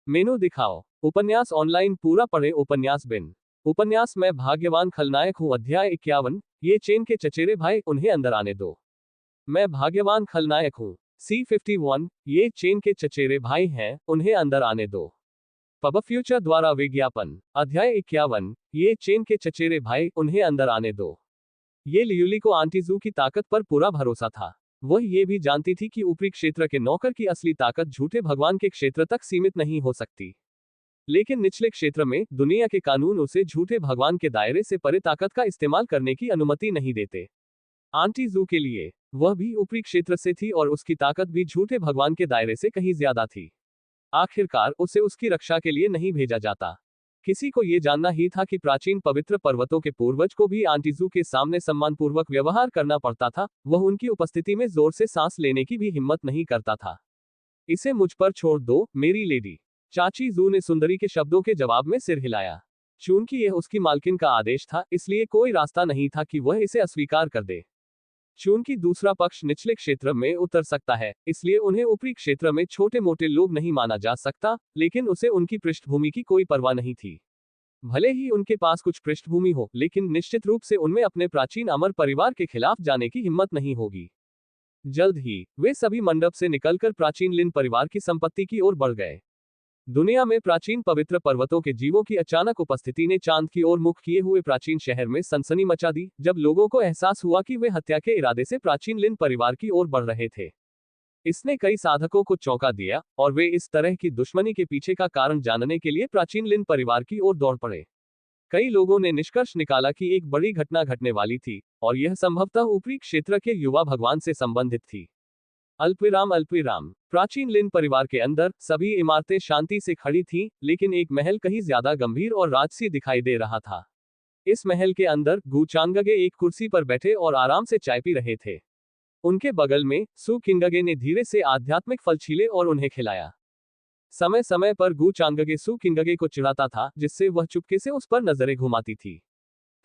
मेनू दिखाओ। उपन्यास ऑनलाइन पूरा पढ़े। उपन्यास बिन। उपन्यास मैं भाग्यवान खलनायक हूँ। अध्याय 51। ये चेन के चचेरे भाई, उन्हें अंदर आने दो। मैं भाग्यवान खलनायक हूँ। C51। ये चेन के चचेरे भाई हैं, उन्हें अंदर आने दो। पब फ्यूचर द्वारा विज्ञापन। अध्याय 51। ये चेन के चचेरे भाई, उन्हें अंदर आने दो। ये लियुली को आंटी जू की ताकत पर पूरा भरोसा था। वह ये भी जानती थी कि ऊपरी क्षेत्र के नौकर की असली ताकत झूठे भगवान के क्षेत्र तक सीमित नहीं हो सकती। लेकिन निचले क्षेत्र में दुनिया के कानून उसे झूठे भगवान के दायरे से परे ताकत का इस्तेमाल करने की अनुमति नहीं देते। आंटी जू के लिए वह भी ऊपरी क्षेत्र से थी और उसकी ताकत भी झूठे भगवान के दायरे से कहीं ज्यादा थी। आखिरकार उसे उसकी रक्षा के लिए नहीं भेजा जाता। किसी को यह जानना ही था कि प्राचीन पवित्र पर्वतों के पूर्वज को भी आंटी जू के सामने सम्मानपूर्वक व्यवहार करना पड़ता था। वह उनकी उपस्थिति में जोर से सांस लेने की भी हिम्मत नहीं करता था। इसे मुझ पर छोड़ दो, मेरी लेडी। चाची जू ने सुंदरी के शब्दों के जवाब में सिर हिलाया। चूंकि यह उसकी मालकिन का आदेश था, इसलिए कोई रास्ता नहीं था कि वह इसे अस्वीकार कर दे। चूंकि दूसरा पक्ष निचले क्षेत्र में उतर सकता है, इसलिए उन्हें ऊपरी क्षेत्र में छोटे मोटे लोग नहीं माना जा सकता, लेकिन उसे उनकी पृष्ठभूमि की कोई परवाह नहीं थी। भले ही उनके पास कुछ पृष्ठभूमि हो, लेकिन निश्चित रूप से उनमें अपने प्राचीन अमर परिवार के खिलाफ जाने की हिम्मत नहीं होगी। जल्द ही वे सभी मंडप से निकलकर प्राचीन लिन परिवार की संपत्ति की ओर बढ़ गए। दुनिया में प्राचीन पवित्र पर्वतों के जीवों की अचानक उपस्थिति ने चांद की ओर मुख किए हुए प्राचीन शहर में सनसनी मचा दी, जब लोगों को एहसास हुआ कि वे हत्या के इरादे से प्राचीन लिन परिवार की ओर बढ़ रहे थे। इसने कई साधकों को चौंका दिया और वे इस तरह की दुश्मनी के पीछे का कारण जानने के लिए प्राचीन लिन परिवार की ओर दौड़ पड़े। कई लोगों ने निष्कर्ष निकाला कि एक बड़ी घटना घटने वाली थी और यह संभवतः ऊपरी क्षेत्र के युवा भगवान से संबंधित थी। अल्पविराम अल्पविराम। प्राचीन लिन परिवार के अंदर सभी इमारतें शांति से खड़ी थीं, लेकिन एक महल कहीं ज्यादा गंभीर और राजसी दिखाई दे रहा था। इस महल के अंदर गु चांगगे एक कुर्सी पर बैठे और आराम से चाय पी रहे थे। उनके बगल में सु किंगगे ने धीरे से आध्यात्मिक फल छीले और उन्हें खिलाया। समय समय पर गु चांगगे सु किंगगे को चिढ़ाता था, जिससे वह चुपके से उस पर नजरें घुमाती थी।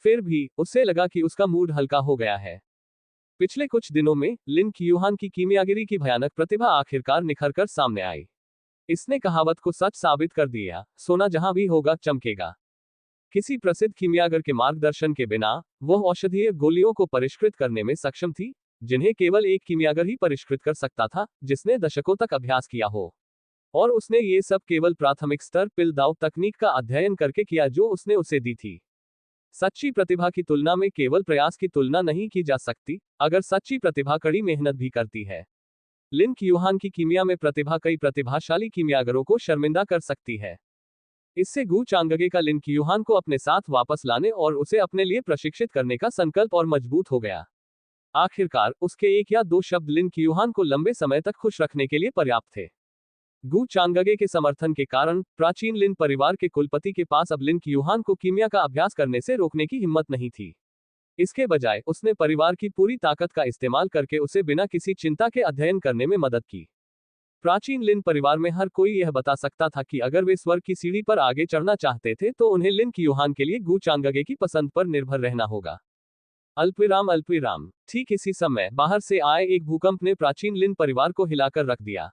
फिर भी उसे लगा कि उसका मूड हल्का हो गया है। पिछले कुछ दिनों में लिन क्यूहान की कीमियागिरी की भयानक प्रतिभा आखिरकार निखर कर सामने आई। इसने कहावत को सच साबित कर दिया, सोना जहां भी होगा चमकेगा। किसी प्रसिद्ध कीमियागर के मार्गदर्शन के बिना वह औषधीय गोलियों को परिष्कृत करने में सक्षम थी, जिन्हें केवल एक कीमियागर ही परिष्कृत कर सकता था, जिसने दशकों तक अभ्यास किया हो। और उसने ये सब केवल प्राथमिक स्तर पिल दाव तकनीक का अध्ययन करके किया जो उसने उसे दी थी। सच्ची प्रतिभा की तुलना में केवल प्रयास की तुलना नहीं की जा सकती, अगर सच्ची प्रतिभा कड़ी मेहनत भी करती है। लिन क्यूहान की कीमिया में प्रतिभा कई प्रतिभाशाली कीमियागरों को शर्मिंदा कर सकती है। इससे गु चांगगे का लिन क्यूहान को अपने साथ वापस लाने और उसे अपने लिए प्रशिक्षित करने का संकल्प और मजबूत हो गया। आखिरकार उसके एक या दो शब्द लिन क्यूहान को लंबे समय तक खुश रखने के लिए पर्याप्त थे। गु चांगगे के समर्थन के कारण प्राचीन लिन परिवार के कुलपति के पास अब लिन क्यूहान को कीमिया का अभ्यास करने से रोकने की हिम्मत नहीं थी। इसके बजाय उसने परिवार की पूरी ताकत का इस्तेमाल करके उसे बिना किसी चिंता के अध्ययन करने में मदद की। प्राचीन लिन परिवार में हर कोई यह बता सकता था कि अगर वे स्वर्ग की सीढ़ी पर आगे चढ़ना चाहते थे तो उन्हें लिन क्यूहान के लिए गु चांगगे की पसंद पर निर्भर रहना होगा। अल्पविराम अल्पविराम। ठीक इसी समय बाहर से आए एक भूकंप ने प्राचीन लिन परिवार को हिलाकर रख दिया।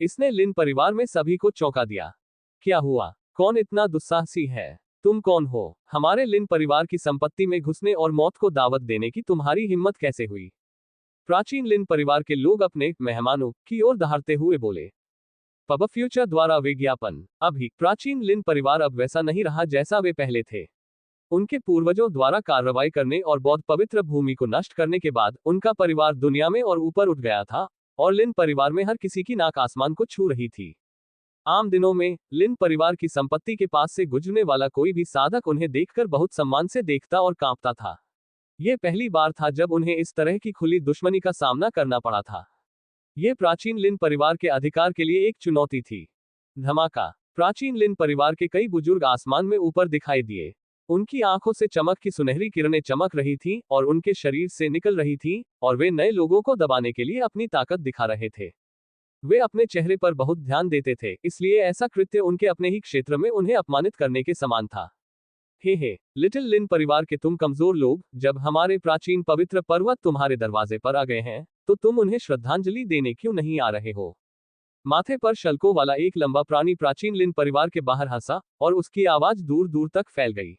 इसने लिन परिवार में सभी को चौंका दिया। क्या हुआ? कौन इतना दुस्साहसी है? तुम कौन हो? हमारे लिन परिवार की संपत्ति में घुसने और मौत को दावत देने की तुम्हारी हिम्मत कैसे हुई? प्राचीन लिन परिवार के लोग अपने मेहमानों की ओर दहाड़ते हुए बोले। पब फ्यूचर द्वारा विज्ञापन। अभी प्राचीन लिन परिवार अब वैसा नहीं रहा जैसा वे पहले थे। उनके पूर्वजों द्वारा कार्रवाई करने और बौद्ध पवित्र भूमि को नष्ट करने के बाद उनका परिवार दुनिया में और ऊपर उठ गया था, और लिन परिवार में हर किसी की नाक आसमान को छू रही थी। आम दिनों में लिन परिवार की संपत्ति के पास से गुजरने वाला कोई भी साधक उन्हें देखकर बहुत सम्मान से देखता और कांपता था। यह पहली बार था जब उन्हें इस तरह की खुली दुश्मनी का सामना करना पड़ा था। यह प्राचीन लिन परिवार के अधिकार के लिए एक चुनौती थी। धमाका। प्राचीन लिन परिवार के कई बुजुर्ग आसमान में ऊपर दिखाई दिए। उनकी आंखों से चमक की सुनहरी किरणें चमक रही थीं और उनके शरीर से निकल रही थीं, और वे नए लोगों को दबाने के लिए अपनी ताकत दिखा रहे थे। वे अपने चेहरे पर बहुत ध्यान देते थे, इसलिए ऐसा कृत्य उनके अपने ही क्षेत्र में उन्हें अपमानित करने के समान था। हे लिटिल लिन परिवार के तुम कमजोर लोग, जब हमारे प्राचीन पवित्र पर्वत तुम्हारे दरवाजे पर आ गए हैं, तो तुम उन्हें श्रद्धांजलि देने क्यों नहीं आ रहे हो? माथे पर शल्कों वाला एक लंबा प्राणी प्राचीन लिन परिवार के बाहर हंसा, और उसकी आवाज दूर दूर तक फैल गई।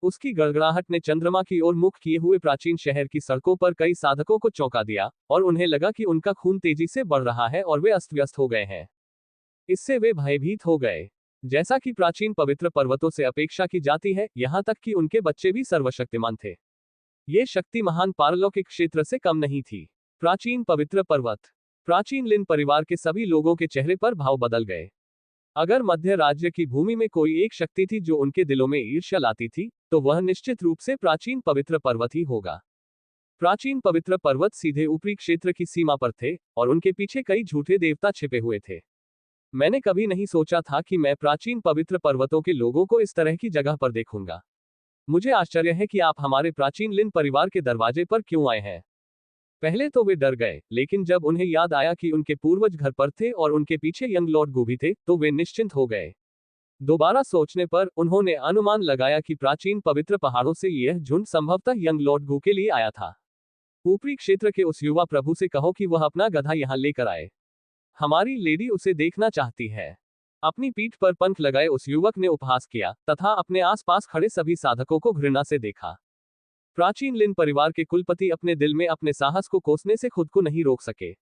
उसकी गड़गड़ाहट ने चंद्रमा की ओर मुख किए हुए प्राचीन शहर की सड़कों पर कई साधकों को चौंका दिया, और उन्हें लगा कि उनका खून तेजी से बढ़ रहा है और वे अस्त व्यस्त हो गए हैं। इससे वे भयभीत हो गए। जैसा कि प्राचीन पवित्र पर्वतों से अपेक्षा की जाती है, यहाँ तक कि उनके बच्चे भी सर्वशक्तिमान थे। ये शक्ति महान पारलौकिक क्षेत्र से कम नहीं थी। प्राचीन पवित्र पर्वत। प्राचीन लिन परिवार के सभी लोगों के चेहरे पर भाव बदल गए। अगर मध्य राज्य की भूमि में कोई एक शक्ति थी जो उनके दिलों में ईर्ष्या लाती थी, तो वह निश्चित रूप से प्राचीन पवित्र पर्वत ही होगा। प्राचीन पवित्र पर्वत सीधे ऊपरी क्षेत्र की सीमा पर थे, और उनके पीछे कई झूठे देवता छिपे हुए थे। मैंने कभी नहीं सोचा था कि मैं प्राचीन पवित्र पर्वतों के लोगों को इस तरह की जगह पर देखूंगा। मुझे आश्चर्य है कि आप हमारे प्राचीन लिन परिवार के दरवाजे पर क्यों आए हैं। पहले तो वे डर गए, लेकिन जब उन्हें याद आया कि उनके पूर्वज घर पर थे और उनके पीछे यंग लॉर्ड गू भी थे, तो वे निश्चिंत हो गए। दोबारा सोचने पर उन्होंने अनुमान लगाया कि प्राचीन पवित्र पहाड़ों से यह झुंड संभवतः यंग लॉर्ड गू के लिए आया था। ऊपरी क्षेत्र के उस युवा प्रभु से कहो कि वह अपना गधा यहाँ लेकर आए। हमारी लेडी उसे देखना चाहती है। अपनी पीठ पर पंख लगाए उस युवक ने उपहास किया, तथा अपने आसपास खड़े सभी साधकों को घृणा से देखा। प्राचीन लिन परिवार के कुलपति अपने दिल में अपने साहस को कोसने से खुद को नहीं रोक सके।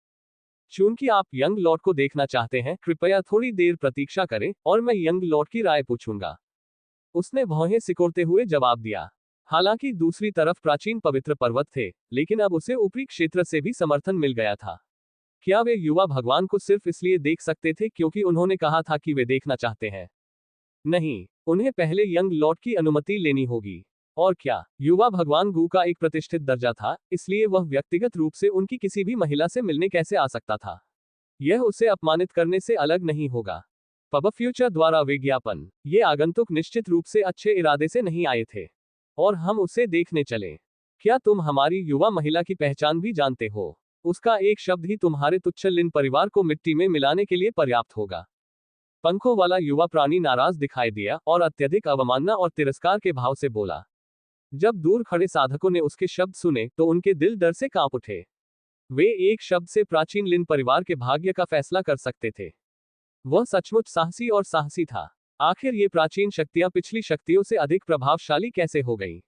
चूंकि आप यंग लॉर्ड को देखना चाहते हैं, कृपया थोड़ी देर प्रतीक्षा करें, और मैं यंग लॉर्ड की राय पूछूंगा। उसने भौहें सिकोड़ते हुए जवाब दिया। हालांकि दूसरी तरफ प्राचीन पवित्र पर्वत थे, लेकिन अब उसे ऊपरी क्षेत्र से भी समर्थन मिल गया था। क्या वे युवा भगवान को सिर्फ इसलिए देख सकते थे क्योंकि उन्होंने कहा था कि वे देखना चाहते हैं? नहीं, उन्हें पहले यंग लॉर्ड की अनुमति लेनी होगी। और क्या, युवा भगवान गू का एक प्रतिष्ठित दर्जा था, इसलिए वह व्यक्तिगत रूप से उनकी किसी भी महिला से मिलने कैसे आ सकता था? यह उसे अपमानित करने से अलग नहीं होगा। पब फ्यूचर द्वारा विज्ञापन। ये आगंतुक निश्चित रूप से अच्छे इरादे से नहीं आए थे, और हम उसे देखने चले। क्या तुम हमारी युवा महिला की पहचान भी जानते हो? उसका एक शब्द ही तुम्हारे तुच्छ लिन परिवार को मिट्टी में मिलाने के लिए पर्याप्त होगा। पंखों वाला युवा प्राणी नाराज दिखाई दिया और अत्यधिक अवमानना और तिरस्कार के भाव से बोला। जब दूर खड़े साधकों ने उसके शब्द सुने, तो उनके दिल डर से कांप उठे। वे एक शब्द से प्राचीन लिन परिवार के भाग्य का फैसला कर सकते थे। वह सचमुच साहसी और साहसी था। आखिर ये प्राचीन शक्तियां पिछली शक्तियों से अधिक प्रभावशाली कैसे हो गईं?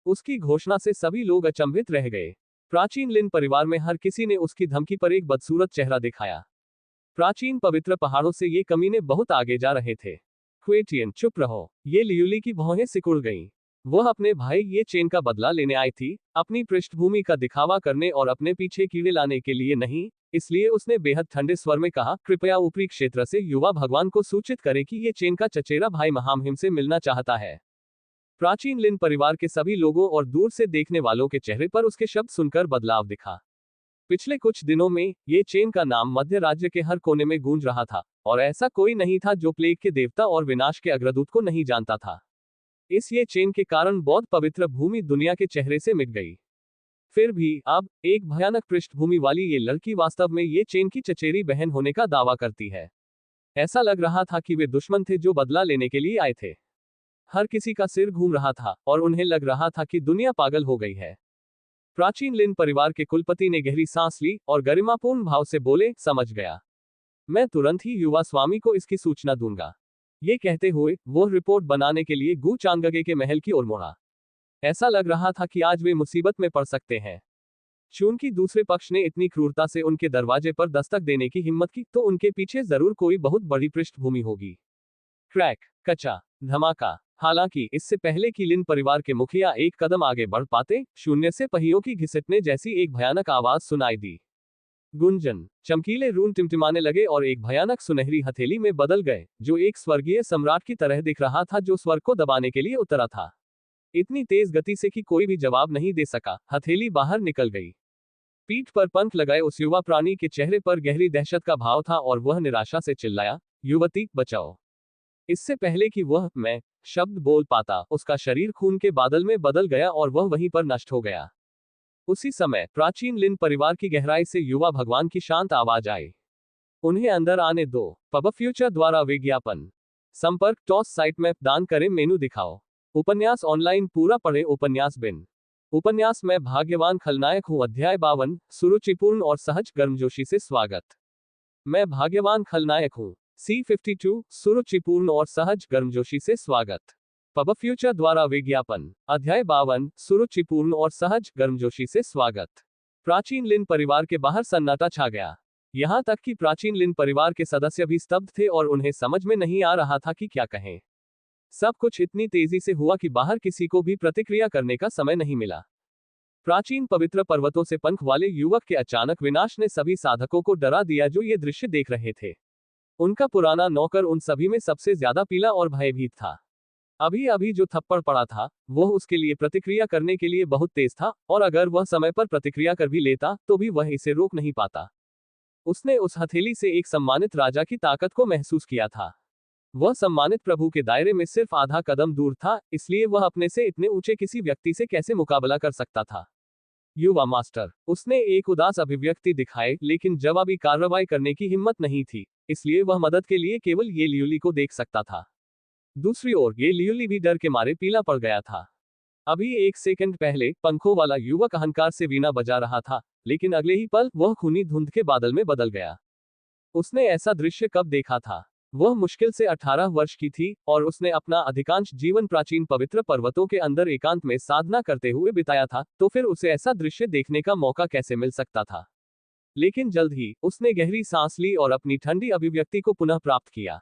उसकी घोषणा से सभी लोग अचंभित रह गए। प्राचीन लिन परिवार में हर किसी ने उसकी धमकी पर एक बदसूरत चेहरा दिखाया। प्राचीन पवित्र पहाड़ों से ये कमीने बहुत आगे जा रहे थे। क्वेटियन, चुप रहो। ये लियूली की भौहें सिकुड़ गईं। वह अपने भाई ये चेन का बदला लेने आई थी, अपनी पृष्ठभूमि का दिखावा करने और अपने पीछे कीड़े लाने के लिए नहीं। इसलिए उसने बेहद ठंडे स्वर में कहा, कृपया ऊपरी क्षेत्र से युवा भगवान को सूचित करें कि ये चेन का चचेरा भाई महामहिम से मिलना चाहता है। प्राचीन लिन परिवार के सभी लोगों और दूर से देखने वालों के चेहरे पर उसके शब्द सुनकर बदलाव दिखा। पिछले कुछ दिनों में ये चेन का नाम मध्य राज्य के हर कोने में गूंज रहा था, और ऐसा कोई नहीं था जो प्लेग के देवता और विनाश के अग्रदूत को नहीं जानता था। इस ये चेन के कारण बौद्ध पवित्र भूमि दुनिया के चेहरे से मिट गई। फिर भी अब एक भयानक पृष्ठभूमि वाली ये लड़की वास्तव में ये चेन की चचेरी बहन होने का दावा करती है। ऐसा लग रहा था कि वे दुश्मन थे जो बदला लेने के लिए आए थे। हर किसी का सिर घूम रहा था, और उन्हें लग रहा था कि दुनिया पागल हो गई है। प्राचीन लिन परिवार के कुलपति ने गहरी सांस ली और गरिमापूर्ण भाव से बोले, समझ गया। मैं तुरंत ही युवा स्वामी को इसकी सूचना दूंगा। ये कहते हुए वो रिपोर्ट बनाने के लिए गू चांगगे के महल की ओर मुड़ा। ऐसा लग रहा था कि आज वे मुसीबत में पड़ सकते हैं। चूंकि दूसरे पक्ष ने इतनी क्रूरता से उनके दरवाजे पर दस्तक देने की हिम्मत की, तो उनके पीछे जरूर कोई बहुत बड़ी पृष्ठभूमि होगी। क्रैक, कचा, धमाका। हालांकि इससे पहले कि लिन परिवार के मुखिया एक कदम आगे बढ़ पाते, शून्य से पहियों की घिसटने जैसी एक भयानक आवाज सुनाई दी। गुंजन, चमकीले रून टिमटिमाने लगे और एक भयानक सुनहरी हथेली में बदल गए, जो एक स्वर्गीय सम्राट की तरह दिख रहा था जो स्वर्ग को दबाने के लिए उतरा था। इतनी तेज गति से कि कोई भी जवाब नहीं दे सका, हथेली बाहर निकल गई। पीठ पर पंख लगाए उस युवा प्राणी के चेहरे पर गहरी दहशत का भाव था, और वह निराशा से चिल्लाया, युवती, बचाओ। इससे पहले कि वह मैं शब्द बोल पाता, उसका शरीर खून के बादल में बदल गया और वह वहीं पर नष्ट हो गया। उसी समय प्राचीन लिन परिवार की गहराई से युवा भगवान की शांत आवाज आई, उन्हें अंदर आने दो। पब फ्यूचर द्वारा विज्ञापन। संपर्क टॉस साइट मैप दान करें, मेनू दिखाओ। उपन्यास ऑनलाइन पूरा पढ़े। उपन्यास बिन। उपन्यास मैं भाग्यवान खलनायक हूं, अध्याय 52। सुरुचिपूर्ण और सहज गर्मजोशी से स्वागत। मैं भाग्यवान खलनायक हूँ। C52 सुरुचिपूर्ण और सहज गर्मजोशी से स्वागत। पब फ्यूचर द्वारा विज्ञापन। अध्याय 52 सुरुचिपूर्ण और सहज गर्मजोशी से स्वागत। प्राचीन लिन परिवार के बाहर सन्नाटा छा गया। यहाँ तक कि प्राचीन लिन परिवार के सदस्य भी स्तब्ध थे और उन्हें समझ में नहीं आ रहा था कि क्या कहें। सब कुछ इतनी तेजी से हुआ कि बाहर किसी को भी प्रतिक्रिया करने का समय नहीं मिला। प्राचीन पवित्र पर्वतों से पंख वाले युवक के अचानक विनाश ने सभी साधकों को डरा दिया जो ये दृश्य देख रहे थे। उनका पुराना नौकर उन सभी में सबसे ज्यादा पीला और भयभीत था। अभी अभी जो थप्पड़ पड़ा था वह उसके लिए प्रतिक्रिया करने के लिए बहुत तेज था, और अगर वह समय पर प्रतिक्रिया कर भी लेता तो भी वह इसे रोक नहीं पाता। उसने उस हथेली से एक सम्मानित राजा की ताकत को महसूस किया था। वह सम्मानित प्रभु के दायरे में सिर्फ आधा कदम दूर था, इसलिए वह अपने से इतने ऊंचे किसी व्यक्ति से कैसे मुकाबला कर सकता था। युवा मास्टर, उसने एक उदास अभिव्यक्ति दिखाई, लेकिन जवाबी कार्रवाई करने की हिम्मत नहीं थी, इसलिए वह मदद के लिए केवल ये लियुली को देख सकता था। दूसरी ओर ये लियुली भी डर के मारे पीला पड़ गया था। अभी एक सेकंड पहले पंखों वाला युवक अहंकार से वीणा बजा रहा था, लेकिन अगले ही पल वह खूनी धुंध के बादल में बदल गया। उसने ऐसा दृश्य कब देखा था? वह मुश्किल से 18 वर्ष की थी और उसने अपना अधिकांश जीवन प्राचीन पवित्र पर्वतों के अंदर एकांत में साधना करते हुए बिताया था, तो फिर उसे ऐसा दृश्य देखने का मौका कैसे मिल सकता था? लेकिन जल्द ही उसने गहरी सांस ली और अपनी ठंडी अभिव्यक्ति को पुनः प्राप्त किया।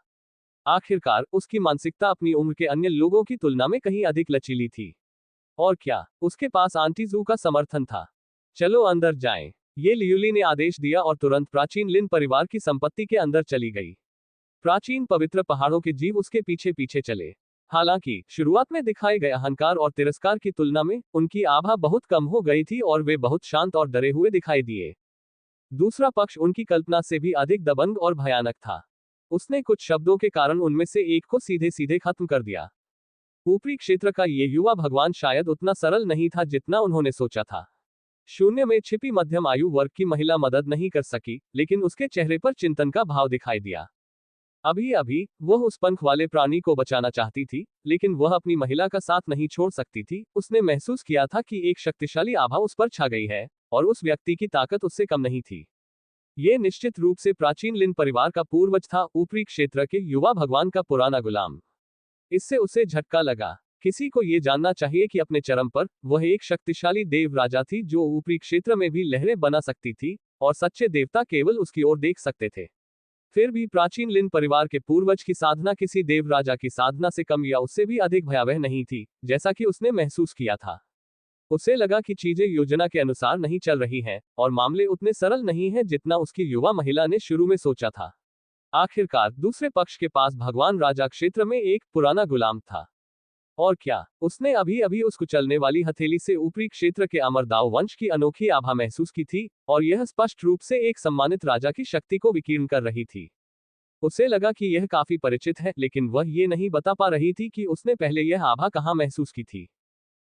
आखिरकार उसकी मानसिकता अपनी उम्र के अन्य लोगों की तुलना में कहीं अधिक लचीली थी। और क्या उसके पास आंटी जू का समर्थन था? चलो अंदर जाएं, ये लियुली ने आदेश दिया और तुरंत प्राचीन लिन परिवार की संपत्ति के अंदर चली गई। प्राचीन पवित्र पहाड़ों के जीव उसके पीछे पीछे चले। हालांकि शुरुआत में दिखाए गए अहंकार और तिरस्कार की तुलना में उनकी आभा बहुत कम हो गई थी और वे बहुत शांत और डरे हुए दिखाई दिए। दूसरा पक्ष उनकी कल्पना से भी अधिक दबंग और भयानक था। उसने कुछ शब्दों के कारण उनमें से एक को सीधे सीधे खत्म कर दिया। ऊपरी क्षेत्र का ये युवा भगवान शायद उतना सरल नहीं था जितना उन्होंने सोचा था। शून्य में छिपी मध्यम आयु वर्ग की महिला मदद नहीं कर सकी, लेकिन उसके चेहरे पर चिंतन का भाव दिखाई दिया। अभी अभी वह उस पंख वाले प्राणी को बचाना चाहती थी, लेकिन वह अपनी महिला का साथ नहीं छोड़ सकती थी। उसने महसूस किया था कि एक शक्तिशाली आभा उस पर छा गई है और उस व्यक्ति की ताकत उससे कम नहीं थी। ये निश्चित रूप से प्राचीन लिन परिवार का पूर्वज था, ऊपरी क्षेत्र के युवा भगवान का पुराना गुलाम। इससे उसे झटका लगा। किसी को ये जानना चाहिए कि अपने चरम पर वह एक शक्तिशाली देव राजा थी जो ऊपरी क्षेत्र में भी लहरें बना सकती थी, और सच्चे देवता केवल उसकी ओर देख सकते थे। फिर भी प्राचीन लिन परिवार के पूर्वज की साधना किसी देव राजा की साधना से कम या उससे भी अधिक भयावह नहीं थी, जैसा कि उसने महसूस किया था। उसे लगा कि चीजें योजना के अनुसार नहीं चल रही हैं, और मामले उतने सरल नहीं हैं जितना उसकी युवा महिला ने शुरू में सोचा था। आखिरकार दूसरे पक्ष के पास भगवान राजा क्षेत्र में एक पुराना गुलाम था। और क्या उसने अभी अभी उस कुचलने वाली हथेली से ऊपरी क्षेत्र के अमरदाव वंश की अनोखी आभा महसूस की थी, और यह स्पष्ट रूप से एक सम्मानित राजा की शक्ति को विकीर्ण कर रही थी। उसे लगा कि यह काफी परिचित है, लेकिन वह ये नहीं बता पा रही थी कि उसने पहले यह आभा कहाँ महसूस की थी।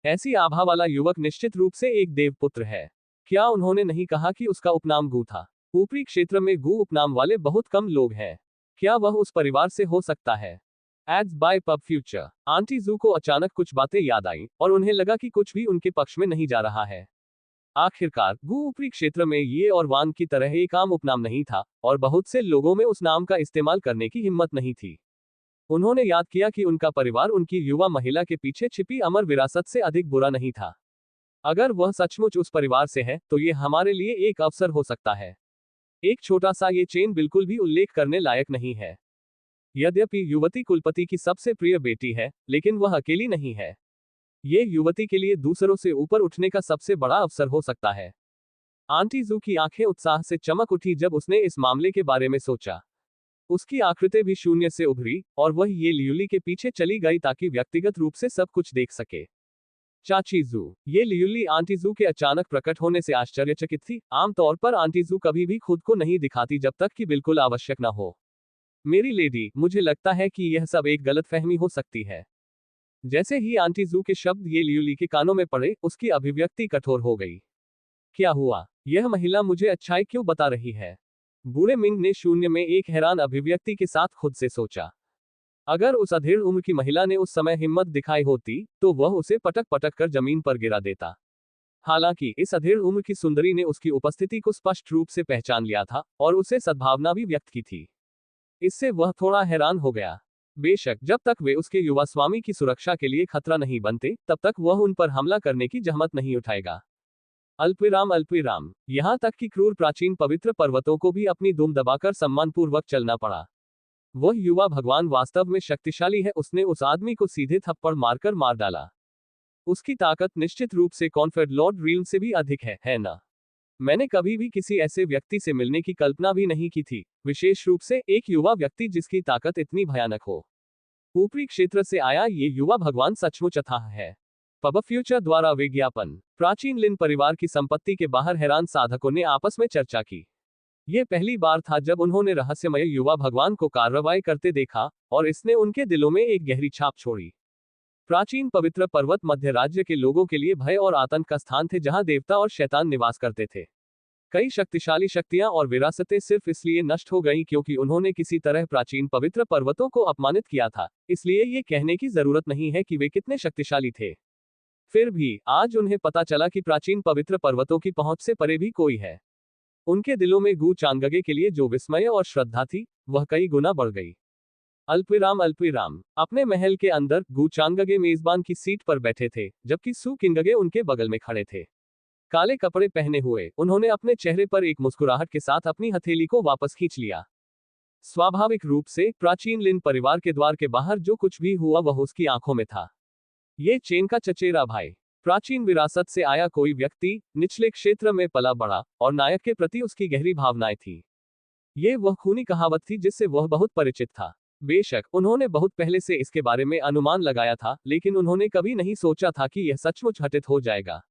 ऐसी आभा वाला युवक निश्चित रूप से एक देवपुत्र है। क्या उन्होंने नहीं कहा कि उसका उपनाम गू था? ऊपरी क्षेत्र में गू उपनाम वाले बहुत कम लोग हैं। क्या वह उस परिवार से हो सकता है? Ads by Pub Future. Aunty जू को अचानक कुछ बातें याद आईं और उन्हें लगा कि कुछ भी उनके पक्ष में नहीं जा रहा है। आखिरकार गू ऊपरी क्षेत्र में ये और वांग की तरह एक आम उपनाम नहीं था, और बहुत से लोगों में उस नाम का इस्तेमाल करने की हिम्मत नहीं थी। उन्होंने याद किया कि उनका परिवार उनकी युवा महिला के पीछे छिपी अमर विरासत से अधिक बुरा नहीं था। अगर वह सचमुच उस परिवार से है तो ये हमारे लिए एक अवसर हो सकता है। एक छोटा सा ये चेन बिल्कुल भी उल्लेख करने लायक नहीं है। यद्यपि युवती कुलपति की सबसे प्रिय बेटी है, लेकिन वह अकेली नहीं है। ये युवती के लिए दूसरों से ऊपर उठने का सबसे बड़ा अवसर हो सकता है। आंटी जू की आंखें उत्साह से चमक उठी जब उसने इस मामले के बारे में सोचा। उसकी आकृति भी शून्य से उभरी, और वह ये लियुली के पीछे चली गई ताकि व्यक्तिगत रूप से सब कुछ देख सके। चाची जू। ये लियुली आंटी जू के अचानक प्रकट होने से आश्चर्यचकित थी। आमतौर पर आंटी जू कभी भी खुद को नहीं दिखाती जब तक कि बिल्कुल आवश्यक न हो। मेरी लेडी, मुझे लगता है कि यह सब एक गलतफहमी हो सकती है। जैसे ही आंटी जू के शब्द ये लियुली के कानों में पड़े, उसकी अभिव्यक्ति कठोर हो गई। क्या हुआ? यह महिला मुझे अच्छाई क्यों बता रही है? बूढ़े मिंग ने शून्य में एक हैरान अभिव्यक्ति के साथ खुद से सोचा। अगर उस अधेड़ उम्र की महिला ने उस समय हिम्मत दिखाई होती, तो वह उसे पटक पटक कर जमीन पर गिरा देता। हालांकि इस अधेड़ उम्र की सुंदरी ने उसकी उपस्थिति को स्पष्ट रूप से पहचान लिया था और उसे सद्भावना भी व्यक्त की थी। इससे वह थोड़ा हैरान हो गया। बेशक जब तक वे उसके युवा स्वामी की सुरक्षा के लिए खतरा नहीं बनते, तब तक वह उन पर हमला करने की जहमत नहीं उठाएगा। अल्पविराम अल्पविराम। यहाँ तक कि क्रूर प्राचीन पवित्र पर्वतों को भी अपनी दुम दबाकर सम्मानपूर्वक चलना पड़ा। वह युवा भगवान वास्तव में शक्तिशाली है। उसने उस आदमी को सीधे थप्पड़ मारकर मार डाला। उसकी ताकत निश्चित रूप से कॉन्फेड लॉर्ड रील्म से भी अधिक है ना? मैंने कभी भी किसी ऐसे व्यक्ति से मिलने की कल्पना भी नहीं की थी, विशेष रूप से एक युवा व्यक्ति जिसकी ताकत इतनी भयानक हो। ऊपरी क्षेत्र से आया ये युवा भगवान सचमुच अथाह है। पब फ्यूचर द्वारा विज्ञापन। प्राचीन लिन परिवार की संपत्ति के बाहर हैरान साधकों ने आपस में चर्चा की। यह पहली बार था जब उन्होंने रहस्यमय युवा भगवान को कार्रवाई करते देखा, और इसने उनके दिलों में एक गहरी छाप छोड़ी। प्राचीन पवित्र पर्वत मध्य राज्य के लोगों के लिए भय और आतंक का स्थान थे, जहां देवता और शैतान निवास करते थे। कई शक्तिशाली शक्तियां और विरासतें सिर्फ इसलिए नष्ट हो गईं क्योंकि उन्होंने किसी तरह प्राचीन पवित्र पर्वतों को अपमानित किया था। इसलिए ये कहने की जरूरत नहीं है कि वे कितने शक्तिशाली थे। फिर भी आज उन्हें पता चला कि प्राचीन पवित्र पर्वतों की पहुंच से परे भी कोई है। उनके दिलों में गू चांगगे के लिए जो विस्मय और श्रद्धा थी, वह कई गुना बढ़ गई। अल्पविराम अल्पविराम। अपने महल के अंदर गू चांगगे मेजबान की सीट पर बैठे थे, जबकि सू किंगगे उनके बगल में खड़े थे। काले कपड़े पहने हुए उन्होंने अपने चेहरे पर एक मुस्कुराहट के साथ अपनी हथेली को वापस खींच लिया। स्वाभाविक रूप से प्राचीन लिन परिवार के द्वार के बाहर जो कुछ भी हुआ वह उसकी आंखों में था। ये चेन का चचेरा भाई, प्राचीन विरासत से आया कोई व्यक्ति, निचले क्षेत्र में पला बड़ा, और नायक के प्रति उसकी गहरी भावनाएं थी। ये वह खूनी कहावत थी जिससे वह बहुत परिचित था। बेशक उन्होंने बहुत पहले से इसके बारे में अनुमान लगाया था, लेकिन उन्होंने कभी नहीं सोचा था कि यह सचमुच घटित हो जाएगा।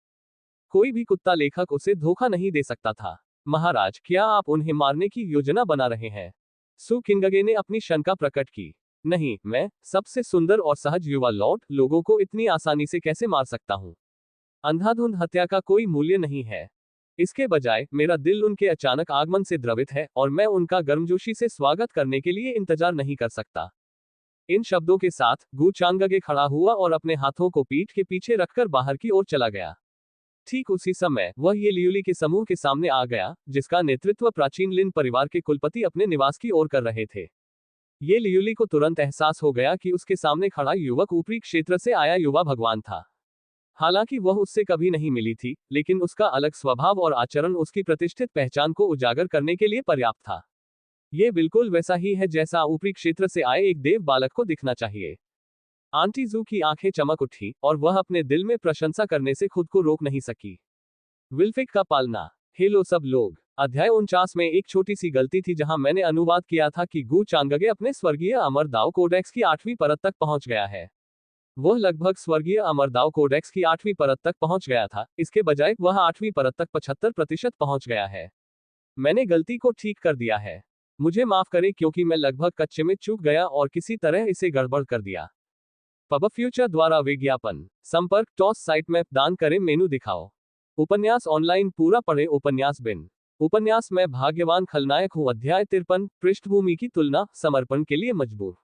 कोई भी कुत्ता लेखक उसे धोखा नहीं दे सकता था। महाराज, क्या आप उन्हें मारने की योजना बना रहे हैं? सू किंगगे ने अपनी शंका प्रकट की। नहीं, मैं, सबसे सुंदर और सहज युवा लॉर्ड, लोगों को इतनी आसानी से कैसे मार सकता हूं? अंधाधुंध हत्या का कोई मूल्य नहीं है। इसके बजाय मेरा दिल उनके अचानक आगमन से द्रवित है, और मैं उनका गर्मजोशी से स्वागत करने के लिए इंतजार नहीं कर सकता। इन शब्दों के साथ गू चांगगे खड़ा हुआ और अपने हाथों को पीठ के पीछे रखकर बाहर की ओर चला गया। ठीक उसी समय वह ये लियुली के समूह के सामने आ गया, जिसका नेतृत्व प्राचीन लिन परिवार के कुलपति अपने निवास की ओर कर रहे थे। ये लियुली को तुरंत एहसास हो गया कि उसके सामने खड़ा युवक ऊपरी क्षेत्र से आया युवा भगवान था। हालांकि वह उससे कभी नहीं मिली थी, लेकिन उसका अलग स्वभाव और आचरण उसकी प्रतिष्ठित पहचान को उजागर करने के लिए पर्याप्त था। यह बिल्कुल वैसा ही है जैसा ऊपरी क्षेत्र से आए एक देव बालक को दिखना चाहिए। आंटी जू की आंखें चमक उठी, और वह अपने दिल में प्रशंसा करने से खुद को रोक नहीं सकी। विल्फिक का पालना। हेलो सब लोग। अध्याय 49 में एक छोटी सी गलती थी जहां मैंने अनुवाद किया था कि गू चांगगे अपने स्वर्गीय अमर दाव कोडेक्स की 8वीं परत तक पहुंच गया है। वह लगभग स्वर्गीय अमरदाव कोडेक्स की 8वीं परत तक पहुंच गया था, इसके बजाय वह 8वीं परत तक 75% पहुंच गया है। मैंने गलती को ठीक कर दिया है। मुझे माफ करें क्योंकि मैं लगभग कच्चे में चूक गया और किसी तरह इसे गड़बड़ कर दिया। पब फ्यूचर द्वारा विज्ञापन। संपर्क टॉस साइट मैप दान करें मेनू दिखाओ। उपन्यास ऑनलाइन पूरा पढ़े उपन्यास बिन। उपन्यास मैं भाग्यवान खलनायक हूँ अध्याय 53 पृष्ठभूमि की तुलना समर्पण के लिए मजबूर।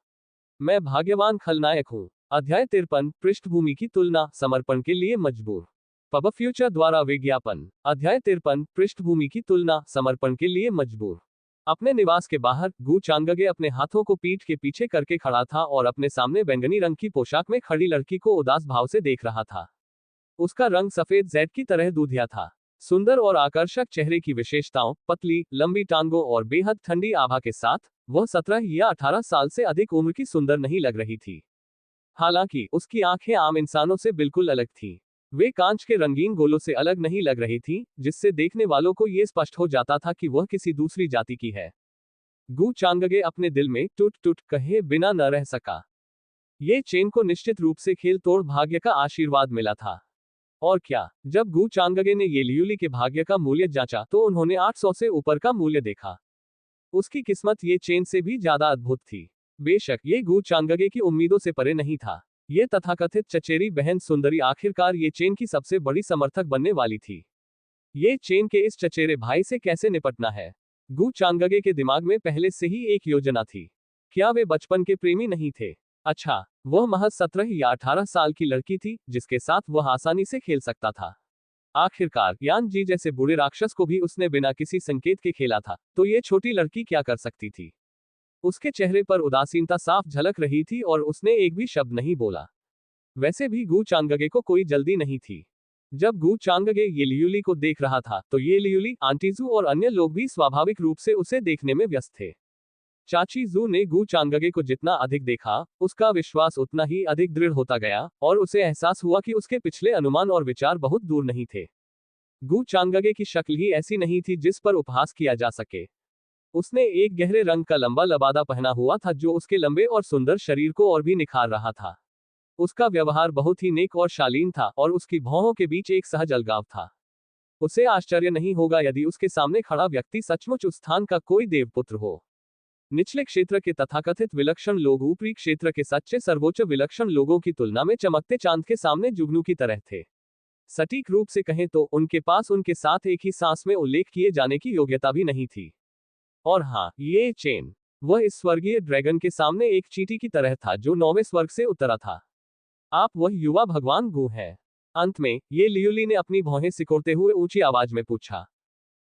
मैं भाग्यवान खलनायक हूँ अध्याय 53 पृष्ठभूमि की तुलना समर्पण के लिए मजबूर। पब फ्यूचर द्वारा विज्ञापन। अध्याय 53 पृष्ठभूमि की तुलना समर्पण के लिए मजबूर। अपने निवास के बाहर गू चांगगे अपने हाथों को पीठ के पीछे करके खड़ा था और अपने सामने बैंगनी रंग की पोशाक में खड़ी लड़की को उदास भाव से देख रहा था। उसका रंग सफेद जैड की तरह दूधिया था। सुंदर और आकर्षक चेहरे की विशेषताओं, पतली लंबी टांगों और बेहद ठंडी आभा के साथ वह 17 या 18 साल से अधिक उम्र की सुंदर नहीं लग रही थी। हालांकि उसकी आंखें आम इंसानों से बिल्कुल अलग थीं। वे कांच के रंगीन गोलों से अलग नहीं लग रही थीं, जिससे देखने वालों को यह स्पष्ट हो जाता था कि वह किसी दूसरी जाति की है। गू चांगगे अपने दिल में टूट टूट कहे बिना न रह सका। ये चेन को निश्चित रूप से खेल तोड़ भाग्य का आशीर्वाद मिला था। और क्या, जब गू चांगगे ने ये लियुली के भाग्य का मूल्य जांचा तो उन्होंने 800 से ऊपर का मूल्य देखा। उसकी किस्मत ये चेन से भी ज्यादा अद्भुत थी। बेशक ये गू चांगगे की उम्मीदों से परे नहीं था। ये तथाकथित चचेरी बहन सुंदरी आखिरकार ये चेन की सबसे बड़ी समर्थक बनने वाली थी। ये चेन के इस चचेरे भाई से कैसे निपटना है? गू चांगगे के दिमाग में पहले से ही एक योजना थी। क्या वे बचपन के प्रेमी नहीं थे? अच्छा, वह महज 17 या 18 साल की लड़की थी जिसके साथ वह आसानी से खेल सकता था। आखिरकार यान जी जैसे बूढ़े राक्षस को भी उसने बिना किसी संकेत के खेला था, तो ये छोटी लड़की क्या कर सकती थी। उसके चेहरे पर उदासीनता साफ झलक रही थी और उसने एक भी शब्द नहीं बोला। वैसे भी गू चांगगे को कोई जल्दी नहीं थी। जब गू चांगगे ये लियुली को देख रहा था तो ये लियुली, आंटी जू और अन्य लोग भी स्वाभाविक रूप से उसे देखने में व्यस्त थे। चाची जू ने गू चांगगे को जितना अधिक देखा, उसका विश्वास उतना ही अधिक दृढ़ होता गया और उसे एहसास हुआ कि उसके पिछले अनुमान और विचार बहुत दूर नहीं थे। गू चांगगे की शक्ल ही ऐसी नहीं थी जिस पर उपहास किया जा सके। उसने एक गहरे रंग का लंबा लबादा पहना हुआ था जो उसके लंबे और सुंदर शरीर को और भी निखार रहा था। उसका व्यवहार बहुत ही नेक और शालीन था और उसकी भौहों के बीच एक सहज अलगाव था। उसे आश्चर्य नहीं होगा यदि उसके सामने खड़ा व्यक्ति सचमुच उस स्थान का कोई देवपुत्र हो। निचले क्षेत्र के तथाकथित विलक्षण लोग ऊपरी क्षेत्र के सच्चे सर्वोच्च विलक्षण लोगों की तुलना में चमकते चांद के सामने जुगनू की तरह थे। सटीक रूप से कहें तो उनके पास उनके साथ एक ही सांस में उल्लेख किए जाने की योग्यता भी नहीं थी। और हाँ, ये चेन, वह इस स्वर्गीय ड्रैगन के सामने एक चींटी की तरह था जो 9वें स्वर्ग से उतरा था। आप वह युवा भगवान गू हैं? अंत में ये लियुली ने अपनी भौहें सिकोड़ते हुए ऊंची आवाज में पूछा।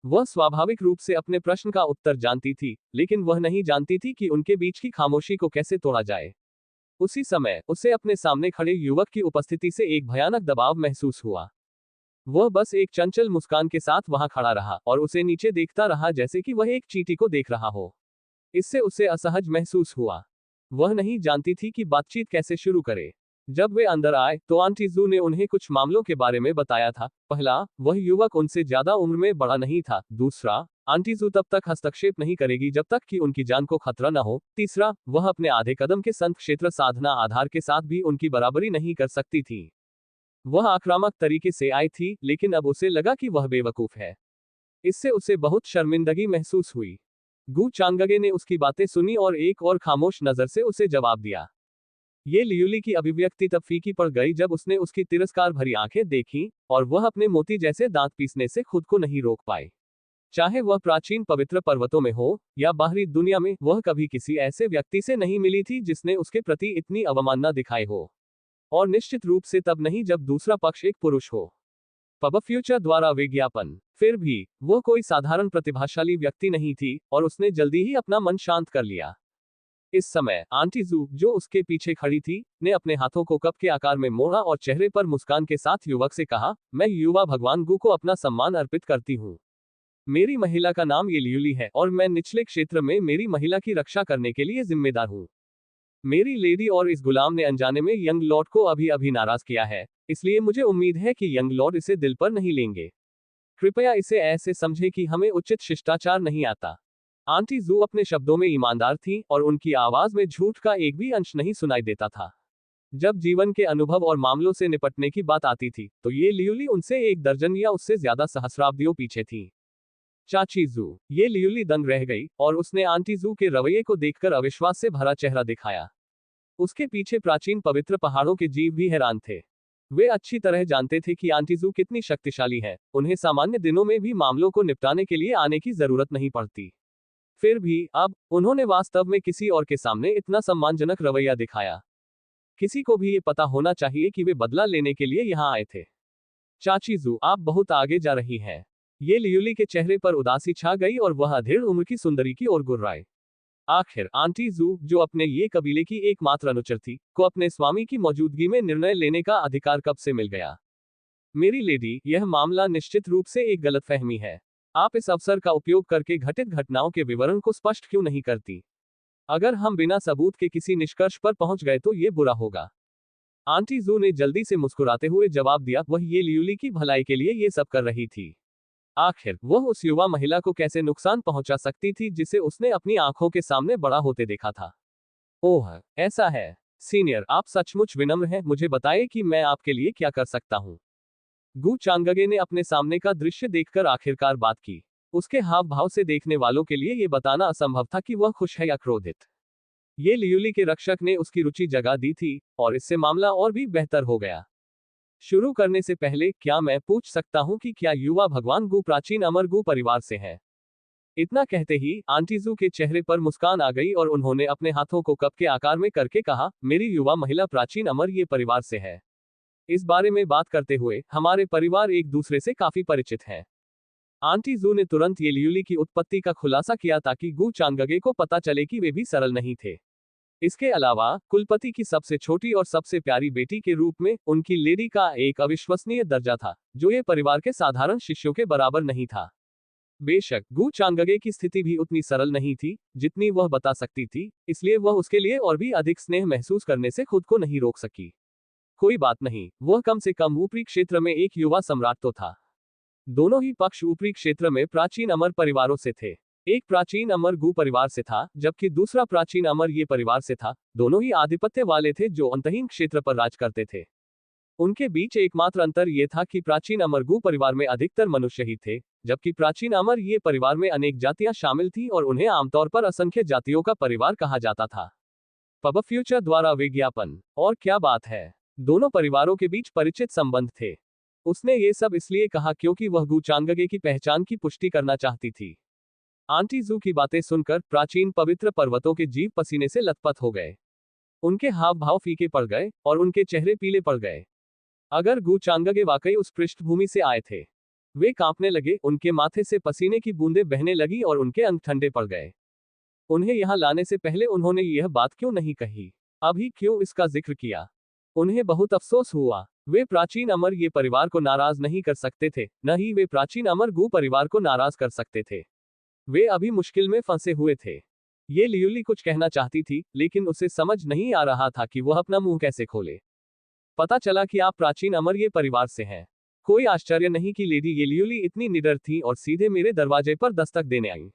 वह स्वाभाविक रूप से अपने प्रश्न का उत्तर जानती थी, लेकिन वह नहीं जानती थी कि उनके बीच की खामोशी को कैसे तोड़ा जाए। उसी समय उसे अपने सामने खड़े युवक की उपस्थिति से एक भयानक दबाव महसूस हुआ। वह बस एक चंचल मुस्कान के साथ वहां खड़ा रहा और उसे नीचे देखता रहा जैसे कि वह एक चींटी को देख रहा हो। इससे उसे असहज महसूस हुआ। वह नहीं जानती थी कि बातचीत कैसे शुरू करे। जब वे अंदर आए तो आंटी जू ने उन्हें कुछ मामलों के बारे में बताया था। पहला, वह युवक उनसे ज्यादा उम्र में बड़ा नहीं था। दूसरा, आंटी जू तब तक हस्तक्षेप नहीं करेगी जब तक कि उनकी जान को खतरा न हो। तीसरा, वह अपने आधे कदम के संत क्षेत्र साधना आधार के साथ भी उनकी बराबरी नहीं कर सकती थी। वह आक्रामक तरीके से आई थी, लेकिन अब उसे लगा कि वह बेवकूफ है। इससे उसे बहुत शर्मिंदगी महसूस हुई। गू चांगगे ने उसकी बातें सुनी और एक और खामोश नजर से उसे जवाब दिया। ये लियुली की अभिव्यक्ति तब फीकी पड़ गई जब उसने उसकी तिरस्कार भरी आंखें देखीं, और वह अपने मोती जैसे दांत पीसने से खुद को नहीं रोक पाई। चाहे वह प्राचीन पवित्र पर्वतों में हो या बाहरी दुनिया में, वह कभी किसी ऐसे व्यक्ति से नहीं मिली थी जिसने उसके प्रति इतनी अवमानना दिखाई हो। और निश्चित रूप से तब नहीं जब दूसरा पक्ष एक पुरुष हो। पब फ्यूचर द्वारा विज्ञापन। फिर भी वो कोई साधारण प्रतिभाशाली व्यक्ति नहीं थी और उसने जल्दी ही अपना मन शांत कर लिया। इस समय आंटी जू, जो उसके पीछे खड़ी थी, ने अपने हाथों को कप के आकार में मोड़ा और चेहरे पर मुस्कान के साथ युवक से कहा, मैं युवा भगवान गू को अपना सम्मान अर्पित करती हूँ। मेरी महिला का नाम ये लियुली है और मैं निचले क्षेत्र में मेरी महिला की रक्षा करने के लिए जिम्मेदार हूँ। मेरी लेडी और इस गुलाम ने अनजाने में यंग लॉर्ड को अभी अभी नाराज किया है, इसलिए मुझे उम्मीद है कि यंग लॉर्ड इसे दिल पर नहीं लेंगे। कृपया इसे ऐसे समझे कि हमें उचित शिष्टाचार नहीं आता। आंटी जू अपने शब्दों में ईमानदार थी और उनकी आवाज में झूठ का एक भी अंश नहीं सुनाई देता था। जब जीवन के अनुभव और मामलों से निपटने की बात आती थी, तो ये लियुली उनसे एक दर्जन या उससे ज्यादा सहस्राब्दियों पीछे थी। चाची जू, ये लियुली दंग रह गई और उसने आंटी जू के रवैये को देखकर अविश्वास से भरा चेहरा दिखाया। उसके पीछे प्राचीन पवित्र पहाड़ों के जीव भी हैरान थे। वे अच्छी तरह जानते थे कि आंटी जू कितनी शक्तिशाली है, उन्हें सामान्य दिनों में भी मामलों को निपटाने के लिए आने की जरूरत नहीं पड़ती। फिर भी अब उन्होंने वास्तव में किसी और के सामने इतना सम्मानजनक रवैया दिखाया। किसी को भी ये पता होना चाहिए कि वे बदला लेने के लिए यहाँ आए थे। चाची जू, आप बहुत आगे जा रही हैं। ये लियुली के चेहरे पर उदासी छा गई और वह अधेड़ उम्र की सुंदरी की ओर गुर्राए। आखिर आंटी जू, जो अपने ये कबीले की एकमात्र अनुचर थी, को अपने स्वामी की मौजूदगी में निर्णय लेने का अधिकार कब से मिल गया? मेरी लेडी, यह मामला निश्चित रूप से एक गलतफहमी है। आप इस अवसर का उपयोग करके घटित घटनाओं के विवरण को स्पष्ट क्यों नहीं करती? अगर हम बिना सबूत के किसी निष्कर्ष पर पहुंच गए तो ये बुरा होगा। आंटी जू ने जल्दी से मुस्कुराते हुए जवाब दिया, वह ये लियुली की भलाई के लिए ये सब कर रही थी। आखिर वह उस युवा महिला को कैसे नुकसान पहुंचा सकती थी जिसे उसने अपनी आंखों के सामने बड़ा होते देखा था? ओह, ऐसा है। सीनियर, आप सचमुच विनम्र हैं। मुझे बताइए कि मैं आपके लिए क्या कर सकता हूं। गू चांगगे ने अपने सामने का दृश्य देखकर आखिरकार बात की। उसके हाव भाव से देखने वालों के लिए यह बताना असंभव था कि वह खुश है या क्रोधित। ये लियुली के रक्षक ने उसकी रुचि जगा दी थी और इससे मामला और भी बेहतर हो गया। शुरू करने से पहले क्या मैं पूछ सकता हूं कि क्या युवा भगवान गू प्राचीन अमर गू परिवार से है? इतना कहते ही आंटी जू के चेहरे पर मुस्कान आ गई और उन्होंने अपने हाथों को कप के आकार में करके कहा, मेरी युवा महिला प्राचीन अमर ये परिवार से है। इस बारे में बात करते हुए हमारे परिवार एक दूसरे से काफी परिचित हैं। आंटी जू ने तुरंत ये लियुली की उत्पत्ति का खुलासा किया ताकि गू चांगगे को पता चले कि वे भी सरल नहीं थे। इसके अलावा कुलपति की सबसे छोटी और सबसे प्यारी बेटी के रूप में उनकी लेडी का एक अविश्वसनीय दर्जा था, जो ये परिवार के साधारण शिष्यों के बराबर नहीं था। बेशक गू चांगगे की स्थिति भी उतनी सरल नहीं थी जितनी वह बता सकती थी, इसलिए वह उसके लिए और भी अधिक स्नेह महसूस करने से खुद को नहीं रोक सकी। कोई बात नहीं, वह कम से कम ऊपरी क्षेत्र में एक युवा सम्राट तो था। दोनों ही पक्ष ऊपरी क्षेत्र में प्राचीन अमर परिवारों से थे। एक प्राचीन अमर गू परिवार से था, जबकि दूसरा प्राचीन अमर ये परिवार से था। दोनों ही आधिपत्य वाले थे जो अंतहीन क्षेत्र पर राज करते थे। उनके बीच एकमात्र अंतर यह था कि प्राचीन अमर गू परिवार में अधिकतर मनुष्य ही थे, जबकि प्राचीन अमर ये परिवार में अनेक जातियां शामिल थीं और उन्हें आमतौर पर असंख्य जातियों का परिवार कहा जाता था। पब फ्यूचर द्वारा विज्ञापन। और क्या बात है, दोनों परिवारों के बीच परिचित संबंध थे। उसने ये सब इसलिए कहा क्योंकि वह गू चांगगे की पहचान की पुष्टि करना चाहती थी। आंटी जू की बातें सुनकर प्राचीन पवित्र पर्वतों के जीव पसीने से लथपथ हो गए। उनके हाव भाव फीके पड़ गए और उनके चेहरे पीले पड़ गए। अगर गू चांगगे वाकई उस पृष्ठभूमि से आए थे। वे कांपने लगे, उनके माथे से पसीने की बूंदें बहने लगी और उनके अंग ठंडे पड़ गए। उन्हें यहां लाने से पहले उन्होंने यह बात क्यों नहीं कही? अभी क्यों इसका जिक्र किया? उन्हें बहुत अफसोस हुआ। वे प्राचीन अमर ये परिवार को नाराज नहीं कर सकते थे, न ही वे प्राचीन अमर गू परिवार को नाराज कर सकते थे। वे अभी मुश्किल में फंसे हुए थे। ये लियुली कुछ कहना चाहती थी, लेकिन उसे समझ नहीं आ रहा था कि वह अपना मुंह कैसे खोले। पता चला कि आप प्राचीन अमर ये परिवार से हैं। कोई आश्चर्य नहीं कि लेडी ये लियुली इतनी निडर थी और सीधे मेरे दरवाजे पर दस्तक देने आई।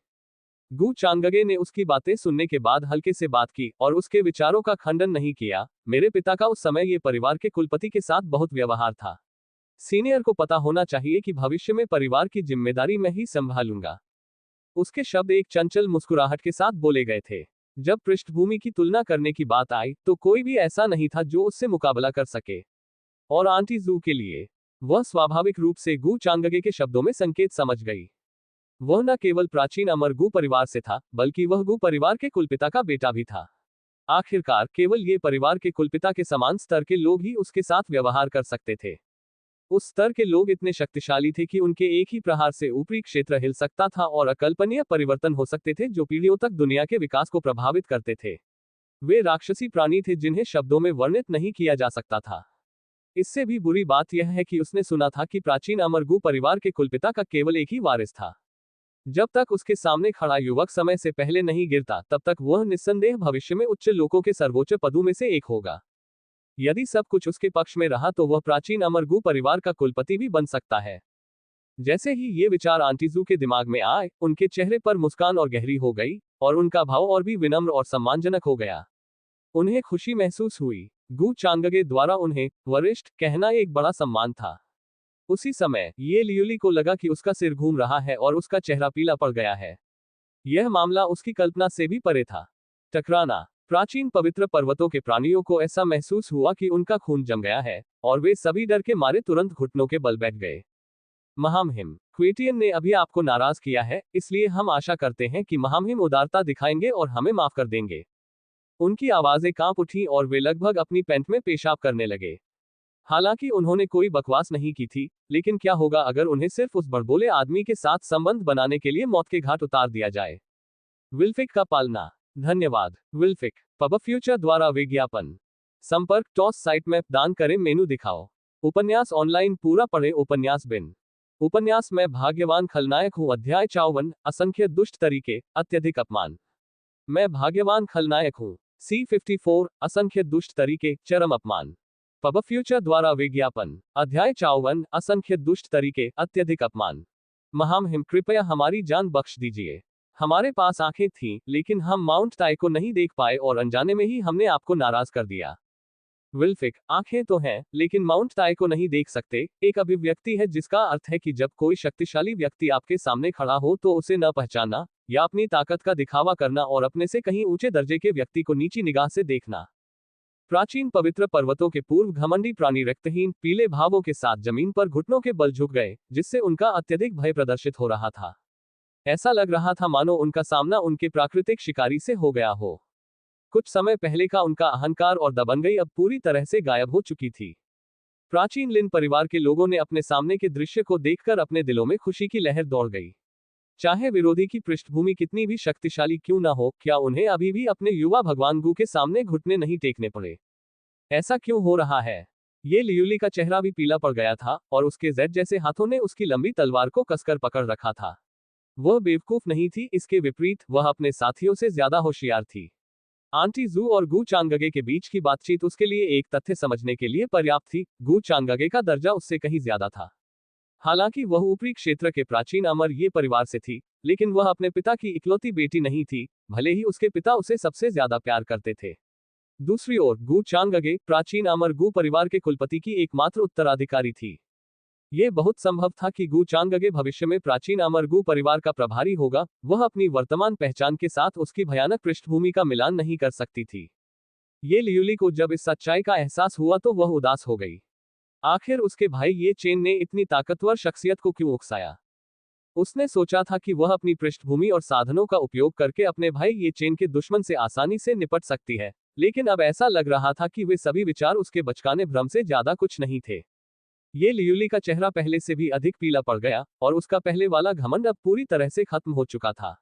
गू चांगगे ने उसकी बातें सुनने के बाद हल्के से बात की और उसके विचारों का खंडन नहीं किया। मेरे पिता का उस समय ये परिवार के कुलपति के साथ बहुत व्यवहार था। सीनियर को पता होना चाहिए कि भविष्य में परिवार की जिम्मेदारी मैं ही संभालूंगा। उसके शब्द एक चंचल मुस्कुराहट के साथ बोले गए थे। जब पृष्ठभूमि की तुलना करने की बात आई तो कोई भी ऐसा नहीं था जो उससे मुकाबला कर सके। और आंटी जू के लिए वह स्वाभाविक रूप से गू चांगगे के शब्दों में संकेत समझ गई। वह न केवल प्राचीन अमर गू परिवार से था, बल्कि वह गू परिवार के कुलपिता का बेटा भी था। आखिरकार केवल ये परिवार के कुलपिता के समान स्तर के लोग ही उसके साथ व्यवहार कर सकते थे। उस स्तर के लोग इतने शक्तिशाली थे कि उनके एक ही प्रहार से ऊपरी क्षेत्र हिल सकता था और अकल्पनीय परिवर्तन हो सकते थे जो पीढ़ियों तक दुनिया के विकास को प्रभावित करते थे। वे राक्षसी प्राणी थे जिन्हें शब्दों में वर्णित नहीं किया जा सकता था। इससे भी बुरी बात यह है कि उसने सुना था कि प्राचीन अमर गू परिवार के कुलपिता का केवल एक ही वारिस था। जब तक उसके सामने खड़ा युवक समय से पहले नहीं गिरता, तब तक वह निस्संदेह भविष्य में उच्च लोकों के सर्वोच्च पदों में से एक होगा। यदि सब कुछ उसके पक्ष में रहा तो वह प्राचीन अमर गू परिवार का कुलपति भी बन सकता है। जैसे ही ये विचार आंटी जू के दिमाग में आए, उनके चेहरे पर मुस्कान और गहरी हो गई और उनका भाव और भी विनम्र और सम्मानजनक हो गया। उन्हें खुशी महसूस हुई। गू चांगगे द्वारा उन्हें वरिष्ठ कहना एक बड़ा सम्मान था। उसी समय ये लियुली को लगा कि उसका सिर घूम रहा है और उसका चेहरा पीला पड़ गया है। यह मामला उसकी कल्पना से भी परे था। टकराना। प्राचीन पवित्र पर्वतों के प्राणियों को ऐसा महसूस हुआ कि उनका खून जम गया है और वे सभी डर के मारे तुरंत घुटनों के बल बैठ गए। महामहिम, क्वेटियन ने अभी आपको नाराज किया है, इसलिए हम आशा करते हैं कि महामहिम उदारता दिखाएंगे और हमें माफ कर देंगे। उनकी आवाजें कांप उठी और वे लगभग अपनी पैंट में पेशाब करने लगे। हालांकि उन्होंने कोई बकवास नहीं की थी, लेकिन क्या होगा अगर उन्हें सिर्फ उस बड़बोले आदमी के साथ संबंध बनाने के लिए मौत के घाट उतार दिया जाए। विल्फिक का पालना। धन्यवाद। विल्फिक। पब फ्यूचर द्वारा विज्ञापन। संपर्क टॉस साइट मैप दान करें मेनू दिखाओ। उपन्यास ऑनलाइन पूरा पढ़े उपन्यास बिन। उपन्यास में भाग्यवान खलनायक हूँ अध्याय 54 असंख्य दुष्ट तरीके अत्यधिक अपमान। मैं भाग्यवान खलनायक हूँ। C54 असंख्य दुष्ट तरीके चरम अपमान। पब फ्यूचर द्वारा विज्ञापन। अध्याय 54 असंख्य दुष्ट तरीके अत्यधिक अपमान। महामहिम कृपया हमारी जान बख्श दीजिए। हमारे पास आंखें थीं, लेकिन हम माउंट ताई को नहीं देख पाए और अनजाने में ही हमने आपको नाराज कर दिया। विल्फिक। आंखें तो हैं, लेकिन माउंट ताई को नहीं देख सकते एक अभिव्यक्ति है जिसका अर्थ है कि जब कोई शक्तिशाली व्यक्ति आपके सामने खड़ा हो तो उसे न पहचानना या अपनी ताकत का दिखावा करना और अपने से कहीं ऊंचे दर्जे के व्यक्ति को नीची निगाह से देखना। प्राचीन पवित्र पर्वतों के पूर्व घमंडी प्राणी रक्तहीन पीले भावों के साथ जमीन पर घुटनों के बल झुक गए, जिससे उनका अत्यधिक भय प्रदर्शित हो रहा था। ऐसा लग रहा था मानो उनका सामना उनके प्राकृतिक शिकारी से हो गया हो। कुछ समय पहले का उनका अहंकार और दबंगई अब पूरी तरह से गायब हो चुकी थी। प्राचीन लिन परिवार के लोगों ने अपने सामने के दृश्य को देखकर अपने दिलों में खुशी की लहर दौड़ गई। चाहे विरोधी की पृष्ठभूमि कितनी भी शक्तिशाली क्यों ना हो, क्या उन्हें अभी भी अपने युवा भगवान गु के सामने घुटने नहीं टेकने पड़े? ऐसा क्यों हो रहा है? ये लियूली का चेहरा भी पीला पड़ गया था और उसके जेड जैसे हाथों ने उसकी लंबी तलवार को कसकर पकड़ रखा था। वह बेवकूफ नहीं थी, इसके विपरीत वह अपने साथियों से ज्यादा होशियार थी। आंटी जू और गु चांगगे के बीच की बातचीत उसके लिए एक तथ्य समझने के लिए पर्याप्त थी। गु चांगगे का दर्जा उससे कहीं ज्यादा था। हालांकि वह ऊपरी क्षेत्र के प्राचीन अमर ये परिवार से थी, लेकिन वह अपने पिता की इकलौती बेटी नहीं थी, भले ही उसके पिता उसे सबसे ज्यादा प्यार करते थे। दूसरी ओर गु चांगगे प्राचीन अमर गु परिवार के कुलपति की एकमात्र उत्तराधिकारी थी। ये बहुत संभव था कि गु चांगगे भविष्य में प्राचीन अमर गु परिवार का प्रभारी होगा। वह अपनी वर्तमान पहचान के साथ उसकी भयानक पृष्ठभूमि का मिलान नहीं कर सकती थी। ये लियूली को जब इस सच्चाई का एहसास हुआ तो वह उदास हो गई। आखिर उसके भाई ये चेन ने इतनी ताकतवर शख्सियत को क्यों उकसाया? उसने सोचा था कि वह अपनी पृष्ठभूमि और साधनों का उपयोग करके अपने भाई ये चेन के दुश्मन से आसानी से निपट सकती है, लेकिन अब ऐसा लग रहा था कि वे सभी विचार उसके बचकाने भ्रम से ज्यादा कुछ नहीं थे। ये लियूली का चेहरा पहले से भी अधिक पीला पड़ गया और उसका पहले वाला घमंड अब पूरी तरह से खत्म हो चुका था।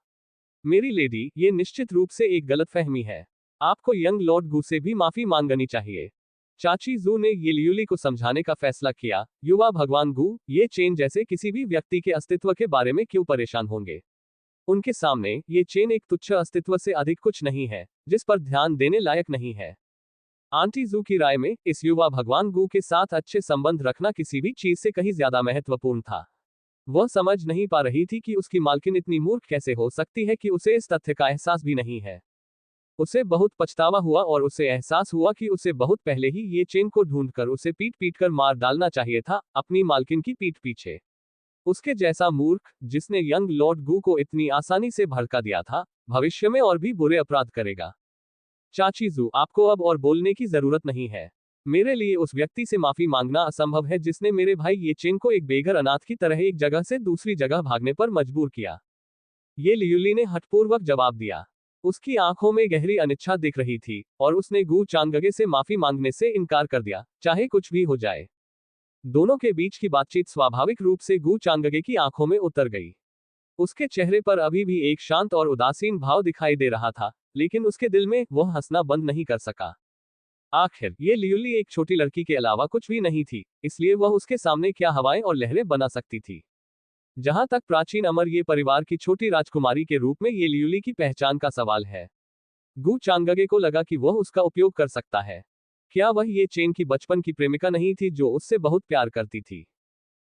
मेरी लेडी, ये निश्चित रूप से एक गलतफहमी है। आपको यंग लॉर्ड गु से भी माफी मांगनी चाहिए। चाची जू ने ये लियूली को समझाने का फैसला किया। युवा भगवान गु, ये चेन जैसे किसी भी व्यक्ति के अस्तित्व के बारे में क्यों परेशान होंगे? उनके सामने ये चेन एक तुच्छ अस्तित्व से अधिक कुछ नहीं है, जिस पर ध्यान देने लायक नहीं है। आंटी जू की राय में इस युवा भगवान गु के साथ अच्छे संबंध रखना किसी भी चीज से कहीं ज्यादा महत्वपूर्ण था। वह समझ नहीं पा रही थी कि उसकी मालकिन इतनी मूर्ख कैसे हो सकती है कि उसे इस तथ्य का एहसास भी नहीं है। उसे बहुत पछतावा हुआ और उसे एहसास हुआ कि उसे बहुत पहले ही ये चेन को ढूंढकर उसे पीट पीट कर मार डालना चाहिए था, अपनी मालकिन की पीठ पीछे। उसके जैसा मूर्ख, जिसने यंग लॉर्ड गु को इतनी आसानी से भड़का दिया था, भविष्य में और भी बुरे अपराध करेगा। चाची जू, आपको अब और बोलने की जरूरत नहीं है। मेरे लिए उस व्यक्ति से माफी मांगना असंभव है जिसने मेरे भाई ये चेन को एक बेघर अनाथ की तरह एक जगह से दूसरी जगह भागने पर मजबूर किया। ये लियूली ने हठपूर्वक जवाब दिया। उसकी आंखों में गहरी अनिच्छा दिख रही थी और उसने गु चांगगे से माफी मांगने से इनकार कर दिया, चाहे कुछ भी हो जाए। दोनों के बीच की बातचीत स्वाभाविक रूप से गु चांगगे की आंखों में उतर गई। उसके चेहरे पर अभी भी एक शांत और उदासीन भाव दिखाई दे रहा था, लेकिन उसके दिल में वह हंसना बंद नहीं कर सका। आखिर ये लियूली एक छोटी लड़की के अलावा कुछ भी नहीं थी, इसलिए वह उसके सामने क्या हवाएं और लहरें बना सकती थी। जहां तक प्राचीन अमर ये परिवार की छोटी राजकुमारी के रूप में ये लियूली की पहचान का सवाल है, गु चांगगे को लगा कि वह उसका उपयोग कर सकता है। क्या वह ये चेन की बचपन की प्रेमिका नहीं थी जो उससे बहुत प्यार करती थी?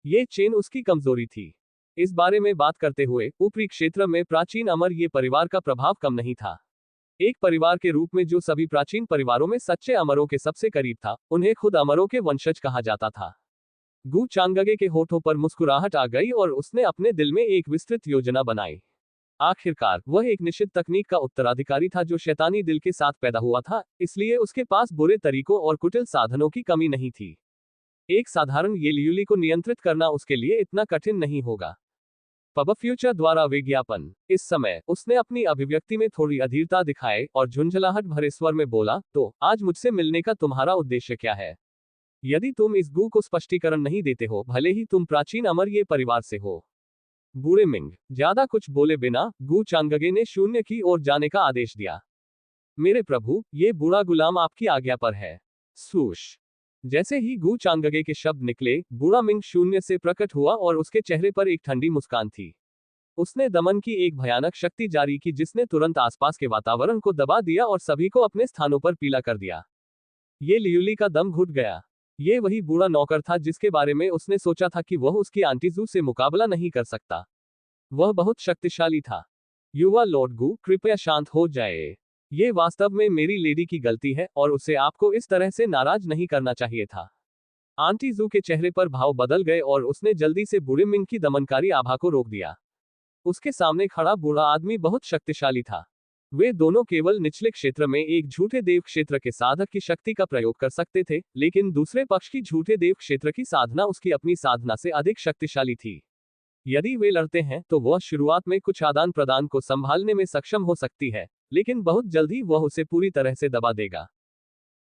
ये चेन उसकी कमजोरी थी। इस बारे में बात करते हुए ऊपरी क्षेत्र में प्राचीन अमर ये परिवार का प्रभाव कम नहीं था। एक परिवार के रूप में जो सभी प्राचीन परिवारों में सच्चे अमरों के सबसे करीब था, उन्हें खुद अमरों के वंशज कहा जाता था। गु चांगगे के होठों पर मुस्कुराहट आ गई और उसने अपने दिल में एक विस्तृत योजना बनाई। आखिरकार वह एक निश्चित तकनीक का उत्तराधिकारी था जो शैतानी दिल के साथ पैदा हुआ था, इसलिए उसके पास बुरे तरीकों और कुटिल साधनों की कमी नहीं थी। एक साधारण ये लियूली को नियंत्रित करना उसके लिए इतना कठिन नहीं होगा। पब फ्यूचर द्वारा विज्ञापन। इस समय उसने अपनी अभिव्यक्ति में थोड़ी अधीरता दिखाए और झुंझलाहट भरे स्वर में बोला, तो आज मुझसे मिलने का तुम्हारा उद्देश्य क्या है? यदि तुम इस गु को स्पष्टीकरण नहीं देते हो, भले ही तुम प्राचीन अमर ये परिवार से हो। बूढ़े मिंग ज्यादा कुछ बोले बिना गु चांगगे ने शून्य की ओर जाने का आदेश दिया। मेरे प्रभु, ये बूढ़ा गुलाम आपकी आज्ञा पर है। सूश। जैसे ही गु चांगगे के शब्द निकले, बूढ़ा मिंग शून्य से प्रकट हुआ और उसके चेहरे पर एक ठंडी मुस्कान थी। उसने दमन की एक भयानक शक्ति जारी की जिसने तुरंत आसपास के वातावरण को दबा दिया और सभी को अपने स्थानों पर पीला कर दिया। ये लियूली का दम घुट गया। ये वही बूढ़ा नौकर था जिसके बारे में उसने सोचा था कि वह उसकी आंटी जू से मुकाबला नहीं कर सकता। वह बहुत शक्तिशाली था। युवा लॉर्ड गु, कृपया शांत हो जाए। ये वास्तव में मेरी लेडी की गलती है और उसे आपको इस तरह से नाराज नहीं करना चाहिए था। आंटी जू के चेहरे पर भाव बदल गए और उसने जल्दी से बूढ़े मिंग की दमनकारी आभा को रोक दिया। उसके सामने खड़ा बूढ़ा आदमी बहुत शक्तिशाली था। वे दोनों केवल निचले क्षेत्र में एक झूठे देव क्षेत्र के साधक की शक्ति का प्रयोग कर सकते थे, लेकिन दूसरे पक्ष की झूठे देव क्षेत्र की साधना उसकी अपनी साधना से अधिक शक्तिशाली थी। यदि वे लड़ते हैं तो वह शुरुआत में कुछ आदान प्रदान को संभालने में सक्षम हो सकती है, लेकिन बहुत जल्द ही वह उसे पूरी तरह से दबा देगा।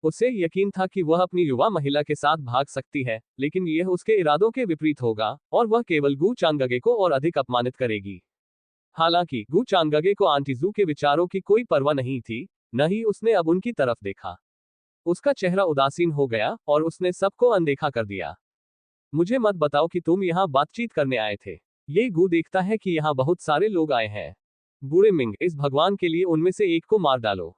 उसे यकीन था कि वह अपनी युवा महिला के साथ भाग सकती है, लेकिन यह उसके इरादों के विपरीत होगा और वह केवल गू चांगगे को और अधिक अपमानित करेगी। हालांकि गू चांगगे को आंटी जू के विचारों की कोई परवाह नहीं थी, न ही उसने अब उनकी तरफ देखा। उसका चेहरा उदासीन हो गया और उसने सबको अनदेखा कर दिया। मुझे मत बताओ कि तुम यहाँ बातचीत करने आए थे। ये गू देखता है कि यहाँ बहुत सारे लोग आए हैं। बूढ़े मिंग, इस भगवान के लिए उनमें से एक को मार डालो।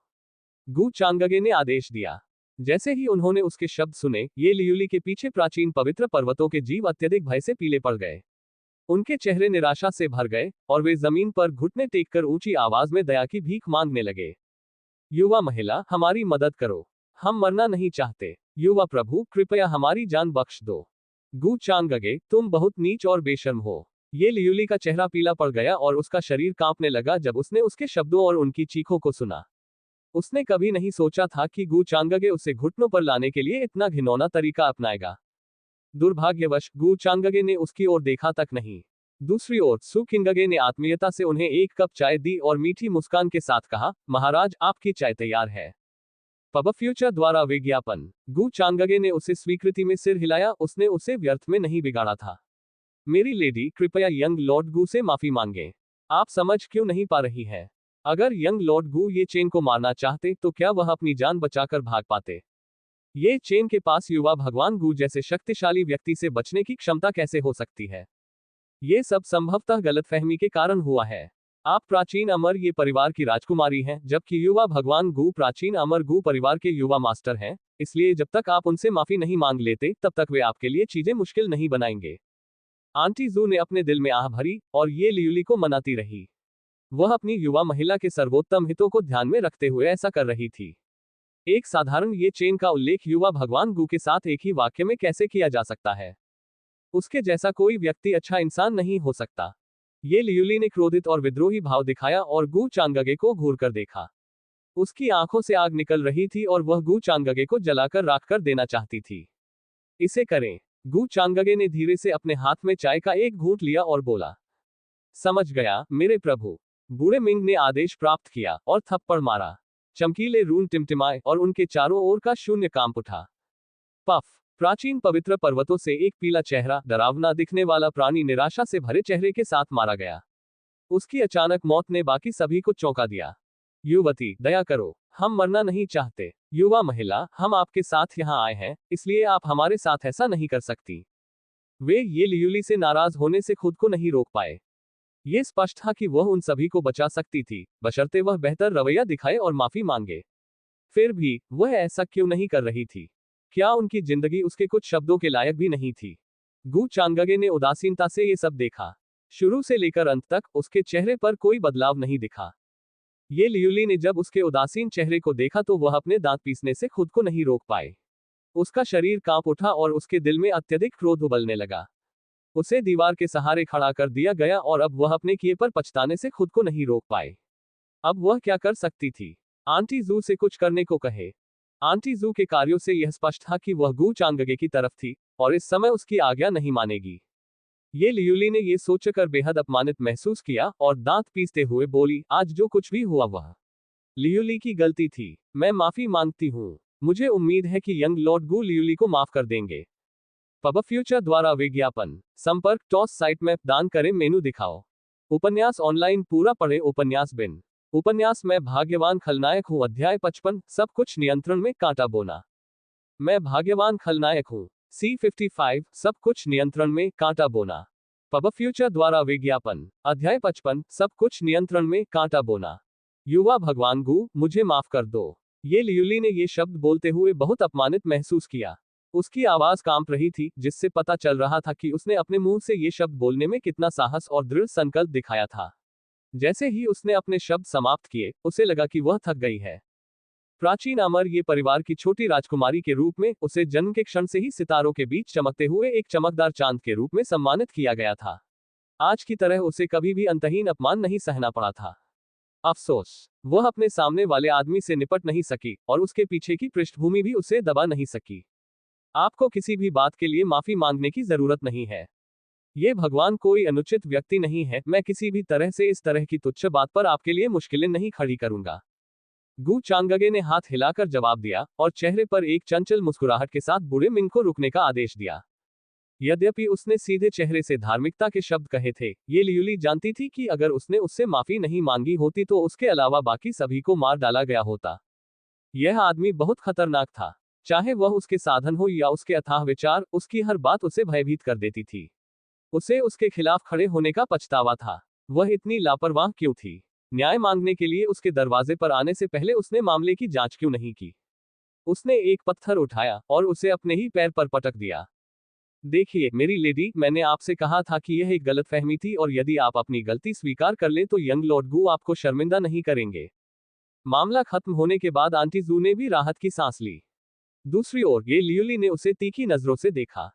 गू चांगगे ने आदेश दिया। जैसे ही उन्होंने उसके शब्द सुने, ये लियुली के पीछे प्राचीन पवित्र पर्वतों के जीव अत्यधिक भय से पीले पड़ गए। उनके चेहरे निराशा से भर गए और वे जमीन पर घुटने टेककर ऊंची आवाज में दया की भीख मांगने लगे। युवा महिला, हमारी मदद करो, हम मरना नहीं चाहते। युवा प्रभु, कृपया हमारी जान बख्श दो। गू चांगगे, तुम बहुत नीच और बेशर्म हो। ये लियुली का चेहरा पीला पड़ गया और उसका शरीर कांपने लगा जब उसने उसके शब्दों और उनकी चीखों को सुना। उसने कभी नहीं सोचा था कि गू चांगगे उसे घुटनों पर लाने के लिए इतना घिनौना तरीका अपनाएगा। दुर्भाग्यवश गू चांगगे ने उसकी ओर देखा तक नहीं। दूसरी ओर सू किंगगे ने आत्मीयता से उन्हें एक कप चाय दी और मीठी मुस्कान के साथ कहा, महाराज, आपकी चाय तैयार है। पब फ्यूचर द्वारा विज्ञापन। गू चांगगे ने उसे स्वीकृति में सिर हिलाया, उसने उसे व्यर्थ में नहीं बिगाड़ा था। मेरी लेडी, कृपया यंग लॉर्ड गू से माफी मांगे। आप समझ क्यों नहीं पा रही है? अगर यंग लॉर्ड गू ये चेन को मारना चाहते तो क्या वह अपनी जान बचाकर भाग पाते? ये चेन के पास युवा भगवान गू जैसे शक्तिशाली व्यक्ति से बचने की क्षमता कैसे हो सकती है? ये सब संभवतः गलतफहमी के कारण हुआ है। आप प्राचीन अमर ये परिवार की राजकुमारी हैं, जबकि युवा भगवान गू प्राचीन अमर गू परिवार के युवा मास्टर हैं, इसलिए जब तक आप उनसे माफी नहीं मांग लेते तब तक वे आपके लिए चीजें मुश्किल नहीं बनाएंगे। आंटी जू ने अपने दिल में आह भरी और ये लियुली को मनाती रही। वह अपनी युवा महिला के सर्वोत्तम हितों को ध्यान में रखते हुए ऐसा कर रही थी। एक साधारण ये चेन का उल्लेख युवा भगवान गू के साथ एक ही वाक्य में कैसे किया जा सकता है? उसके जैसा कोई व्यक्ति अच्छा इंसान नहीं हो सकता। ये लियुली ने क्रोधित और विद्रोही भाव दिखाया और गू चांगगे को घूर कर देखा। उसकी आंखों से आग निकल रही थी और वह गू चांगगे को जलाकर राख कर देना चाहती थी। इसे करें। गू चांगगे ने धीरे से अपने हाथ में चाय का एक घूंट लिया और बोला, समझ गया मेरे प्रभु। बूढ़े मिंग ने आदेश प्राप्त किया और थप्पड़ मारा। चमकीले रून टिमटिमाए और उनके चारों ओर का शून्य कांप उठा। पफ। प्राचीन पवित्र पर्वतों से एक पीला चेहरा, डरावना दिखने वाला प्राणी निराशा से भरे चेहरे के साथ मारा गया। उसकी अचानक मौत ने बाकी सभी को चौंका दिया। युवती, दया करो, हम मरना नहीं चाहते। युवा महिला, हम आपके साथ यहाँ आए हैं, इसलिए आप हमारे साथ ऐसा नहीं कर सकती। वे ये लियुली से नाराज होने से खुद को नहीं रोक पाए। ये स्पष्ट था कि वह उन सभी को बचा सकती थी, बशर्ते वह बेहतर रवैया दिखाए और माफी मांगे। फिर भी वह ऐसा क्यों नहीं कर रही थी? क्या उनकी जिंदगी उसके कुछ शब्दों के लायक भी नहीं थी? गू चांगगे ने उदासीनता से ये सब देखा। शुरू से लेकर अंत तक उसके चेहरे पर कोई बदलाव नहीं दिखा। ये लियुली ने जब उसके उदासीन चेहरे को देखा तो वह अपने दांत पीसने से खुद को नहीं रोक पाए। उसका शरीर कांप उठा और उसके दिल में अत्यधिक क्रोध उबलने लगा। उसे दीवार के सहारे खड़ा कर दिया गया और अब वह अपने किए पर पछताने से खुद को नहीं रोक पाए। अब वह क्या कर सकती थी? आंटी जू से कुछ करने को कहे। आंटी जू के कार्यों से यह स्पष्ट था कि वह गू चांगगे की तरफ थी और इस समय उसकी आज्ञा नहीं मानेगी। ये लियुली ने यह सोचकर बेहद अपमानित महसूस किया और दांत पीसते हुए बोली, आज जो कुछ भी हुआ वह लियुली की गलती थी। मैं माफी मांगती हूँ। मुझे उम्मीद है कि यंग लॉर्ड गू लियुली को माफ कर देंगे। पब फ्यूचर द्वारा विज्ञापन। संपर्क टॉस साइट में दान करें, मेनू दिखाओ। उपन्यास ऑनलाइन पूरा पढ़े। उपन्यास बिन। उपन्यास मैं भाग्यवान खलनायक हूँ। अध्याय 55। सब कुछ नियंत्रण में, कांटा बोना। मैं भाग्यवान खलनायक हूँ। C55। सब कुछ नियंत्रण में, कांटा बोना। पब फ्यूचर द्वारा विज्ञापन। अध्याय 55। सब कुछ नियंत्रण में, कांटा बोना। युवा भगवान गू, मुझे माफ कर दो। ये लियुली ने ये शब्द बोलते हुए बहुत अपमानित महसूस किया। उसकी आवाज कांप रही थी, जिससे पता चल रहा था कि उसने अपने मुंह से ये शब्द बोलने में कितना साहस और दृढ़ संकल्प दिखाया था। जैसे ही उसने अपने शब्द समाप्त किए, उसे लगा कि वह थक गई है। प्राचीन अमर ये परिवार की छोटी राजकुमारी के रूप में उसे जन्म के क्षण से ही सितारों के बीच चमकते हुए एक चमकदार चांद के रूप में सम्मानित किया गया था। आज की तरह उसे कभी भी अंतहीन अपमान नहीं सहना पड़ा था। अफसोस, वह अपने सामने वाले आदमी से निपट नहीं सकी और उसके पीछे की पृष्ठभूमि भी उसे दबा नहीं सकी। आपको किसी भी बात के लिए माफी मांगने की जरूरत नहीं है। ये भगवान कोई अनुचित व्यक्ति नहीं है। मैं किसी भी तरह से इस तरह की तुच्छ बात पर आपके लिए मुश्किलें नहीं खड़ी करूंगा। गु चांगगे ने हाथ हिलाकर जवाब दिया और चेहरे पर एक चंचल मुस्कुराहट के साथ बूढ़े मिंग को रुकने का आदेश दिया। यद्यपि उसने सीधे चेहरे से धार्मिकता के शब्द कहे थे, ये लियूली जानती थी कि अगर उसने उससे माफी नहीं मांगी होती तो उसके अलावा बाकी सभी को मार डाला गया होता। यह आदमी बहुत खतरनाक था। चाहे वह उसके साधन हो या उसके अथाह विचार, उसकी हर बात उसे भयभीत कर देती थी। उसे उसके खिलाफ खड़े होने का पछतावा था। वह इतनी लापरवाह क्यों थी? न्याय मांगने के लिए उसके दरवाजे पर आने से पहले उसने मामले की जांच क्यों नहीं की? उसने एक पत्थर उठाया और उसे अपने ही पैर पर पटक दिया। देखिए मेरी लेडी, मैंने आपसे कहा था कि यह एक गलतफहमी थी और यदि आप अपनी गलती स्वीकार कर ले तो यंग लॉर्ड गु आपको शर्मिंदा नहीं करेंगे। मामला खत्म होने के बाद आंटी जू ने भी राहत की सांस ली। दूसरी ओर ये लियूली ने उसे तीखी नजरों से देखा।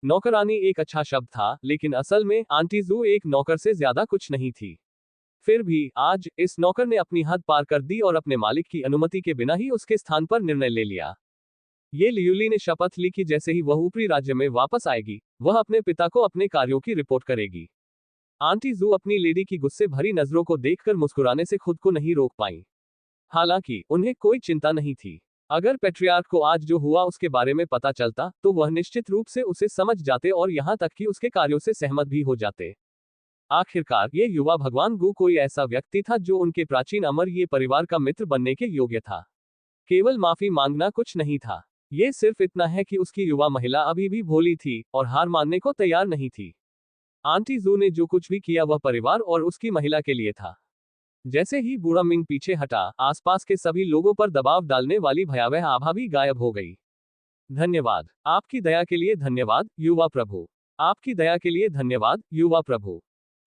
नौकरानी एक अच्छा शब्द था, लेकिन असल में आंटी जू एक नौकर से ज्यादा कुछ नहीं थी। फिर भी आज इस नौकर ने अपनी हद पार कर दी और अपने मालिक की अनुमति के बिना ही उसके स्थान पर निर्णय ले लिया। ये लियूली ने शपथ ली कि जैसे ही वह ऊपरी राज्य में वापस आएगी, वह अपने पिता को अपने कार्यों की रिपोर्ट करेगी। आंटी जू अपनी लेडी की गुस्से भरी नजरों को देखकर मुस्कुराने से खुद को नहीं रोक पाई। हालांकि उन्हें कोई चिंता नहीं थी। अगर पेट्रियार्क को आज जो हुआ उसके बारे में पता चलता तो वह निश्चित रूप से उसे समझ जाते और यहाँ तक कि उसके कार्यों से सहमत भी हो जाते। आखिरकार ये युवा भगवान गु कोई ऐसा व्यक्ति था जो उनके प्राचीन अमर ये परिवार का मित्र बनने के योग्य था। केवल माफी मांगना कुछ नहीं था। ये सिर्फ इतना है कि उसकी युवा महिला अभी भी भोली थी और हार मानने को तैयार नहीं थी। आंटी जू ने जो कुछ भी किया वह परिवार और उसकी महिला के लिए था। जैसे ही बूढ़ा मिंग पीछे हटा, आसपास के सभी लोगों पर दबाव डालने वाली भयावह आभा भी गायब हो गई। धन्यवाद, आपकी दया के लिए धन्यवाद, युवा प्रभु। आपकी दया के लिए धन्यवाद, युवा प्रभु।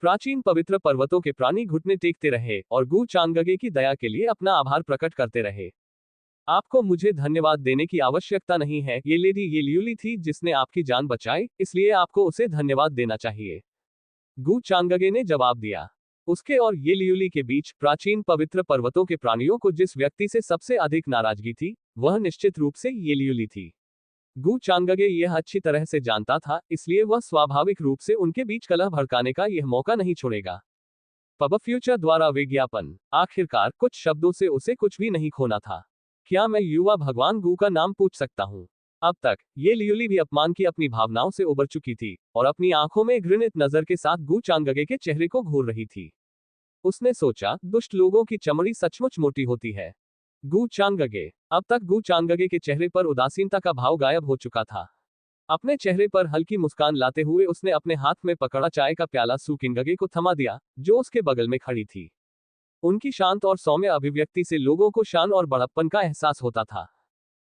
प्राचीन पवित्र पर्वतों के प्राणी घुटने टेकते रहे और गु चांगगे की दया के लिए अपना आभार प्रकट करते रहे। आपको मुझे धन्यवाद देने की आवश्यकता नहीं है, ये लेडी ये लियूली थी जिसने आपकी जान बचाई, इसलिए आपको उसे धन्यवाद देना चाहिए। गु चांगगे ने जवाब दिया। उसके और ये लियूली के बीच प्राचीन पवित्र पर्वतों के प्राणियों को जिस व्यक्ति से सबसे अधिक नाराजगी थी, वह निश्चित रूप से ये लियूली थी। गु चांगगे यह अच्छी तरह से जानता था, इसलिए वह स्वाभाविक रूप से उनके बीच कलह भड़काने का यह मौका नहीं छोड़ेगा। पब फ्यूचर द्वारा विज्ञापन। आखिरकार कुछ शब्दों से उसे कुछ भी नहीं खोना था। क्या मैं युवा भगवान गु का नाम पूछ सकता हूँ? अब तक ये लियूली भी अपमान की अपनी भावनाओं से उबर चुकी थी और अपनी आंखों में घृणित नजर के साथ गु चांगगे के चेहरे को घूर रही थी। उसने सोचा, दुष्ट लोगों की चमड़ी सचमुच मोटी होती है। गु चांगगे। अब तक गु चांगगे के चेहरे पर उदासीनता का भाव गायब हो चुका था। अपने चेहरे पर हल्की मुस्कान लाते हुए उसने अपने हाथ में पकड़ा चाय का प्याला सू किंगगे को थमा दिया, जो उसके बगल में खड़ी थी। उनकी शांत और सौम्य अभिव्यक्ति से लोगों को शान और बड़प्पन का एहसास होता था।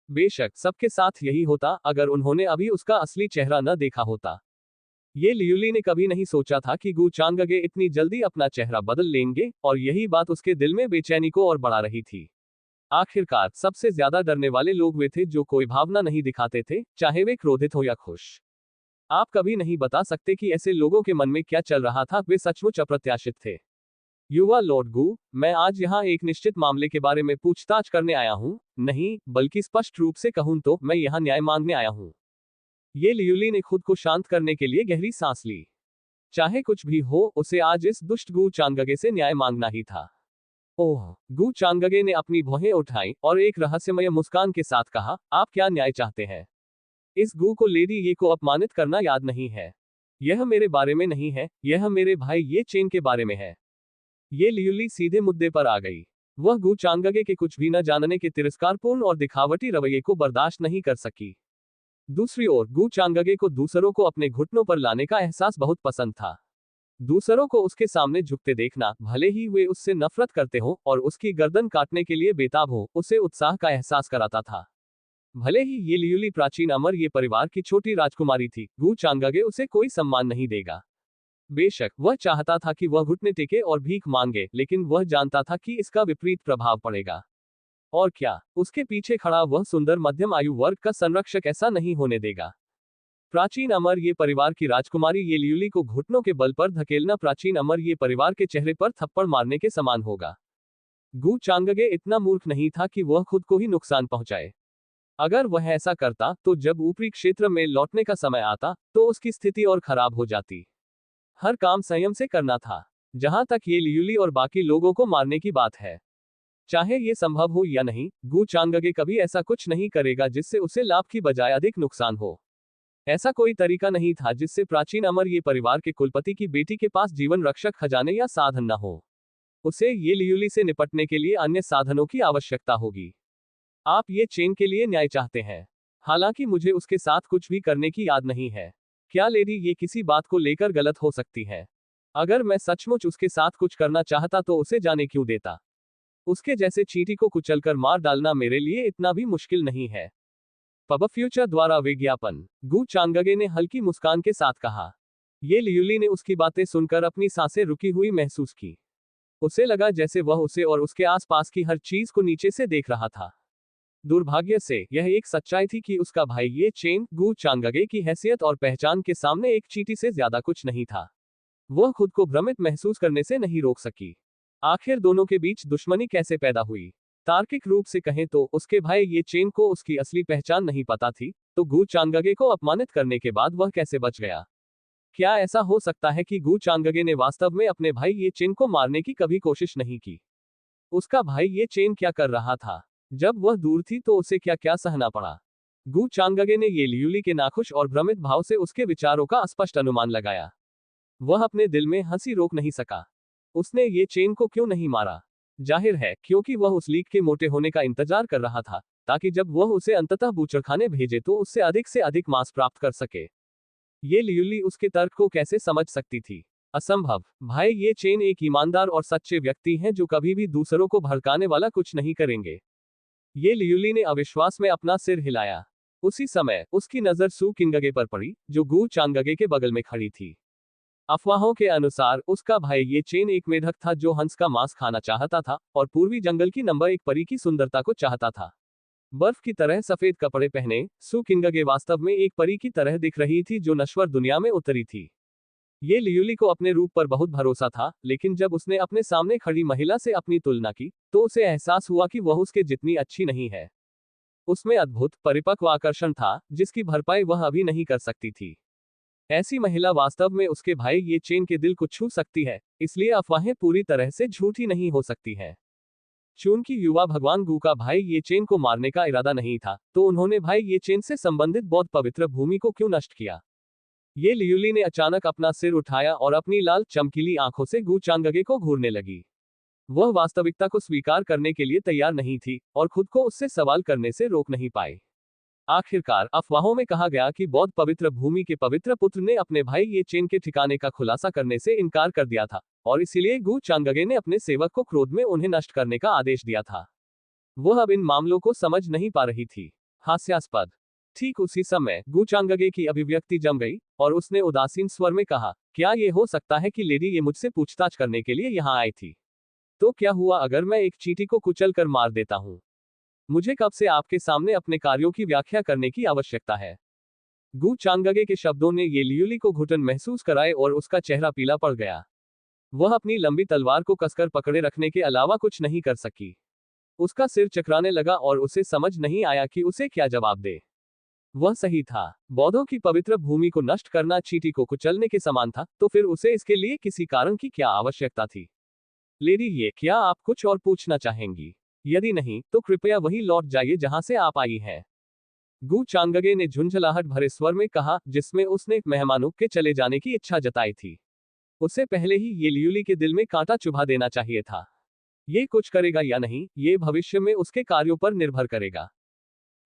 बेशक सबके साथ यही होता अगर उन्होंने अभी उसका असली चेहरा न देखा होता। ये लियूली ने कभी नहीं सोचा था कि गु चांगगे इतनी जल्दी अपना चेहरा बदल लेंगे और यही बात उसके दिल में बेचैनी को और बढ़ा रही थी। आखिरकार सबसे ज्यादा डरने वाले लोग वे थे जो कोई भावना नहीं दिखाते थे, चाहे वे क्रोधित हो या खुश। आप कभी नहीं बता सकते कि ऐसे लोगों के मन में क्या चल रहा था, वे सचमुच अप्रत्याशित थे। युवा लॉर्ड गु, मैं आज यहाँ एक निश्चित मामले के बारे में पूछताछ करने आया हूँ, नहीं, बल्कि स्पष्ट रूप से कहूँ तो मैं यहाँ न्याय मांगने आया हूँ। ये लियूली ने खुद को शांत करने के लिए गहरी सांस ली। चाहे कुछ भी हो, उसे आज इस दुष्ट गु चांगगे से न्याय मांगना ही था। ओह, गु चांगगे ने अपनी भौहें उठाई और एक रहस्यमय मुस्कान के साथ कहा, आप क्या न्याय चाहते हैं? इस गु को लेडी ये को अपमानित करना याद नहीं है। यह मेरे बारे में नहीं है, यह मेरे भाई ये चेन के बारे में है। ये लियूली सीधे मुद्दे पर आ गई। वह गु चांगगे के कुछ भी न जानने के तिरस्कारपूर्ण और दिखावटी रवैये को बर्दाश्त नहीं कर सकी। दूसरी ओर गु चांगगे को दूसरों को अपने घुटनों पर लाने का एहसास बहुत पसंद था। दूसरों को उसके सामने झुकते देखना, भले ही वे उससे नफरत करते हो और उसकी गर्दन काटने के लिए बेताब हो, उसे उत्साह का एहसास कराता था। भले ही ये लियूली प्राचीन अमर ये परिवार की छोटी राजकुमारी थी, गु चांगगे उसे कोई सम्मान नहीं देगा। बेशक वह चाहता था कि वह घुटने टेके और भीख मांगे, लेकिन वह जानता था कि इसका विपरीत प्रभाव पड़ेगा। और क्या, उसके पीछे खड़ा वह सुंदर मध्यम आयु वर्ग का संरक्षक ऐसा नहीं होने देगा। प्राचीन अमर ये परिवार की राजकुमारी ये लियूली को घुटनों के बल पर धकेलना प्राचीन अमर ये परिवार के चेहरे पर थप्पड़ मारने के समान होगा। गु चांगगे इतना मूर्ख नहीं था कि वह खुद को ही नुकसान पहुंचाए। अगर वह ऐसा करता तो जब ऊपरी क्षेत्र में लौटने का समय आता तो उसकी स्थिति और खराब हो जाती। हर काम संयम से करना था। जहां तक ये लियूली और बाकी लोगों को मारने की बात है, चाहे ये संभव हो या नहीं, गु चांगगे कभी ऐसा कुछ नहीं करेगा जिससे उसे लाभ की बजाय अधिक नुकसान हो। ऐसा कोई तरीका नहीं था जिससे प्राचीन अमर ये परिवार के कुलपति की बेटी के पास जीवन रक्षक खजाने या साधन न हो। उसे ये लियुली से निपटने के लिए अन्य साधनों की आवश्यकता होगी। आप ये चेन के लिए न्याय चाहते हैं। हालांकि मुझे उसके साथ कुछ भी करने की याद नहीं है। क्या लेडी ये किसी बात को लेकर गलत हो सकती है? अगर मैं सचमुच उसके साथ कुछ करना चाहता तो उसे जाने क्यों देता? उसके जैसे चींटी को कुचलकर मार डालना मेरे लिए इतना भी मुश्किल नहीं है। पब फ्यूचर द्वारा विज्ञापन। गु चांगगे ने हल्की मुस्कान के साथ कहा। ये लियुली ने उसकी बातें सुनकर अपनी सांसें रुकी हुई महसूस की। उसे लगा जैसे वह उसे और उसके आसपास की हर चीज को नीचे से देख रहा था। दुर्भाग्य से यह एक सच्चाई थी कि उसका भाई ये चेन गु चांगगे की हैसियत और पहचान के सामने एक चींटी से ज्यादा कुछ नहीं था। वह खुद को भ्रमित महसूस करने से नहीं रोक सकी। आखिर दोनों के बीच दुश्मनी कैसे पैदा हुई? तार्किक रूप से कहें तो उसके भाई ये चेन को उसकी असली पहचान नहीं पता थी, तो गु चांगगे को अपमानित करने के बाद वह कैसे बच गया? क्या ऐसा हो सकता है कि गु चांगगे ने वास्तव में अपने भाई ये चेन को मारने की कभी कोशिश नहीं की? उसका भाई ये चेन क्या कर रहा था? जब वह दूर थी तो उसे क्या क्या सहना पड़ा? गु चांगगे ने ये लियुली के नाखुश और भ्रमित भाव से उसके विचारों का स्पष्ट अनुमान लगाया। वह अपने दिल में हंसी रोक नहीं सका। उसने ये चेन को क्यों नहीं मारा? जाहिर है क्योंकि वह उस लीक के मोटे होने का इंतजार कर रहा था, ताकि जब वह उसे अंततः बूचड़खाने भेजे तो उससे अधिक मांस प्राप्त कर सके। ये लियुली उसके तर्क को कैसे समझ सकती थी? असंभव। भाई ये चेन एक ईमानदार और सच्चे व्यक्ति हैं जो कभी भी दूसरों को भड़काने वाला कुछ नहीं करेंगे। ये लियुली ने अविश्वास में अपना सिर हिलाया। उसी समय उसकी नजर सू किंगगे पर पड़ी, जो गु चांगगे के बगल में खड़ी थी। अफवाहों के अनुसार उसका भाई ये चेन एक मेढक था जो हंस का मांस खाना चाहता था और पूर्वी जंगल की नंबर 1 परी की सुंदरता को चाहता था। बर्फ की तरह सफेद कपड़े पहने सू किंगगे वास्तव में एक परी की तरह दिख रही थी जो नश्वर दुनिया में उतरी थी। ये लियुली को अपने रूप पर बहुत भरोसा था, लेकिन जब उसने अपने सामने खड़ी महिला से अपनी तुलना की तो उसे एहसास हुआ कि वह उसके जितनी अच्छी नहीं है। उसमें अद्भुत परिपक्व आकर्षण था जिसकी भरपाई वह अभी नहीं कर सकती थी। ऐसी महिला वास्तव में उसके भाई ये चेन के दिल को छू सकती है, इसलिए अफवाहें पूरी तरह से झूठी नहीं हो सकती है। चूंकि युवा भगवान गु का भाई ये चेन को मारने का इरादा नहीं था, तो उन्होंने भाई ये चेन से संबंधित बौद्ध पवित्र भूमि को क्यों नष्ट किया? ये लियुली ने अचानक अपना सिर उठाया और अपनी लाल चमकीली आंखों से गु चांगगे को घूरने लगी। वह वास्तविकता को स्वीकार करने के लिए तैयार नहीं थी और खुद को उससे सवाल करने से रोक नहीं पाई। आखिरकार अफवाहों में कहा गया कि बौद्ध पवित्र भूमि के पवित्र पुत्र ने अपने भाई ये चेन के ठिकाने का खुलासा करने से इनकार कर दिया था, और इसीलिए गु चांगगे ने अपने सेवक को क्रोध में उन्हें नष्ट करने का आदेश दिया था। वह अब इन मामलों को समझ नहीं पा रही थी। हास्यास्पद। ठीक उसी समय गु चांगगे की अभिव्यक्ति जम गई और उसने उदासीन स्वर में कहा, क्या ये हो सकता है कि लेडी ये मुझसे पूछताछ करने के लिए यहाँ आई थी? तो क्या हुआ अगर मैं एक चींटी को कुचल कर मार देता हूँ? मुझे कब से आपके सामने अपने कार्यों की व्याख्या करने की आवश्यकता है? गु चांगगे के शब्दों ने ये लियुली को घुटन महसूस कराए और उसका चेहरा पीला पड़ गया। वह अपनी लंबी तलवार को कसकर पकड़े रखने के अलावा कुछ नहीं कर सकी। उसका सिर चकराने लगा और उसे समझ नहीं आया कि उसे क्या जवाब दे। वह सही था। बौद्धों की पवित्र भूमि को नष्ट करना चींटी को कुचलने के समान था, तो फिर उसे इसके लिए किसी कारण की क्या आवश्यकता थी? लेडी ये, क्या आप कुछ और पूछना चाहेंगी? यदि नहीं, तो कृपया वहीं लौट जाइए जहां से आप आई हैं। गु चांगगे ने झुंझलाहट भरे स्वर में कहा, जिसमें उसने मेहमानों के चले जाने की इच्छा जताई थी। उसे पहले ही ये लियुली के दिल में कांटा चुभा देना चाहिए था। ये कुछ करेगा या नहीं, ये भविष्य में उसके कार्यों पर निर्भर करेगा।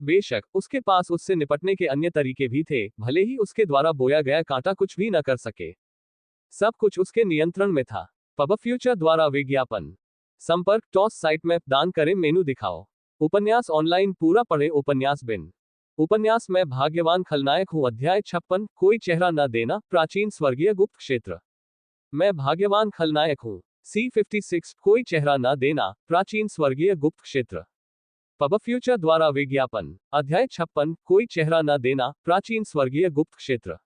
बेशक उसके पास उससे निपटने के अन्य तरीके भी थे, भले ही उसके द्वारा बोया गया कांटा कुछ भी न कर सके। सब कुछ उसके नियंत्रण में था। पब फ्यूचर द्वारा विज्ञापन। संपर्क टॉस साइट में दान करें मेनू दिखाओ। उपन्यास ऑनलाइन पूरा पढ़े उपन्यास बिन। उपन्यास में भाग्यवान खलनायक हूँ अध्याय 56 कोई चेहरा न देना प्राचीन स्वर्गीय गुप्त क्षेत्र। मैं भाग्यवान खलनायक हूँ। C56 कोई चेहरा न देना प्राचीन स्वर्गीय गुप्त क्षेत्र। पब फ्यूचर द्वारा विज्ञापन अध्याय 56 कोई चेहरा न देना प्राचीन स्वर्गीय गुप्त क्षेत्र।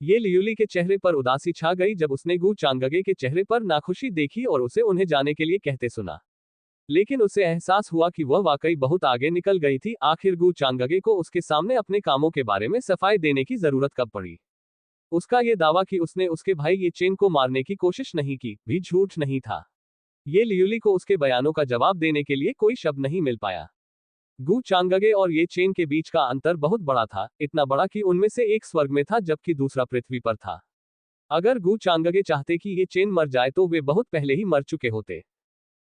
ये लियुली के चेहरे पर उदासी छा गई जब उसने गु चांगगे के चेहरे पर नाखुशी देखी और उसे उन्हें जाने के लिए कहते सुना। लेकिन उसे एहसास हुआ कि वह वाकई बहुत आगे निकल गई थी। आखिर गु चांगगे को उसके सामने अपने कामों के बारे में सफाई देने की जरूरत कब पड़ी? उसका ये दावा कि उसने उसके भाई ये चेन को मारने की कोशिश नहीं की भी झूठ नहीं था। ये लियुली को उसके बयानों का जवाब देने के लिए कोई शब्द नहीं मिल पाया। गू चांगगे और ये चेन के बीच का अंतर बहुत बड़ा था, इतना बड़ा कि उनमें से एक स्वर्ग में था जबकि दूसरा पृथ्वी पर था। अगर गू चांगगे चाहते कि ये चेन मर जाए तो वे बहुत पहले ही मर चुके होते।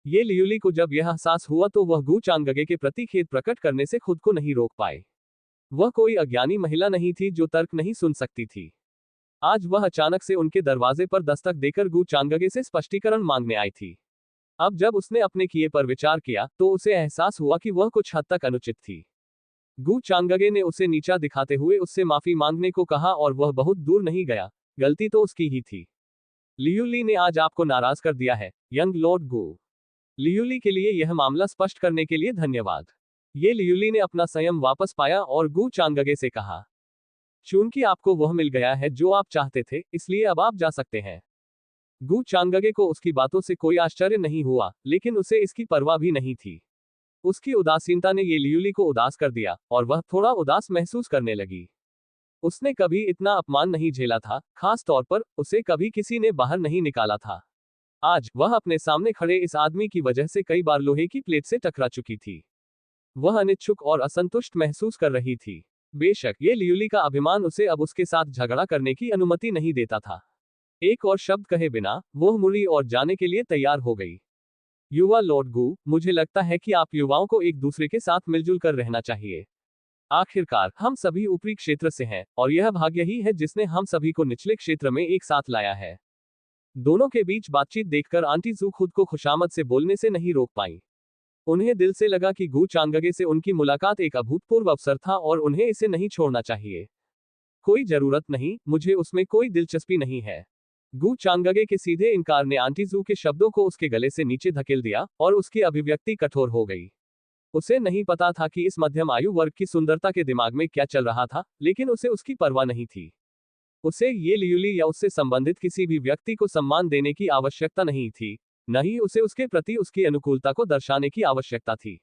ये लियुली को जब यह एहसास हुआ तो वह गू चांगगे के प्रति खेद प्रकट करने से खुद को नहीं रोक पाए। वह कोई अज्ञानी महिला नहीं थी जो तर्क नहीं सुन सकती थी। आज वह अचानक से उनके दरवाजे पर दस्तक देकर गू चांगगे से स्पष्टीकरण मांगने आई थी। अब जब उसने अपने किए पर विचार किया तो उसे एहसास हुआ कि वह कुछ हद तक अनुचित थी। गू चांगगे ने उसे नीचा दिखाते हुए उससे माफी मांगने को कहा और वह बहुत दूर नहीं गया, गलती तो उसकी ही थी। लियुली ने आज आपको नाराज कर दिया है, यंग लॉर्ड गू। लियुली के लिए यह मामला स्पष्ट करने के लिए धन्यवाद। ये लियुली ने अपना संयम वापस पाया और गू चांगगे से कहा, चूंकि आपको वह मिल गया है जो आप चाहते थे, इसलिए अब आप जा सकते हैं। गू चांगगे को उसकी बातों से कोई आश्चर्य नहीं हुआ, लेकिन उसे इसकी परवाह भी नहीं थी। उसकी उदासीनता ने ये लियुली को उदास कर दिया और वह थोड़ा उदास महसूस करने लगी। उसने कभी इतना अपमान नहीं झेला था, खास तौर पर उसे कभी किसी ने बाहर नहीं निकाला था। आज वह अपने सामने खड़े इस आदमी की वजह से कई बार लोहे की प्लेट से टकरा चुकी थी। वह अनिच्छुक और असंतुष्ट महसूस कर रही थी। बेशक ये लियुली का अभिमान उसे अब उसके साथ झगड़ा करने की अनुमति नहीं देता था। एक और शब्द कहे बिना वह मुड़ी और जाने के लिए तैयार हो गई। युवा लॉर्ड गू, मुझे लगता है कि आप युवाओं को एक दूसरे के साथ मिलजुल कर रहना चाहिए। आखिरकार हम सभी ऊपरी क्षेत्र से हैं और यह भाग्य ही है जिसने हम सभी को निचले क्षेत्र में एक साथ लाया है। दोनों के बीच बातचीत देखकर आंटी जू खुद को खुशामद से बोलने से नहीं रोक पाई। उन्हें दिल से लगा कि गू चांगगे से उनकी मुलाकात एक अभूतपूर्व अवसर था और उन्हें इसे नहीं छोड़ना चाहिए। कोई जरूरत नहीं, मुझे उसमें कोई दिलचस्पी नहीं है। गू चांगगे के सीधे इनकार ने आंटी जू के शब्दों को उसके गले से नीचे धकेल दिया और उसकी अभिव्यक्ति कठोर हो गई। उसे नहीं पता था कि इस मध्यम आयु वर्ग की सुंदरता के दिमाग में क्या चल रहा था, लेकिन उसे उसकी परवाह नहीं थी। उसे ये लियुली या उससे संबंधित किसी भी व्यक्ति को सम्मान देने की आवश्यकता नहीं थी, न ही उसे उसके प्रति उसकी अनुकूलता को दर्शाने की आवश्यकता थी।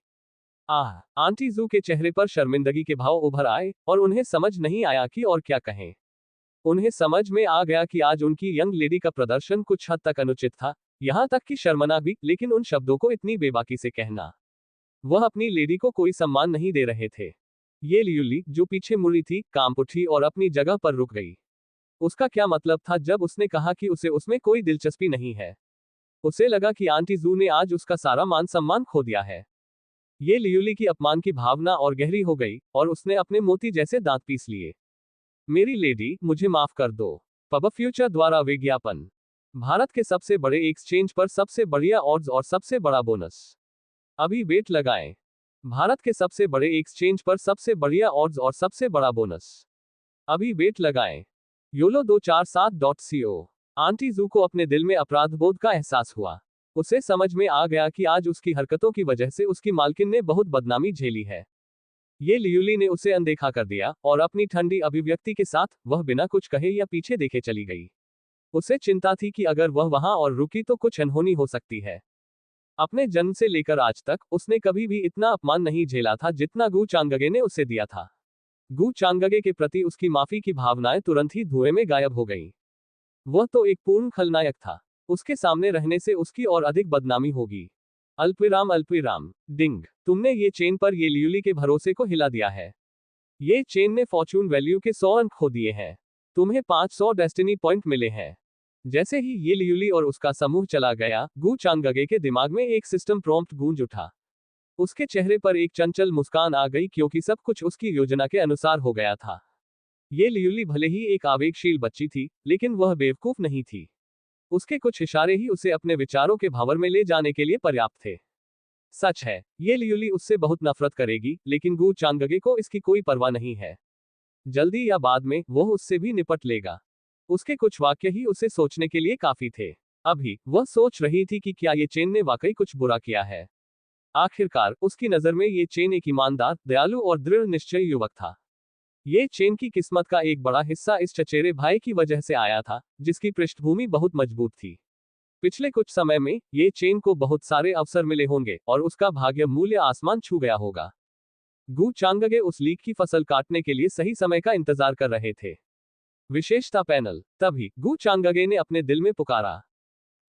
आंटी जू के चेहरे पर शर्मिंदगी के भाव उभर आए और उन्हें समझ नहीं आया कि और क्या कहें। उन्हें समझ में आ गया कि आज उनकी यंग लेडी का प्रदर्शन कुछ हद तक अनुचित था, यहां तक कि शर्मनाक भी, लेकिन उन शब्दों को इतनी बेबाकी से कहना। वह अपनी लेडी को कोई सम्मान नहीं दे रहे थे। ये लियुली, जो पीछे मुड़ी थी, काम उठी और अपनी जगह पर रुक गई। उसका क्या मतलब था जब उसने कहा कि उसे उसमें कोई दिलचस्पी नहीं है? उसे लगा कि आंटी जू ने आज उसका सारा मान सम्मान खो दिया है। ये लियुली की अपमान की भावना और गहरी हो गई और उसने अपने मोती जैसे दांत पीस लिए। मेरी लेडी, मुझे माफ कर दो। पब फ्यूचर द्वारा विज्ञापन। भारत के सबसे बड़े एक्सचेंज पर सबसे बढ़िया ऑड्स और सबसे बड़ा बोनस। अभी वेट लगाएं। भारत के सबसे बड़े एक्सचेंज पर सबसे बढ़िया ऑड्स और सबसे बड़ा बोनस। अभी वेट लगाएं। YOLO247.co। आंटी जू को अपने दिल में अपराधबोध का एहसास हुआ। उसे समझ में आ गया कि आज उसकी हरकतों की वजह से उसकी मालकिन ने बहुत बदनामी झेली है। ये लियुली ने उसे अनदेखा कर दिया और अपनी ठंडी अभिव्यक्ति के साथ वह बिना कुछ कहे या पीछे देखे चली गई। उसे चिंता थी कि अगर वह वहां और रुकी तो कुछ अनहोनी हो सकती है। अपने जन्म से लेकर आज तक उसने कभी भी इतना अपमान नहीं झेला था जितना गू चांगगे ने उसे दिया था। गू चांगगे के प्रति उसकी माफी की भावनाएं तुरंत ही धुएं में गायब हो गईं। वह तो एक पूर्ण खलनायक था। उसके सामने रहने से उसकी और अधिक बदनामी होगी। अल्पविराम डिंग। तुमने ये चेन पर ये लियुली के भरोसे को हिला दिया है। ये चेन ने फॉर्चून वैल्यू के 100 अंक खो दिए हैं। तुम्हें 500 डेस्टिनी पॉइंट मिले हैं। जैसे ही ये लियुली और उसका समूह चला गया, गू चांगगे के दिमाग में एक सिस्टम प्रॉम्प्ट गूंज उठा। उसके चेहरे पर एक चंचल मुस्कान आ गई क्योंकि सब कुछ उसकी योजना के अनुसार हो गया था। ये लियुली भले ही एक आवेगशील बच्ची थी, लेकिन वह बेवकूफ नहीं थी। उसके कुछ इशारे ही उसे अपने विचारों के भंवर में ले जाने के लिए पर्याप्त थे। सच है, ये लियुली उससे बहुत नफरत करेगी, लेकिन गू चांगगे को इसकी कोई परवाह नहीं है। जल्दी या बाद में वह उससे भी निपट लेगा। उसके कुछ वाक्य ही उसे सोचने के लिए काफी थे। अभी वह सोच रही थी कि क्या ये चेन ने वाकई कुछ बुरा किया है। आखिरकार उसकी नजर में ये चेन एक ईमानदार, दयालु और दृढ़ निश्चयी युवक था। ये चेन की किस्मत का एक बड़ा हिस्सा इस चचेरे भाई की वजह से आया था, जिसकी पृष्ठभूमि बहुत मजबूत थी। पिछले कुछ समय में ये चेन को बहुत सारे अवसर मिले होंगे और उसका भाग्य मूल्य आसमान छू गया होगा। गू चांगगे उस लीक की फसल काटने के लिए सही समय का इंतजार कर रहे थे। विशेषता पैनल। तभी गू चांगगे ने अपने दिल में पुकारा,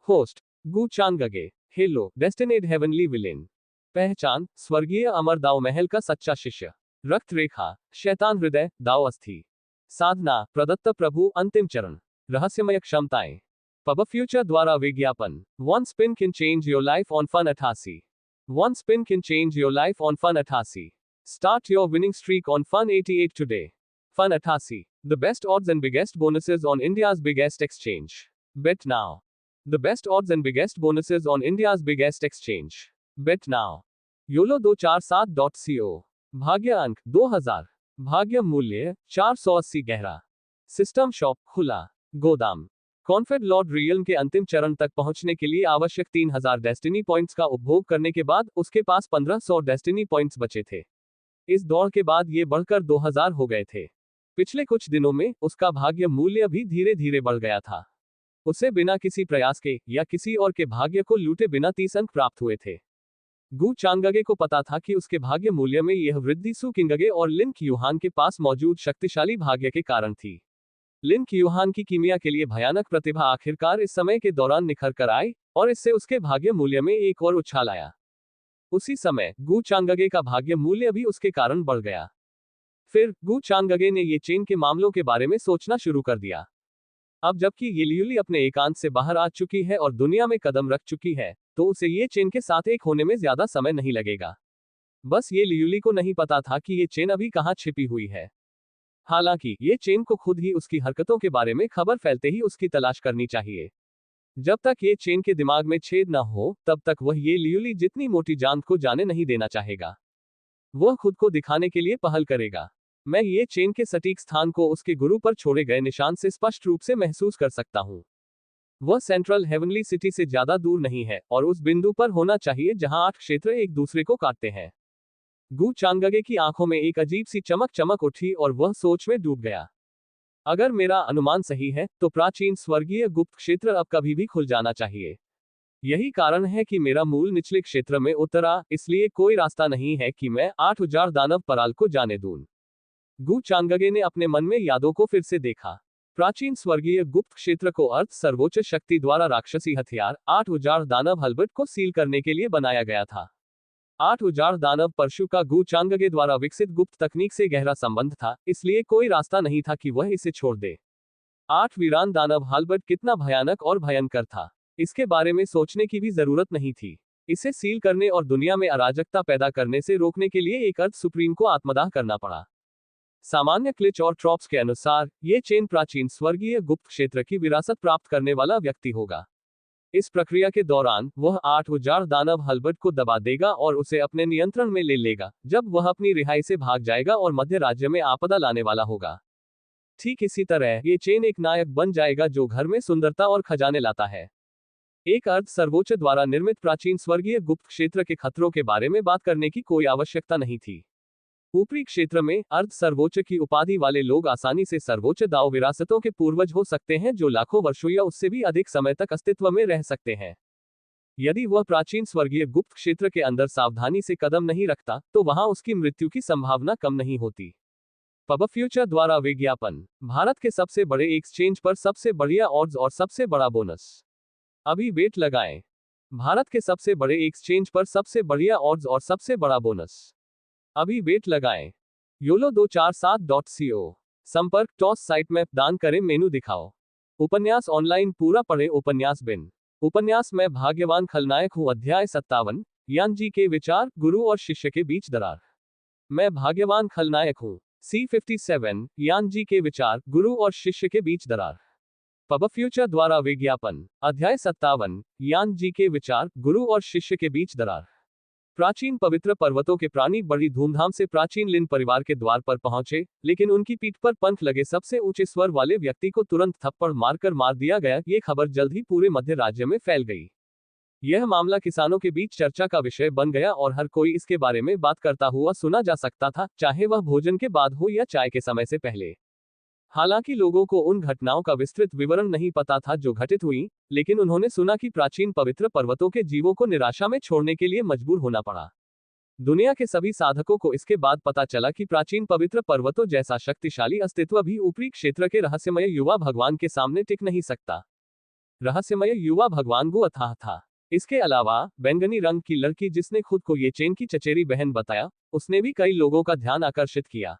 host Gu Changge. Hello destined heavenly villain. पहचान स्वर्गीय अमर दाव महल का सच्चा शिष्य। रक्त रेखा शैतान हृदय दाव अस्थि। साधना प्रदत्त प्रभु अंतिम चरण। रहस्यमय क्षमताएं पब फ्यूचर द्वारा विज्ञापन। One spin can change your life on Fun 88। One spin can change your life on Fun 88। Start your winning streak on Fun 88 today. Fun 88 the best odds and biggest bonuses on India's biggest exchange. Bet now. The best odds and biggest bonuses on India's biggest exchange. Bet now. YOLO 247.co। भाग्य अंक 2000। भाग्य मूल्य 480 गहरा। System shop खुला। गोदाम कॉन्फेड Lord realm के अंतिम चरण तक पहुंचने के लिए आवश्यक 3000 डेस्टिनी पॉइंट्स का उपभोग करने के बाद उसके पास 1500 डेस्टिनी पॉइंट्स बचे थे। इस दौड़ के बाद ये बढ़कर 2000 हो गए थे। पिछले कुछ दिनों में उसका भाग्य मूल्य भी धीरे धीरे बढ़ गया था। उसे बिना किसी प्रयास के या किसी और के भाग्य को लूटे बिना 30 अंक प्राप्त हुए थे। गु चांगगे को पता था कि उसके भाग्य मूल्य में यह वृद्धि सु किंगगे और लिन क्यूहान के पास मौजूद शक्तिशाली भाग्य के कारण थी। लिन क्यूहान की कीमिया के लिए भयानक प्रतिभा आखिरकार इस समय के दौरान निखर कर आई और इससे उसके भाग्य मूल्य में एक और उछाल आया। उसी समय गु चांगगे का भाग्य मूल्य भी उसके कारण बढ़ गया। फिर गु चांगगे ने ये चेन के मामलों के बारे में सोचना शुरू कर दिया। अब जबकि ये लियुली अपने एकांत से बाहर आ चुकी है और दुनिया में कदम रख चुकी है, तो उसे ये चेन के साथ एक होने में ज्यादा समय नहीं लगेगा। बस ये लियुली को नहीं पता था कि ये चेन अभी कहाँ छिपी हुई है। हालांकि ये चेन को खुद ही उसकी हरकतों के बारे में खबर फैलते ही उसकी तलाश करनी चाहिए। जब तक ये चेन के दिमाग में छेद न हो, तब तक वह ये लियुली जितनी मोटी जान को जाने नहीं देना चाहेगा। वह खुद को दिखाने के लिए पहल करेगा। मैं ये चेन के सटीक स्थान को उसके गुरु पर छोड़े गए निशान से स्पष्ट रूप से महसूस कर सकता हूँ। वह सेंट्रल हेवनली सिटी से ज्यादा दूर नहीं है और उस बिंदु पर होना चाहिए जहां 8 क्षेत्र एक दूसरे को काटते हैं। गु चांगगे की आंखों में एक अजीब सी चमक चमक उठी और वह सोच में डूब गया। अगर मेरा अनुमान सही है तो प्राचीन स्वर्गीय गुप्त क्षेत्र अब कभी भी खुल जाना चाहिए। यही कारण है कि मेरा मूल निचले क्षेत्र में उतरा, इसलिए कोई रास्ता नहीं है कि मैं 8000 दानव पराल को जाने दूं। गु चांगगे ने अपने मन में यादों को फिर से देखा। प्राचीन स्वर्गीय गुप्त क्षेत्र को अर्थ सर्वोच्च शक्ति द्वारा राक्षसी हथियार 8000 दानव हल्बर्ट को सील करने के लिए बनाया गया था। 8000 दानव परशु का गु चांगगे द्वारा विकसित गुप्त तकनीक से गहरा संबंध था, इसलिए कोई रास्ता नहीं था कि वह इसे छोड़ दे। 8 वीरान दानव हल्बर्ट कितना भयानक और भयंकर था, इसके बारे में सोचने की भी जरूरत नहीं थी। इसे सील करने और दुनिया में अराजकता पैदा करने से रोकने के लिए एक अर्थ सुप्रीम को आत्मदाह करना पड़ा। सामान्य क्लिच और ट्रॉप्स के अनुसार ये चेन प्राचीन स्वर्गीय गुप्त क्षेत्र की विरासत प्राप्त करने वाला व्यक्ति होगा। इस प्रक्रिया के दौरान वह 8000 दानव हल्बर्ट को दबा देगा और उसे अपने नियंत्रण में ले लेगा, जब वह अपनी रिहाई से भाग जाएगा और मध्य राज्य में आपदा लाने वाला होगा। ठीक इसी तरह ये चेन एक नायक बन जाएगा जो घर में सुंदरता और खजाने लाता है। एक अर्ध सर्वोच्च द्वारा निर्मित प्राचीन स्वर्गीय गुप्त क्षेत्र के खतरों के बारे में बात करने की कोई आवश्यकता नहीं थी। ऊपरी क्षेत्र में अर्ध सर्वोच्च की उपाधि वाले लोग आसानी से सर्वोच्च दाव विरासतों के पूर्वज हो सकते हैं जो लाखों वर्षों या उससे भी अधिक समय तक अस्तित्व में रह सकते हैं। यदि वह प्राचीन स्वर्गीय गुप्त क्षेत्र के अंदर सावधानी से कदम नहीं रखता तो वहां उसकी मृत्यु की संभावना कम नहीं होती। पब फ्यूचर द्वारा विज्ञापन। भारत के सबसे बड़े एक्सचेंज पर सबसे बढ़िया ऑड्स और सबसे बड़ा बोनस। अभी बेट लगाएं। भारत के सबसे बड़े एक्सचेंज पर सबसे बढ़िया ऑड्स और सबसे बड़ा बोनस। अभी बेट लगाएं। YOLO 247.co। संपर्क टॉस साइट मैप दान करें मेनू दिखाओ। उपन्यास ऑनलाइन पूरा पढ़े उपन्यास बिन। उपन्यास में भाग्यवान खलनायक हूँ अध्याय 57। यान जी के विचार गुरु और शिष्य के बीच दरार। मैं भाग्यवान खलनायक हूँ। C57 यान जी के विचार गुरु और शिष्य के बीच दरार। पब फ्यूचर द्वारा विज्ञापन। अध्याय 57। यान जी के विचार गुरु और शिष्य के बीच दरार। प्राचीन पवित्र पर्वतों के प्राणी बड़ी धूमधाम से प्राचीन लिन परिवार के द्वार पर पहुंचे, लेकिन उनकी पीठ पर पंख लगे सबसे ऊंचे स्वर वाले व्यक्ति को तुरंत थप्पड़ मारकर मार दिया गया। ये खबर जल्द ही पूरे मध्य राज्य में फैल गई। यह मामला किसानों के बीच चर्चा का विषय बन गया और हर कोई इसके बारे में बात करता हुआ सुना जा सकता था, चाहे वह भोजन के बाद हो या चाय के समय से पहले। हालांकि लोगों को उन घटनाओं का विस्तृत विवरण नहीं पता था जो घटित हुई, लेकिन उन्होंने सुना कि प्राचीन पवित्र पर्वतों के जीवों को निराशा में छोड़ने के लिए मजबूर होना पड़ा। दुनिया के सभी साधकों को इसके बाद पता चला कि प्राचीन पवित्र पर्वतों जैसा शक्तिशाली अस्तित्व भी ऊपरी क्षेत्र के रहस्यमय युवा भगवान के सामने टिक नहीं सकता। रहस्यमय युवा भगवान गु अथाह था। इसके अलावा बैंगनी रंग की लड़की जिसने खुद को ये चेन की चचेरी बहन बताया, उसने भी कई लोगों का ध्यान आकर्षित किया।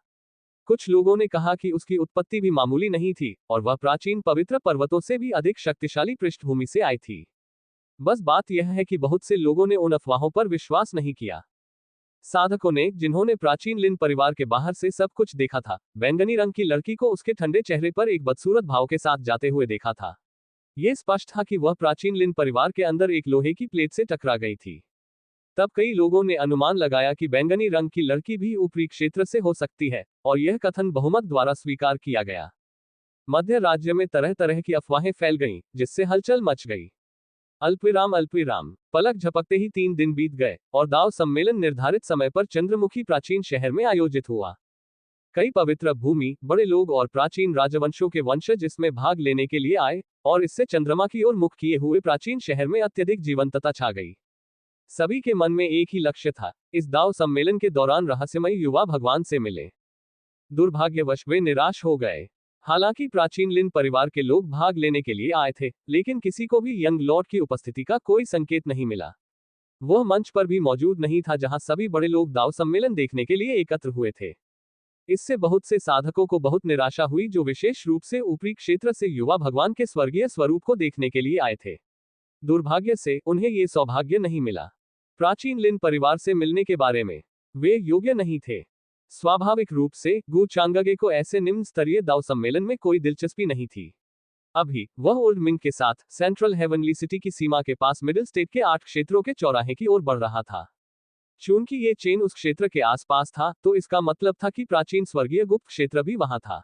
कुछ लोगों ने कहा कि उसकी उत्पत्ति भी मामूली नहीं थी और वह प्राचीन पवित्र पर्वतों से भी अधिक शक्तिशाली पृष्ठभूमि से आई थी। बस बात यह है कि बहुत से लोगों ने उन अफवाहों पर विश्वास नहीं किया। साधकों ने, जिन्होंने प्राचीन लिन परिवार के बाहर से सब कुछ देखा था, बैंगनी रंग की लड़की को उसके ठंडे चेहरे पर एक बदसूरत भाव के साथ जाते हुए देखा था। ये स्पष्ट था कि वह प्राचीन लिन परिवार के अंदर एक लोहे की प्लेट से टकरा गई थी। तब कई लोगों ने अनुमान लगाया कि बैंगनी रंग की लड़की भी ऊपरी क्षेत्र से हो सकती है, और यह कथन बहुमत द्वारा स्वीकार किया गया। मध्य राज्य में तरह तरह की अफवाहें फैल गईं, जिससे हलचल मच गई। अल्पविराम पलक झपकते ही 3 दिन बीत गए और दाव सम्मेलन निर्धारित समय पर चंद्रमुखी प्राचीन शहर में आयोजित हुआ। कई पवित्र भूमि, बड़े लोग और प्राचीन राजवंशों के वंशज इसमें भाग लेने के लिए आए, और इससे चंद्रमा की ओर मुख किए हुए प्राचीन शहर में अत्यधिक जीवंतता छा गई। सभी के मन में एक ही लक्ष्य था, इस दाव सम्मेलन के दौरान रहस्यमयी युवा भगवान से मिले। दुर्भाग्यवश वे निराश हो गए। हालांकि प्राचीन लिन परिवार के लोग भाग लेने के लिए आए थे, लेकिन किसी को भी यंग लॉर्ड की उपस्थिति का कोई संकेत नहीं मिला। वह मंच पर भी मौजूद नहीं था जहां सभी बड़े लोग दाव सम्मेलन देखने के लिए एकत्र हुए थे। इससे बहुत से साधकों को बहुत निराशा हुई, जो विशेष रूप से ऊपरी क्षेत्र से युवा भगवान के स्वर्गीय स्वरूप को देखने के लिए आए थे। दुर्भाग्य से उन्हें ये सौभाग्य नहीं मिला। प्राचीन लिन परिवार से मिलने के बारे में वे योग्य नहीं थे। स्वाभाविक रूप से गु चांगगे को ऐसे निम्न स्तरीय दाव सम्मेलन में कोई दिलचस्पी नहीं थी। अभी वह ओल्ड मिंग के साथ सेंट्रल हेवनली सिटी की सीमा के पास मिडिल स्टेट के 8 क्षेत्रों के चौराहे की ओर बढ़ रहा था। चूंकि ये चेन उस क्षेत्र के आसपास था, तो इसका मतलब था कि प्राचीन स्वर्गीय गुप्त क्षेत्र भी वहां था।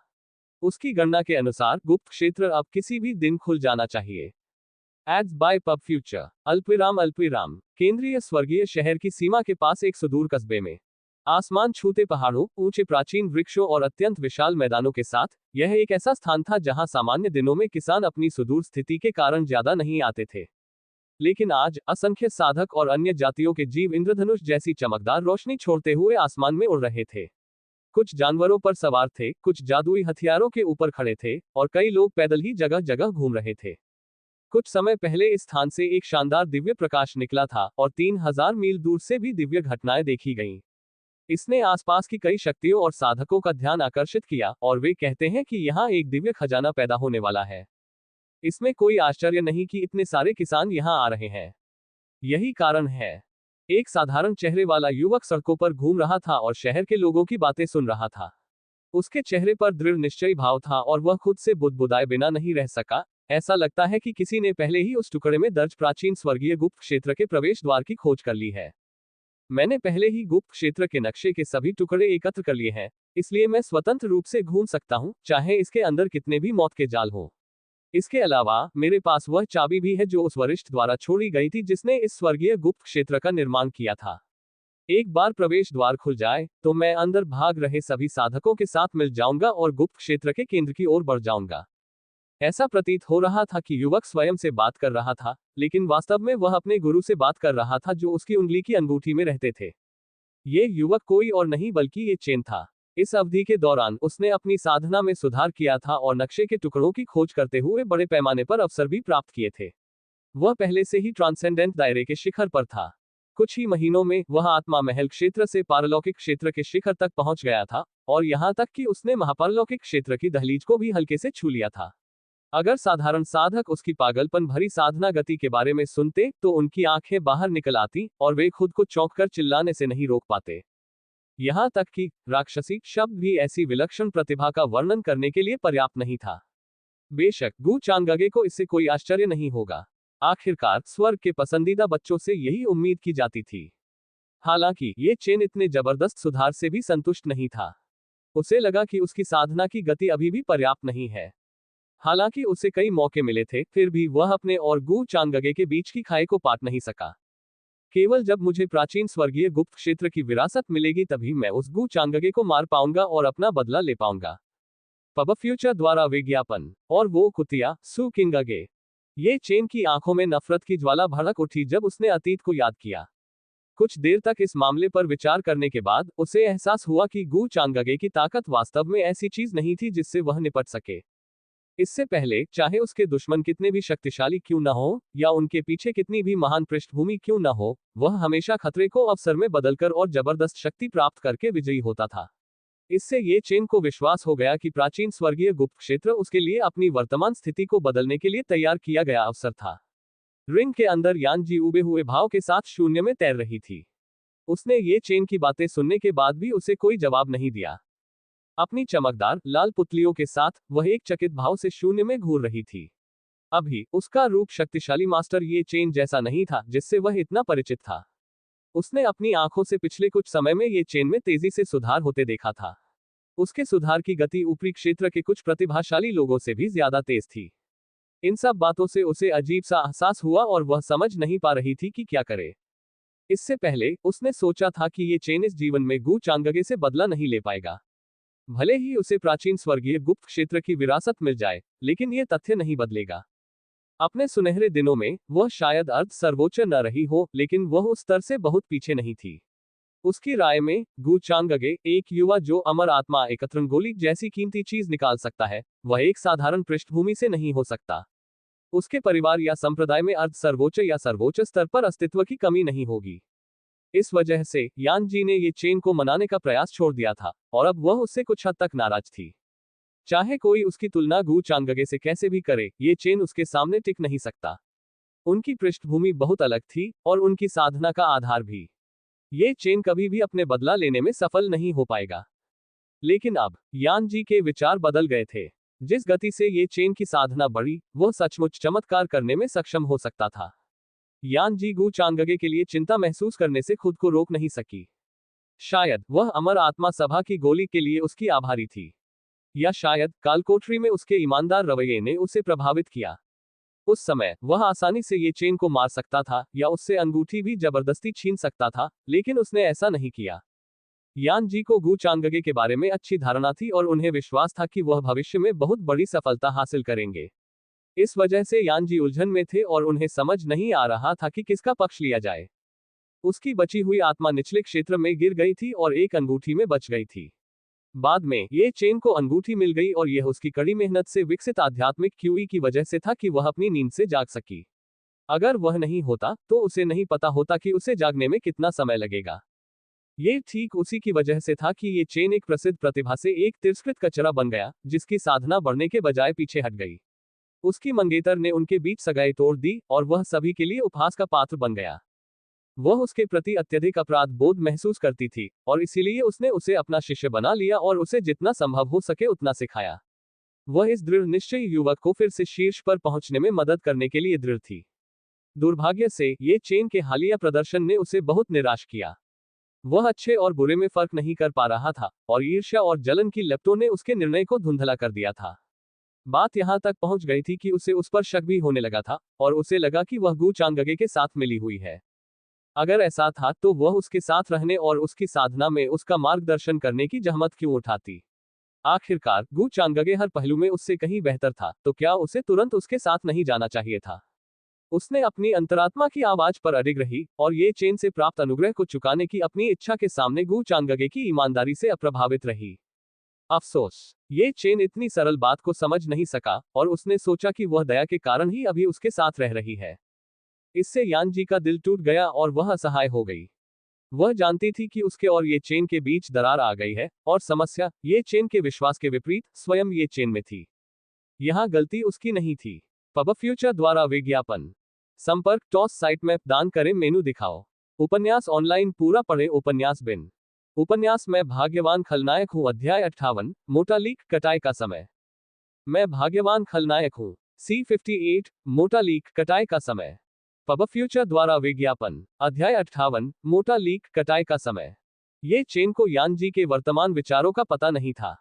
उसकी गणना के अनुसार गुप्त क्षेत्र अब किसी भी दिन खुल जाना चाहिए। Ads by Pub Future. अल्पविराम केंद्रीय स्वर्गीय शहर की सीमा के पास एक सुदूर कस्बे में, आसमान छूते पहाड़ों, ऊंचे प्राचीन वृक्षों और अत्यंत विशाल मैदानों के साथ, यह एक ऐसा स्थान था जहां सामान्य दिनों में किसान अपनी सुदूर स्थिति के कारण ज्यादा नहीं आते थे। लेकिन आज असंख्य साधक और अन्य जातियों के जीव इंद्रधनुष जैसी चमकदार रोशनी छोड़ते हुए आसमान में उड़ रहे थे। कुछ जानवरों पर सवार थे, कुछ जादुई हथियारों के ऊपर खड़े थे, और कई लोग पैदल ही जगह जगह घूम रहे थे। कुछ समय पहले इस स्थान से एक शानदार दिव्य प्रकाश निकला था और 3000 मील दूर से भी दिव्य घटनाएं देखी गईं। इसने आसपास की कई शक्तियों और साधकों का ध्यान आकर्षित किया, और वे कहते हैं कि यहाँ एक दिव्य खजाना पैदा होने वाला है। इसमें कोई आश्चर्य नहीं कि इतने सारे किसान यहाँ आ रहे हैं। यही कारण है। एक साधारण चेहरे वाला युवक सड़कों पर घूम रहा था और शहर के लोगों की बातें सुन रहा था। उसके चेहरे पर दृढ़ निश्चयी भाव था और वह खुद से बुदबुदाए बिना नहीं रह सका। ऐसा लगता है कि किसी ने पहले ही उस टुकड़े में दर्ज प्राचीन स्वर्गीय गुप्त क्षेत्र के प्रवेश द्वार की खोज कर ली है। मैंने पहले ही गुप्त क्षेत्र के नक्शे के सभी टुकड़े एकत्र कर लिए हैं, इसलिए मैं स्वतंत्र रूप से घूम सकता हूं, चाहे इसके अंदर कितने भी मौत के जाल हों। इसके अलावा मेरे पास वह चाबी भी है जो उस वरिष्ठ द्वारा छोड़ी गई थी जिसने इस स्वर्गीय गुप्त क्षेत्र का निर्माण किया था। एक बार प्रवेश द्वार खुल जाए तो मैं अंदर भाग रहे सभी साधकों के साथ मिल जाऊंगा और गुप्त क्षेत्र के केंद्र की ओर बढ़ जाऊंगा। ऐसा प्रतीत हो रहा था कि युवक स्वयं से बात कर रहा था, लेकिन वास्तव में वह अपने गुरु से बात कर रहा था जो उसकी उंगली की अंगूठी में रहते थे। ये युवक कोई और नहीं बल्कि ये चेन था। इस अवधि के दौरान उसने अपनी साधना में सुधार किया था और नक्शे के टुकड़ों की खोज करते हुए बड़े पैमाने पर अवसर भी प्राप्त किए थे। वह पहले से ही ट्रांसेंडेंट दायरे के शिखर पर था। कुछ ही महीनों में वह आत्मा महल क्षेत्र से पारलौकिक क्षेत्र के शिखर तक पहुंच गया था, और यहां तक कि उसने महापारलौकिक क्षेत्र की दहलीज को भी हल्के से छू लिया था। अगर साधारण साधक उसकी पागलपन भरी साधना गति के बारे में सुनते तो उनकी आंखें बाहर निकल आती और वे खुद को चौंक कर चिल्लाने से नहीं रोक पाते। यहां तक कि राक्षसी शब्द भी ऐसी विलक्षण प्रतिभा का वर्णन करने के लिए पर्याप्त नहीं था। बेशक गु चांगगे को इससे कोई आश्चर्य नहीं होगा। आखिरकार स्वर्ग के पसंदीदा बच्चों से यही उम्मीद की जाती थी। हालांकि ये चेन इतने जबरदस्त सुधार से भी संतुष्ट नहीं था। उसे लगा कि उसकी साधना की गति अभी भी पर्याप्त नहीं है। हालांकि उसे कई मौके मिले थे, फिर भी वह अपने और गु चांगगे के बीच की खाई को पाट नहीं सका। केवल जब मुझे प्राचीन स्वर्गीय गुप्त क्षेत्र की विरासत मिलेगी तभी मैं उस गु चांगगे को मार पाऊंगा और अपना बदला ले पाऊंगा। पब फ्यूचर द्वारा विज्ञापन। और वो कुतिया सु किंगगे। ये चेन की आंखों में नफरत की ज्वाला भड़क उठी जब उसने अतीत को याद किया। कुछ देर तक इस मामले पर विचार करने के बाद उसे एहसास हुआ कि गु चांगगे की ताकत वास्तव में ऐसी चीज नहीं थी जिससे वह निपट सके। इससे पहले चाहे उसके दुश्मन कितने भी शक्तिशाली क्यों न हो या उनके पीछे कितनी भी महान पृष्ठभूमि क्यों न हो, वह हमेशा खतरे को अवसर में बदलकर और जबरदस्त शक्ति प्राप्त करके विजयी होता था। इससे ये चेन को विश्वास हो गया कि प्राचीन स्वर्गीय गुप्त क्षेत्र उसके लिए अपनी वर्तमान स्थिति को बदलने के लिए तैयार किया गया अवसर था। रिंग के अंदर यान जी उबे हुए भाव के साथ शून्य में तैर रही थी। उसने ये चेन की बातें सुनने के बाद भी उसे कोई जवाब नहीं दिया। अपनी चमकदार लाल पुतलियों के साथ वह एक चकित भाव से शून्य में घूर रही थी। अभी उसका रूप शक्तिशाली मास्टर ये चेन जैसा नहीं था जिससे वह इतना परिचित था। उसने अपनी आंखों से पिछले कुछ समय में ये चेन में तेजी से सुधार होते देखा था। उसके सुधार की गति ऊपरी क्षेत्र के कुछ प्रतिभाशाली लोगों से भी ज्यादा तेज थी। इन सब बातों से उसे अजीब सा एहसास हुआ और वह समझ नहीं पा रही थी कि क्या करे। इससे पहले उसने सोचा था कि ये चेन इस जीवन में गू चांगगे से बदला नहीं ले पाएगा। भले ही उसे प्राचीन स्वर्गीय गुप्त क्षेत्र की विरासत मिल जाए, लेकिन ये तथ्य नहीं बदलेगा। अपने सुनहरे दिनों में वह शायद अर्ध सर्वोच्च न रही हो, लेकिन वह उस स्तर से बहुत पीछे नहीं थी। उसकी राय में गू चांगगे एक युवा जो अमर आत्मा एकत्र गोली जैसी कीमती चीज निकाल सकता है, वह एक साधारण पृष्ठभूमि से नहीं हो सकता। उसके परिवार या संप्रदाय में अर्ध सर्वोच्च या सर्वोच्च स्तर पर अस्तित्व की कमी नहीं होगी। इस वजह से यान जी ने ये चेन को मनाने का प्रयास छोड़ दिया था और अब वह उससे कुछ हद तक नाराज थी। चाहे कोई उसकी तुलना गू चांगगे से कैसे भी करे, ये चेन उसके सामने टिक नहीं सकता। उनकी पृष्ठभूमि बहुत अलग थी और उनकी साधना का आधार भी। ये चेन कभी भी अपने बदला लेने में सफल नहीं हो पाएगा। लेकिन अब यान जी के विचार बदल गए थे। जिस गति से ये चेन की साधना बढ़ी, वह सचमुच चमत्कार करने में सक्षम हो सकता था। यान जी गू चांगगे के लिए चिंता महसूस करने से खुद को रोक नहीं सकी। शायद वह अमर आत्मा सभा की गोली के लिए उसकी आभारी थी, या शायद कालकोठरी में उसके ईमानदार रवैये ने उसे प्रभावित किया। उस समय वह आसानी से ये चेन को मार सकता था या उससे अंगूठी भी जबरदस्ती छीन सकता था, लेकिन उसने ऐसा नहीं किया। यान जी को गू चांगगे के बारे में अच्छी धारणा थी और उन्हें विश्वास था कि वह भविष्य में बहुत बड़ी सफलता हासिल करेंगे। इस वजह से यान जी उलझन में थे और उन्हें समझ नहीं आ रहा था कि किसका पक्ष लिया जाए। उसकी बची हुई आत्मा निचले क्षेत्र में गिर गई थी और एक अंगूठी में बच गई थी। बाद में ये चेन को अंगूठी मिल गई और यह उसकी कड़ी मेहनत से विकसित आध्यात्मिक क्यूई की वजह से था कि वह अपनी नींद से जाग सकी। अगर वह नहीं होता तो उसे नहीं पता होता कि उसे जागने में कितना समय लगेगा। ये ठीक उसी की वजह से था कि ये चेन एक प्रसिद्ध प्रतिभा से एक तिरस्कृत कचरा बन गया, जिसकी साधना बढ़ने के बजाय पीछे हट गई। उसकी मंगेतर ने उनके बीच सगाई तोड़ दी और वह सभी के लिए उपहास का पात्र बन गया। वह उसके प्रति अत्यधिक अपराध बोध महसूस करती थी और इसीलिए उसने उसे अपना शिष्य बना लिया और उसे जितना संभव हो सके उतना सिखाया। वह इस दृढ़ निश्चयी युवक को फिर से शीर्ष पर पहुंचने में मदद करने के लिए दृढ़ थी। दुर्भाग्य से ये चेन के हालिया प्रदर्शन ने उसे बहुत निराश किया। वह अच्छे और बुरे में फर्क नहीं कर पा रहा था और ईर्ष्या और जलन की लपटों ने उसके निर्णय को धुंधला कर दिया था। बात यहां तक पहुंच गई थी कि उसे उस पर शक भी होने लगा था और उसे लगा कि वह गू चांगगे के साथ मिली हुई है। अगर ऐसा था तो वह उसके साथ रहने और उसकी साधना में उसका मार्गदर्शन करने की जहमत क्यों उठाती। आखिरकार गू चांगगे हर पहलू में उससे कहीं बेहतर था, तो क्या उसे तुरंत उसके साथ नहीं जाना चाहिए था। उसने अपनी अंतरात्मा की आवाज पर अडिग रही और ये चेन से प्राप्त अनुग्रह को चुकाने की अपनी इच्छा के सामने गू चांगगे की ईमानदारी से अप्रभावित रही। अफसोस, ये चेन इतनी सरल बात को समझ नहीं सका और उसने सोचा कि वह दया के कारण ही अभी उसके साथ रह रही है। इससे यान जी का दिल टूट गया और वह असहाय हो गई। वह जानती थी कि उसके और ये चेन के बीच दरार आ गई है और समस्या ये चेन के विश्वास के विपरीत स्वयं ये चेन में थी। यहां गलती उसकी नहीं थी। पब फ्यूचर द्वारा विज्ञापन संपर्क टॉस साइट मैप दान करें मेनू दिखाओ। उपन्यास ऑनलाइन पूरा पढ़े उपन्यास बिन। उपन्यास मैं भाग्यवान खलनायक हूँ अध्याय 58 मोटा लीक कटाई का समय। मैं भाग्यवान खलनायक हूँ C58 मोटा लीक कटाई का समय। पब फ्यूचर द्वारा विज्ञापन अध्याय 58 मोटा लीक कटाई का समय। ये चेन को यान जी के वर्तमान विचारों का पता नहीं था।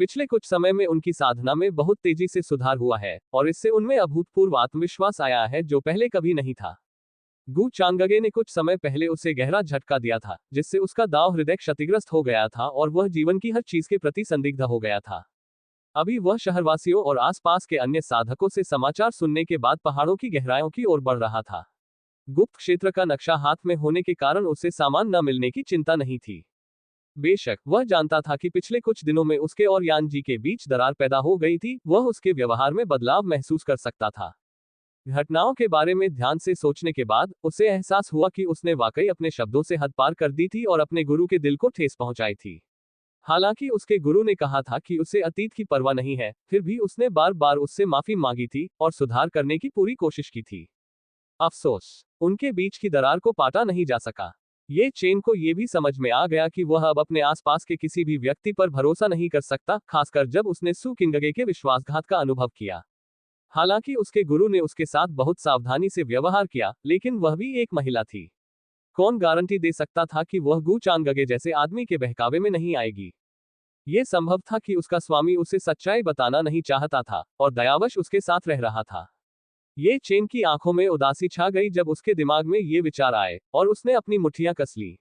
पिछले कुछ समय में उनकी साधना में बहुत तेजी से सुधार हुआ है और इससे उनमें अभूतपूर्व आत्मविश्वास आया है जो पहले कभी नहीं था। गू चांगगे ने कुछ समय पहले उसे गहरा झटका दिया था, जिससे उसका दाव हृदय क्षतिग्रस्त हो गया था और वह जीवन की हर चीज के प्रति संदिग्ध हो गया था। अभी वह शहरवासियों और आसपास के अन्य साधकों से समाचार सुनने के बाद पहाड़ों की गहराइयों की ओर बढ़ रहा था। गुप्त क्षेत्र का नक्शा हाथ में होने के कारण उसे सामान न मिलने की चिंता नहीं थी। बेशक वह जानता था कि पिछले कुछ दिनों में उसके और यान जी के बीच दरार पैदा हो गई थी, वह उसके व्यवहार में बदलाव महसूस कर सकता था। घटनाओं के बारे में ध्यान से सोचने के बाद उसे एहसास हुआ कि उसने वाकई अपने शब्दों से हद पार कर दी थी और अपने गुरु के दिल को ठेस पहुंचाई थी। हालांकि उसके गुरु ने कहा था कि उसे अतीत की परवाह नहीं है, फिर भी उसने बार बार उससे माफी मांगी थी और सुधार करने की पूरी कोशिश की थी। अफसोस, उनके बीच की दरार को पाटा नहीं जा सका। ये चेन को ये भी समझ में आ गया कि वह अब अपने आसपास के किसी भी व्यक्ति पर भरोसा नहीं कर सकता, खासकर जब उसने सु किंगगे के विश्वासघात का अनुभव किया। हालांकि उसके गुरु ने उसके साथ बहुत सावधानी से व्यवहार किया, लेकिन वह भी एक महिला थी। कौन गारंटी दे सकता था कि वह गु चांगगे जैसे आदमी के बहकावे में नहीं आएगी। ये संभव था कि उसका स्वामी उसे सच्चाई बताना नहीं चाहता था और दयावश उसके साथ रह रहा था। ये चेन की आंखों में उदासी छा गई जब उसके दिमाग में ये विचार आए और उसने अपनी मुट्ठियां कस ली।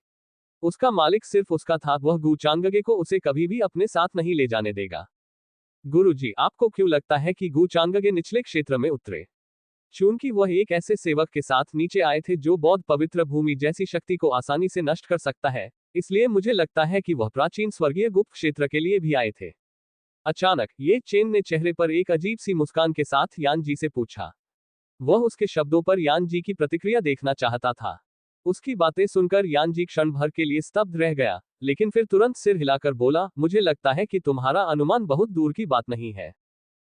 उसका मालिक सिर्फ उसका था, वह गु चांगगे को उसे कभी भी अपने साथ नहीं ले जाने देगा। गुरुजी, आपको क्यों लगता है कि गु चांगगे निचले क्षेत्र में उतरे? चूंकि वह एक ऐसे सेवक के साथ नीचे आए थे जो बौद्ध पवित्र भूमि जैसी शक्ति को आसानी से नष्ट कर सकता है, इसलिए मुझे लगता है कि वह प्राचीन स्वर्गीय गुप्त क्षेत्र के लिए भी आए थे। अचानक ये चेन ने चेहरे पर एक अजीब सी मुस्कान के साथ यान जी से पूछा। वह उसके शब्दों पर यान जी की प्रतिक्रिया देखना चाहता था। उसकी बातें सुनकर यान जी क्षण भर के लिए स्तब्ध रह गया, लेकिन फिर तुरंत सिर हिलाकर बोला, मुझे लगता है कि तुम्हारा अनुमान बहुत दूर की बात नहीं है।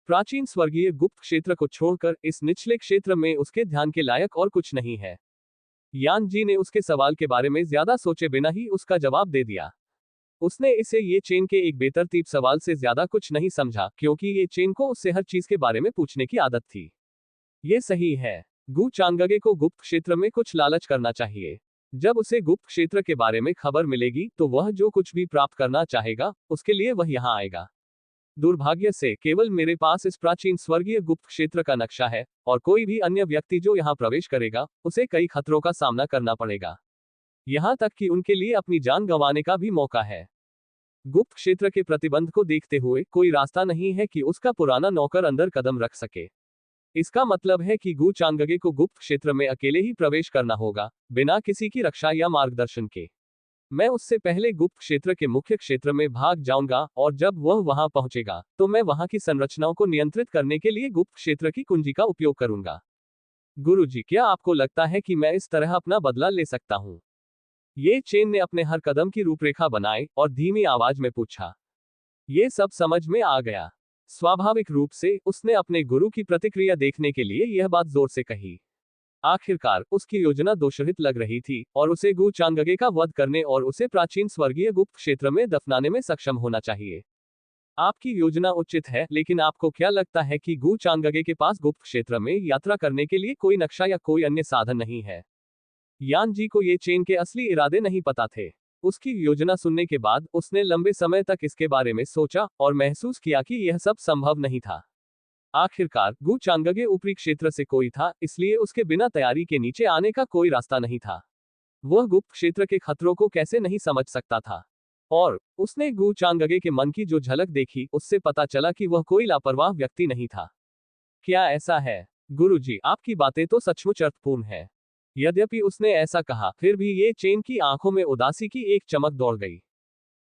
प्राचीन स्वर्गीय गुप्त क्षेत्र को छोड़कर इस निचले क्षेत्र में उसके ध्यान के लायक और कुछ नहीं है। यान जी ने उसके सवाल के बारे में ज्यादा सोचे बिना ही उसका जवाब दे दिया। उसने इसे ये चेन के एक बेतरतीब सवाल से ज्यादा कुछ नहीं समझा, क्योंकि ये चेन को उससे हर चीज के बारे में पूछने की आदत थी। ये सही है, गु चांगगे को गुप्त क्षेत्र में कुछ लालच करना चाहिए। जब उसे गुप्त क्षेत्र के बारे में खबर मिलेगी तो वह जो कुछ भी प्राप्त करना चाहेगा, उसके लिए वह यहाँ आएगा। दुर्भाग्य से केवल मेरे पास इस प्राचीन स्वर्गीय गुप्त क्षेत्र का नक्शा है, और कोई भी अन्य व्यक्ति जो यहाँ प्रवेश करेगा, उसे कई खतरों का सामना करना पड़ेगा। यहाँ तक कि उनके लिए अपनी जान गंवाने का भी मौका है। गुप्त क्षेत्र के प्रतिबंध को देखते हुए कोई रास्ता नहीं है कि उसका पुराना नौकर अंदर कदम रख सके। इसका मतलब है कि गु चांगगे को गुप्त क्षेत्र में अकेले ही प्रवेश करना होगा, बिना किसी की रक्षा या मार्गदर्शन के। मैं उससे पहले गुप्त क्षेत्र के मुख्य क्षेत्र में भाग जाऊंगा, और जब वह वहां पहुंचेगा तो मैं वहां की संरचनाओं को नियंत्रित करने के लिए गुप्त क्षेत्र की कुंजी का उपयोग करूंगा। गुरुजी, क्या आपको लगता है कि मैं इस तरह अपना बदला ले सकता हूं? ये चेन ने अपने हर कदम की रूपरेखा बनाई और धीमी आवाज में पूछा। ये सब समझ में आ गया। स्वाभाविक रूप से उसने अपने गुरु की प्रतिक्रिया देखने के लिए यह बात जोर से कही। आखिरकार उसकी योजना दोषरहित लग रही थी, और उसे गु चांगगे का वध करने और उसे प्राचीन स्वर्गीय गुप्त क्षेत्र में दफनाने में सक्षम होना चाहिए। आपकी योजना उचित है, लेकिन आपको क्या लगता है कि गु चांगगे के पास गुप्त क्षेत्र में यात्रा करने के लिए कोई नक्शा या कोई अन्य साधन नहीं है? यान जी को ये चेन के असली इरादे नहीं पता थे। उसकी योजना सुनने के बाद उसने लंबे समय तक इसके बारे में सोचा और महसूस किया कि यह सब संभव नहीं था। आखिरकार गु चांगगे ऊपरी क्षेत्र से कोई था, इसलिए उसके बिना तैयारी के नीचे आने का कोई रास्ता नहीं था। वह गुप्त क्षेत्र के खतरों को कैसे नहीं समझ सकता था? और उसने गु चांगगे के मन की जो झलक देखी, उससे पता चला कि वह कोई लापरवाह व्यक्ति नहीं था। क्या ऐसा है? गुरुजी, आपकी बातें तो सचमुच अर्थपूर्ण है। यद्यपि उसने ऐसा कहा, फिर भी ये चेन की आंखों में उदासी की एक चमक दौड़ गई।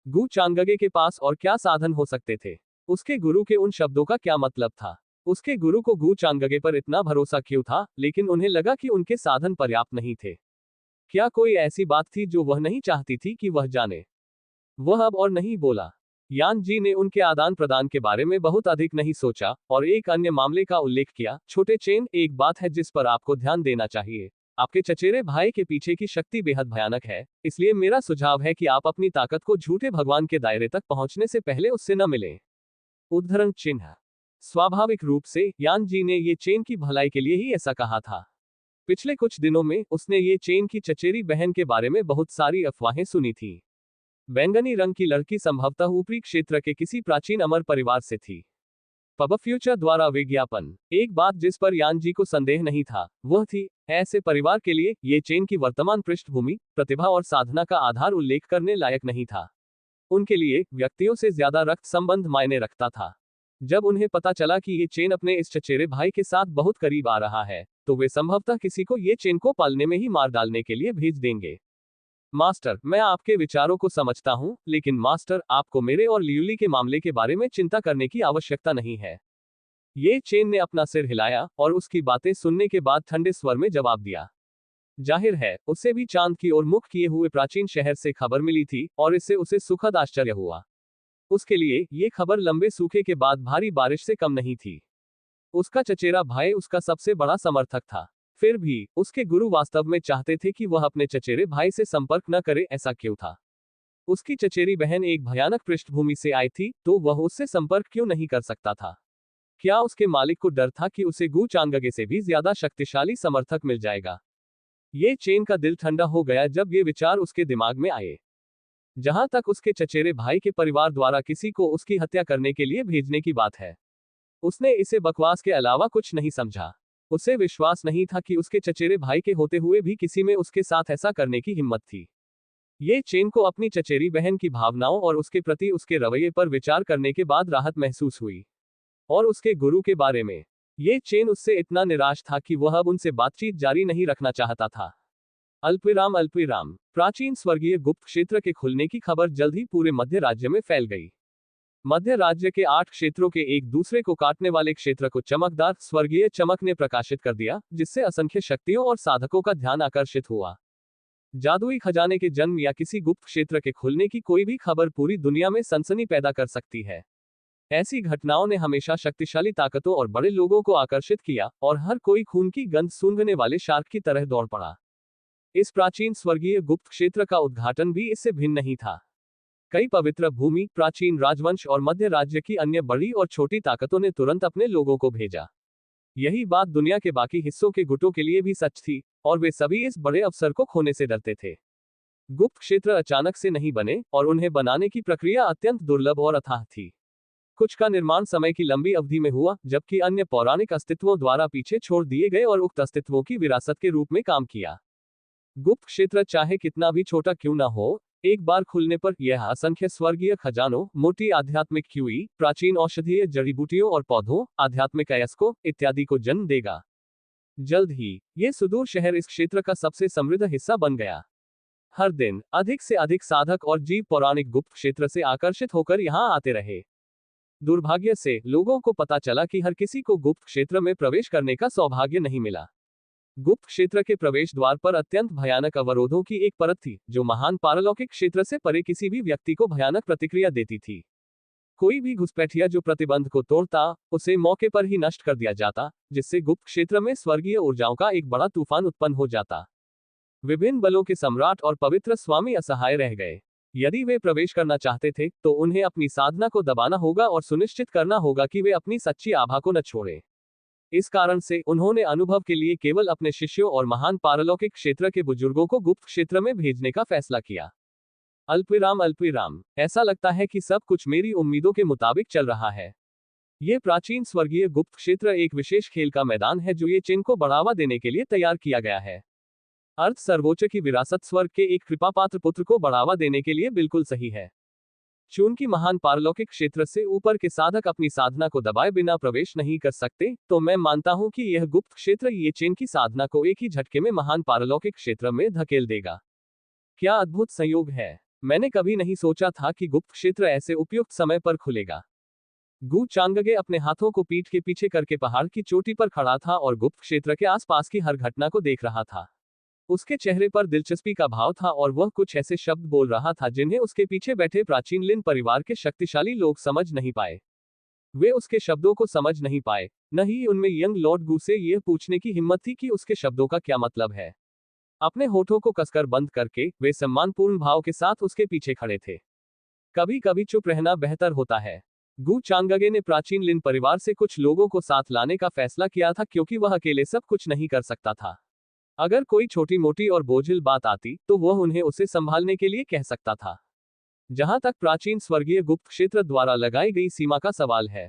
गु चांगगे के पास और क्या साधन हो सकते थे? उसके गुरु के उन शब्दों का क्या मतलब था? उसके गुरु को गु चांगगे पर इतना भरोसा क्यों था, लेकिन उन्हें लगा कि उनके साधन पर्याप्त नहीं थे? क्या कोई ऐसी बात थी जो वह नहीं चाहती थी कि वह जाने? वह अब और नहीं बोला। यान जी ने उनके आदान प्रदान के बारे में बहुत अधिक नहीं सोचा और एक अन्य मामले का उल्लेख किया। छोटे चेन, एक बात है जिस पर आपको ध्यान देना चाहिए। आपके चचेरे भाई के पीछे की शक्ति बेहद भयानक है, इसलिए मेरा सुझाव है कि आप अपनी ताकत को झूठे भगवान के दायरे तक पहुंचने से पहले उससे न मिलें। उद्धरण चिन्ह। स्वाभाविक रूप से यान जी ने ये चेन की भलाई के लिए ही ऐसा कहा था। पिछले कुछ दिनों में उसने ये चेन की चचेरी बहन के बारे में बहुत सारी अफवाहें सुनी थी। बैंगनी रंग की लड़की संभवतः ऊपरी क्षेत्र के किसी प्राचीन अमर परिवार से थी। पब फ्यूचर द्वारा विज्ञापन। एक बात जिस पर यान जी को संदेह नहीं था, वह थी, ऐसे परिवार के लिए ये चेन की वर्तमान पृष्ठभूमि, प्रतिभा और साधना का आधार उल्लेख करने लायक नहीं था। उनके लिए व्यक्तियों से ज्यादा रक्त संबंध मायने रखता था। जब उन्हें पता चला कि ये चेन अपने इस चचेरे भाई के साथ बहुत करीब आ रहा है, तो वे संभवतः किसी को ये चेन को पालने में ही मार डालने के लिए भेज देंगे। मास्टर, मैं आपके विचारों को समझता हूँ, लेकिन मास्टर, आपको मेरे और लियूली के मामले के बारे में चिंता करने की आवश्यकता नहीं है। ये चेन ने अपना सिर हिलाया और उसकी बातें सुनने के बाद ठंडे स्वर में जवाब दिया। जाहिर है, उसे भी चांद की ओर मुख किए हुए प्राचीन शहर से खबर मिली थी और इससे उसे सुखद आश्चर्य हुआ। उसके लिए ये खबर लंबे सूखे के बाद भारी बारिश से कम नहीं थी। उसका चचेरा भाई उसका सबसे बड़ा समर्थक था। फिर भी उसके गुरु वास्तव में चाहते थे कि वह अपने चचेरे भाई से संपर्क न करे। ऐसा क्यों था? उसकी चचेरी बहन एक भयानक पृष्ठभूमि से आई थी, तो वह उससे संपर्क क्यों नहीं कर सकता था? क्या उसके मालिक को डर था कि उसे गू चांगगे से भी ज्यादा शक्तिशाली समर्थक मिल जाएगा? ये चेन का दिल ठंडा हो गया जब ये विचार उसके दिमाग में आए। जहां तक उसके चचेरे भाई के परिवार द्वारा किसी को उसकी हत्या करने के लिए भेजने की बात है, उसने इसे बकवास के अलावा कुछ नहीं समझा। उसे विश्वास नहीं था कि उसके चचेरे भाई के होते हुए भी किसी में उसके साथ ऐसा करने की हिम्मत थी। ये चेन को अपनी चचेरी बहन की भावनाओं और उसके प्रति उसके रवैये पर विचार करने के बाद राहत महसूस हुई। और उसके गुरु के बारे में, ये चेन उससे इतना निराश था कि वह अब उनसे बातचीत जारी नहीं रखना चाहता था। अल्पविराम अल्पविराम। प्राचीन स्वर्गीय गुप्त क्षेत्र के खुलने की खबर जल्द ही पूरे मध्य राज्य में फैल गई। मध्य राज्य के 8 क्षेत्रों के एक दूसरे को काटने वाले क्षेत्र को चमकदार स्वर्गीय चमक ने प्रकाशित कर दिया, जिससे असंख्य शक्तियों और साधकों का ध्यान आकर्षित हुआ। जादुई खजाने के जन्म या किसी गुप्त क्षेत्र के खुलने की कोई भी खबर पूरी दुनिया में सनसनी पैदा कर सकती है। ऐसी घटनाओं ने हमेशा शक्तिशाली ताकतों और बड़े लोगों को आकर्षित किया, और हर कोई खून की गंध सूंघने वाले शार्क की तरह दौड़ पड़ा। इस प्राचीन स्वर्गीय गुप्त क्षेत्र का उद्घाटन भी इससे भिन्न नहीं था। कई पवित्र भूमि, प्राचीन राजवंश और मध्य राज्य की अन्य बड़ी और छोटी ताकतों ने तुरंत अपने लोगों को भेजा। यही बात दुनिया के बाकी हिस्सों के गुटों के लिए भी सच थी, और वे सभी इस बड़े अवसर को खोने से डरते थे। गुप्त क्षेत्र अचानक से नहीं बने, और उन्हें बनाने की प्रक्रिया अत्यंत दुर्लभ और अथाह थी। कुछ का निर्माण समय की लंबी अवधि में हुआ, जबकि अन्य पौराणिक अस्तित्वों द्वारा पीछे छोड़ दिए गए और उक्त अस्तित्वों की विरासत के रूप में काम किया। गुप्त क्षेत्र चाहे कितना भी छोटा क्यों न हो, एक बार खुलने पर यह असंख्य स्वर्गीय खजानों, मोटी आध्यात्मिक क्यूई, प्राचीन औषधीय जड़ी बूटियों और पौधों, आध्यात्मिक अयस्कों इत्यादि को जन्म देगा। जल्द ही ये सुदूर शहर इस क्षेत्र का सबसे समृद्ध हिस्सा बन गया। हर दिन अधिक से अधिक साधक और जीव पौराणिक गुप्त क्षेत्र से आकर्षित होकर यहाँ आते रहे। दुर्भाग्य से लोगों को पता चला कि हर किसी को गुप्त क्षेत्र में प्रवेश करने का सौभाग्य नहीं मिला। गुप्त क्षेत्र के प्रवेश द्वार पर अत्यंत भयानक अवरोधों की एक परत थी, जो महान पारलौकिक क्षेत्र से परे किसी भी व्यक्ति को भयानक प्रतिक्रिया देती थी। कोई भी घुसपैठिया जो प्रतिबंध को तोड़ता, उसे मौके पर ही नष्ट कर दिया जाता, जिससे गुप्त क्षेत्र में स्वर्गीय ऊर्जाओं का एक बड़ा तूफान उत्पन्न हो जाता। विभिन्न बलों के सम्राट और पवित्र स्वामी असहाय रह गए। यदि वे प्रवेश करना चाहते थे, तो उन्हें अपनी साधना को दबाना होगा और सुनिश्चित करना होगा कि वे अपनी सच्ची आभा को न छोड़ें। इस कारण से उन्होंने अनुभव के लिए केवल अपने शिष्यों और महान पारलौकिक क्षेत्र के बुजुर्गों को गुप्त क्षेत्र में भेजने का फैसला किया। अल्पविराम अल्पविराम। ऐसा लगता है कि सब कुछ मेरी उम्मीदों के मुताबिक चल रहा है। ये प्राचीन स्वर्गीय गुप्त क्षेत्र एक विशेष खेल का मैदान है जो ये चिन्ह को बढ़ावा देने के लिए तैयार किया गया है। अर्थ सर्वोच्च की विरासत स्वर्ग के एक कृपापात्र पुत्र को बढ़ावा देने के लिए बिल्कुल सही है। चूंकि महान पारलौकिक क्षेत्र से ऊपर के साधक अपनी साधना को दबाए बिना प्रवेश नहीं कर सकते, तो मैं मानता हूं कि यह गुप्त क्षेत्र ये चेन की साधना को एक ही झटके में महान पारलौकिक क्षेत्र में धकेल देगा। क्या अद्भुत संयोग है! मैंने कभी नहीं सोचा था कि गुप्त क्षेत्र ऐसे उपयुक्त समय पर खुलेगा। गू चांगगे अपने हाथों को पीठ के पीछे करके पहाड़ की चोटी पर खड़ा था और गुप्त क्षेत्र के आसपास की हर घटना को देख रहा था। उसके चेहरे पर दिलचस्पी का भाव था और वह कुछ ऐसे शब्द बोल रहा था जिन्हें उसके पीछे बैठे प्राचीन लिन परिवार के शक्तिशाली लोग समझ नहीं पाए। वे उसके शब्दों को समझ नहीं पाए, न ही उनमें यंग लॉर्ड गू से यह पूछने की हिम्मत थी कि उसके शब्दों का क्या मतलब है। अपने होठों को कसकर बंद करके वे सम्मानपूर्ण भाव के साथ उसके पीछे खड़े थे। कभी कभी चुप रहना बेहतर होता है। गू चांगगे ने प्राचीन लिन परिवार से कुछ लोगों को साथ लाने का फैसला किया था, क्योंकि वह अकेले सब कुछ नहीं कर सकता था। अगर कोई छोटी मोटी और बोझिल बात आती, तो वह उन्हें उसे संभालने के लिए कह सकता था। जहां तक प्राचीन स्वर्गीय गुप्त क्षेत्र द्वारा लगाई गई सीमा का सवाल है,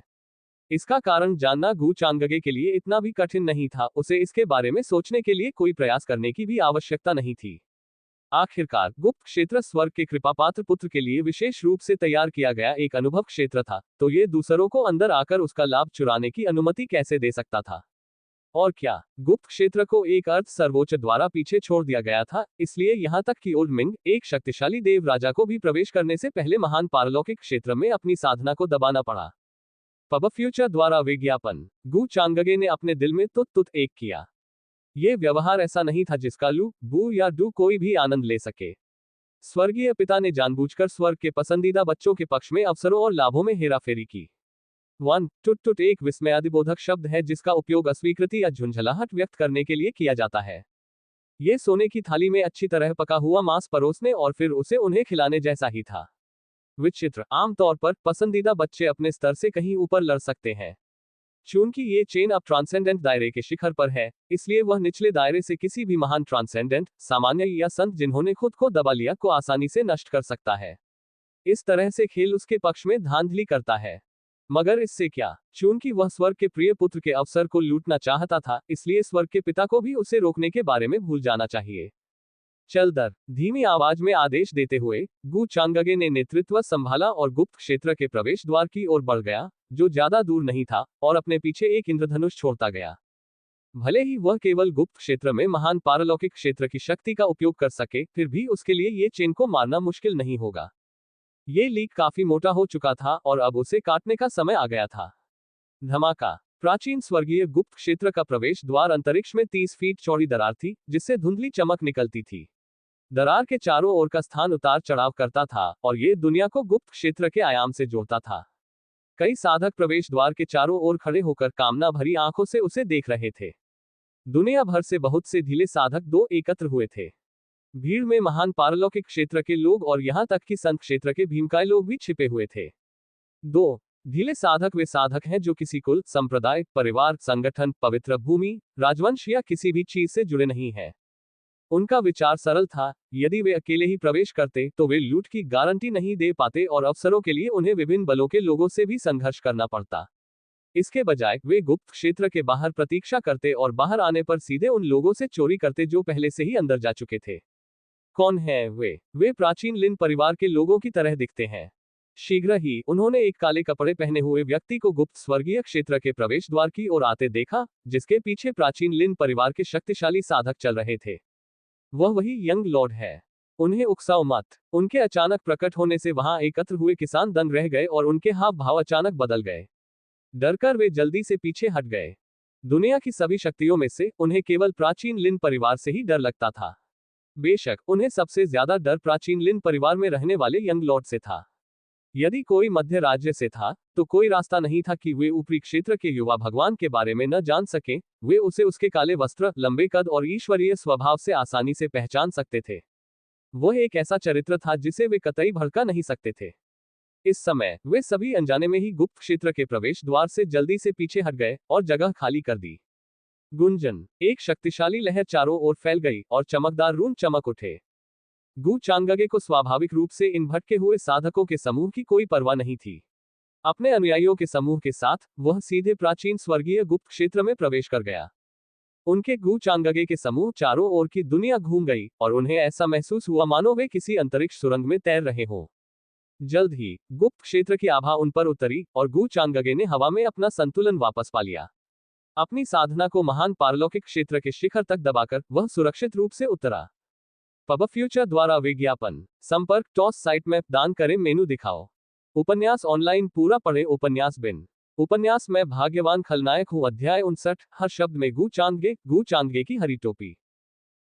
इसका कारण जानना गू चांगगे के लिए इतना भी कठिन नहीं था। उसे इसके बारे में सोचने के लिए कोई प्रयास करने की भी आवश्यकता नहीं थी। आखिरकार गुप्त क्षेत्र स्वर्ग के कृपापात्र पुत्र के लिए विशेष रूप से तैयार किया गया एक अनुभव क्षेत्र था, तो ये दूसरों को अंदर आकर उसका लाभ चुराने की अनुमति कैसे दे सकता था? और क्या, गुप्त क्षेत्र को एक अर्थ सर्वोच्च द्वारा पीछे छोड़ दिया गया था, इसलिए यहाँ तक कि ओल्ड मिंग, एक शक्तिशाली देव राजा को भी प्रवेश करने से पहले महान पारलौकिक क्षेत्र में अपनी साधना को दबाना पड़ा। पब फ्यूचर द्वारा विज्ञापन। गु चांगगे ने अपने दिल में तुत तुत एक किया। ये व्यवहार ऐसा नहीं था जिसका लू, बू या डू कोई भी आनंद ले सके। स्वर्गीय पिता ने जानबूझकर स्वर्ग के पसंदीदा बच्चों के पक्ष में अवसरों और लाभों में हेराफेरी की। 1. टुट टुट एक विस्मयादिबोधक शब्द है जिसका उपयोग अस्वीकृति या झुंझलाहट व्यक्त करने के लिए किया जाता है। ये सोने की थाली में अच्छी तरह पका हुआ मांस परोसने और फिर उसे उन्हें खिलाने जैसा ही था। विचित्र, आमतौर पर पसंदीदा बच्चे अपने स्तर से कहीं ऊपर लड़ सकते हैं। चूंकि ये चेन अब ट्रांसेंडेंट दायरे के शिखर पर है, इसलिए वह निचले दायरे से किसी भी महान ट्रांसेंडेंट, सामान्य या संत जिन्होंने खुद को दबा लिया को आसानी से नष्ट कर सकता है। इस तरह से खेल उसके पक्ष में धांधली करता है। मगर इससे क्या, चूंकि वह स्वर्ग के प्रिय पुत्र के अवसर को लूटना चाहता था, इसलिए स्वर्ग के पिता को भी उसे रोकने के बारे में भूल जाना चाहिए। चल दर, धीमी आवाज में आदेश देते हुए गु चांगगे ने नेतृत्व संभाला और गुप्त क्षेत्र के प्रवेश द्वार की ओर बढ़ गया, जो ज्यादा दूर नहीं था, और अपने पीछे एक इंद्रधनुष छोड़ता गया। भले ही वह केवल गुप्त क्षेत्र में महान पारलौकिक क्षेत्र की शक्ति का उपयोग कर सके, फिर भी उसके लिए ये चेन को मारना मुश्किल नहीं होगा। ये लीक काफी मोटा हो चुका था और अब उसे काटने का समय आ गया था। धमाका। प्राचीन स्वर्गीय गुप्त क्षेत्र का प्रवेश द्वार अंतरिक्ष में 30 फीट चौड़ी दरार थी, जिससे धुंधली चमक निकलती थी। दरार के चारों ओर का स्थान उतार चढ़ाव करता था और ये दुनिया को गुप्त क्षेत्र के आयाम से जोड़ता था। कई साधक प्रवेश द्वार के चारों ओर खड़े होकर कामना भरी आंखों से उसे देख रहे थे। दुनिया भर से बहुत से ढीले साधक दो एकत्र हुए थे। भीड़ में महान पारलौकिक क्षेत्र के लोग और यहां तक कि संत क्षेत्र के भीमकाय लोग भी छिपे हुए थे। 2. ढीले साधक वे साधक हैं जो किसी कुल, संप्रदाय, परिवार, संगठन, पवित्र भूमि, राजवंश या किसी भी चीज से जुड़े नहीं हैं। उनका विचार सरल था, यदि वे अकेले ही प्रवेश करते तो वे लूट की गारंटी नहीं दे पाते और अवसरों के लिए उन्हें विभिन्न बलों के लोगों से भी संघर्ष करना पड़ता। इसके बजाय वे गुप्त क्षेत्र के बाहर प्रतीक्षा करते और बाहर आने पर सीधे उन लोगों से चोरी करते जो पहले से ही अंदर जा चुके थे। कौन है वे? वे प्राचीन लिन परिवार के लोगों की तरह दिखते हैं। शीघ्र ही उन्होंने एक काले कपड़े पहने हुए व्यक्ति को गुप्त स्वर्गीय क्षेत्र के प्रवेश द्वार की ओर आते देखा, जिसके पीछे प्राचीन लिन परिवार के शक्तिशाली साधक चल रहे थे। वह वही यंग लॉर्ड है। उन्हें उकसाओ मत। उनके अचानक प्रकट होने से वहां एकत्र हुए किसान दंग रह गए और उनके हाव भाव अचानक बदल गए। डरकर वे जल्दी से पीछे हट गए। दुनिया की सभी शक्तियों में से उन्हें केवल प्राचीन लिन परिवार से ही डर लगता था। बेशक उन्हें सबसे ज्यादा डर प्राचीन लिन परिवार में रहने वाले यंग लॉर्ड से था। यदि कोई मध्य राज्य से था, तो कोई रास्ता नहीं था कि वे ऊपरी क्षेत्र के युवा भगवान के बारे में न जान सकें। वे उसे उसके काले वस्त्र, लंबे कद और ईश्वरीय स्वभाव से आसानी से पहचान सकते थे। वह एक ऐसा चरित्र था जिसे वे कतई भड़का नहीं सकते थे। इस समय वे सभी अनजाने में ही गुप्त क्षेत्र के प्रवेश द्वार से जल्दी से पीछे हट गए और जगह खाली कर दी। गुंजन, एक शक्तिशाली लहर चारों ओर फैल गई और चमकदार रून चमक उठे। गु चांगगे को स्वाभाविक रूप से इन भटके हुए साधकों के समूह की कोई परवाह नहीं थी। अपने अनुयायियों के समूह के साथ वह सीधे प्राचीन स्वर्गीय गुप्त क्षेत्र में प्रवेश कर गया। उनके गु चांगगे के समूह चारों ओर की दुनिया घूम गई और उन्हें ऐसा महसूस हुआ मानो वे किसी अंतरिक्ष सुरंग में तैर रहे हों। जल्द ही गुप्त क्षेत्र की आभा उन पर उतरी और गु चांगगे ने हवा में अपना संतुलन वापस पा लिया। अपनी साधना को महान पारलौकिक क्षेत्र के शिखर तक दबाकर वह सुरक्षित रूप से उतरा। पब फ्यूचर द्वारा विज्ञापन। संपर्क टॉस साइट मैप दान करें मेनू दिखाओ। उपन्यास ऑनलाइन पूरा पढ़े उपन्यास बिन। उपन्यास मैं भाग्यवान खलनायक हूँ अध्याय 59। हर शब्द में गु चांदगे की हरी टोपी।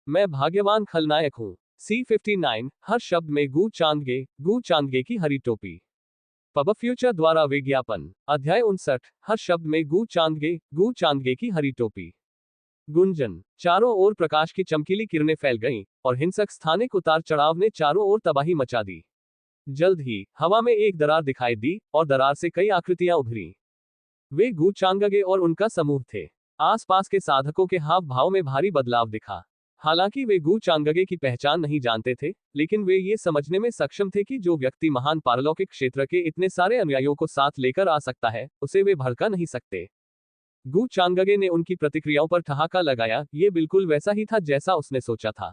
मैं भाग्यवान खलनायक हूँ। C59। हर शब्द में गु चांदगे की हरी टोपी। पब फ्यूचर द्वारा विज्ञापन। अध्याय 59। हर शब्द में गु चांदगे की हरी टोपी। गुंजन, चारों ओर प्रकाश की चमकीली किरणें फैल गईं और हिंसक स्थानिक उतार चढ़ाव ने चारों ओर तबाही मचा दी। जल्द ही हवा में एक दरार दिखाई दी और दरार से कई आकृतियां उभरी। वे गु चांगगे और उनका समूह थे। आसपास के साधकों के हाव भाव में भारी बदलाव दिखा। हालांकि वे गु चांगगे की पहचान नहीं जानते थे, लेकिन वे ये समझने में सक्षम थे कि जो व्यक्ति महान पारलौकिक क्षेत्र के इतने सारे अनुयायियों को साथ लेकर आ सकता है, उसे वे भड़का नहीं सकते। गु चांगगे ने उनकी प्रतिक्रियाओं पर ठहाका लगाया। ये बिल्कुल वैसा ही था जैसा उसने सोचा था।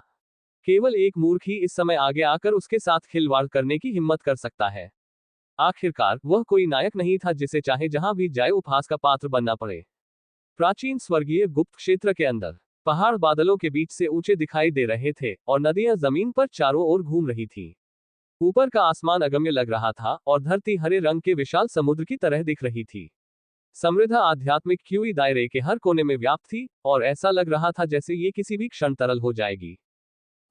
केवल एक मूर्ख ही इस समय आगे आकर उसके साथ खिलवाड़ करने की हिम्मत कर सकता है। आखिरकार वह कोई नायक नहीं था जिसे चाहे जहां भी जाए उपहास का पात्र बनना पड़े। प्राचीन स्वर्गीय गुप्त क्षेत्र के अंदर पहाड़ बादलों के बीच से ऊंचे दिखाई दे रहे थे और नदियां जमीन पर चारों ओर घूम रही थी। ऊपर का आसमान अगम्य लग रहा था और धरती हरे रंग के विशाल समुद्र की तरह दिख रही थी। समृद्ध आध्यात्मिक क्यूई दायरे के हर कोने में व्याप्त थी और ऐसा लग रहा था जैसे ये किसी भी क्षण तरल हो जाएगी।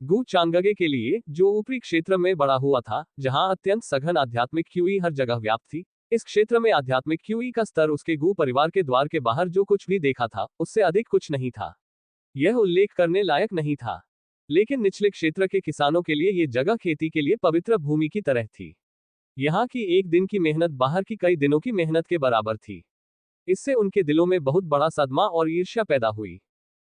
गु चांगगे के लिए, जो ऊपरी क्षेत्र में बड़ा हुआ था, जहां अत्यंत सघन आध्यात्मिक क्यूई हर जगह व्याप्त थी, इस क्षेत्र में आध्यात्मिक क्यूई का स्तर उसके गु परिवार के द्वार के बाहर जो कुछ भी देखा था उससे अधिक कुछ नहीं था। यह उल्लेख करने लायक नहीं था, लेकिन निचले क्षेत्र के किसानों के लिए ये जगह खेती के लिए पवित्र भूमि की तरह थी। यहाँ की एक दिन की मेहनत बाहर की कई दिनों की मेहनत के बराबर थी। इससे उनके दिलों में बहुत बड़ा सदमा और ईर्ष्या पैदा हुई।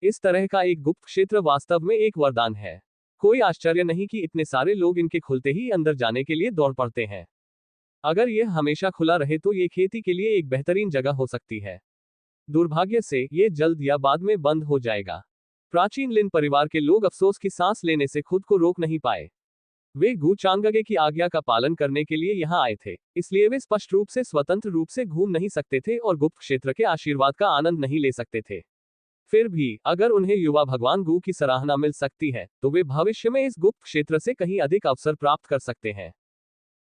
इस तरह का एक गुप्त क्षेत्र वास्तव में एक वरदान है। कोई आश्चर्य नहीं कि इतने सारे लोग इनके खुलते ही अंदर जाने के लिए दौड़ पड़ते हैं। अगर यह हमेशा खुला रहे तो ये खेती के लिए एक बेहतरीन जगह हो सकती है। दुर्भाग्य से ये जल्द या बाद में बंद हो जाएगा। प्राचीन लिन परिवार के लोग अफसोस की सांस लेने से खुद को रोक नहीं पाए। वे गु चांगगे की आज्ञा का पालन करने के लिए यहाँ आए थे, इसलिए वे स्पष्ट रूप से स्वतंत्र रूप से घूम नहीं सकते थे और गुप्त क्षेत्र के आशीर्वाद का आनंद नहीं ले सकते थे। फिर भी अगर उन्हें युवा भगवान गु की सराहना मिल सकती है तो वे भविष्य में इस गुप्त क्षेत्र से कहीं अधिक अवसर प्राप्त कर सकते हैं।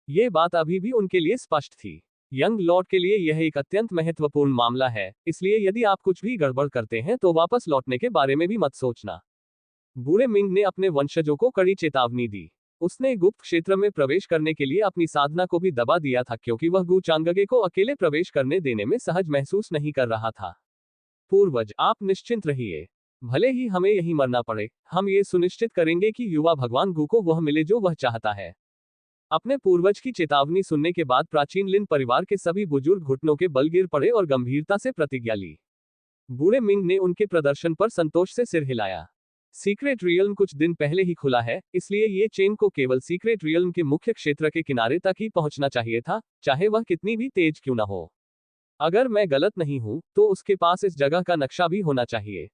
ये बात अभी भी उनके लिए स्पष्ट थी। यंग लॉर्ड के लिए यह एक अत्यंत महत्वपूर्ण मामला है, इसलिए यदि आप कुछ भी गड़बड़ करते हैं तो वापस लौटने के बारे में भी मत सोचना। बूढ़े मिंग ने अपने वंशजों को कड़ी चेतावनी दी। उसने गुप्त क्षेत्र में प्रवेश करने के लिए अपनी साधना को भी दबा दिया था क्योंकि वह गु चांगगे को अकेले प्रवेश करने देने में सहज महसूस नहीं कर रहा था। पूर्वज, आप निश्चिंत रहिए। भले ही हमें यहीं मरना पड़े, हम ये सुनिश्चित करेंगे कि युवा भगवान गु को वह मिले जो वह चाहता है। अपने पूर्वज की चेतावनी सुनने के बाद प्राचीन लिन परिवार के सभी बुजुर्ग घुटनों के बल गिर पड़े और गंभीरता से प्रतिज्ञा ली। बूढ़े मिंग ने उनके प्रदर्शन पर संतोष से सिर हिलाया। सीक्रेट रियल्म कुछ दिन पहले ही खुला है, इसलिए ये चेन को केवल सीक्रेट रियल्म के मुख्य क्षेत्र के किनारे तक ही पहुंचना चाहिए था, चाहे वह कितनी भी तेज क्यों न हो। अगर मैं गलत नहीं हूं तो उसके पास इस जगह का नक्शा भी होना चाहिए।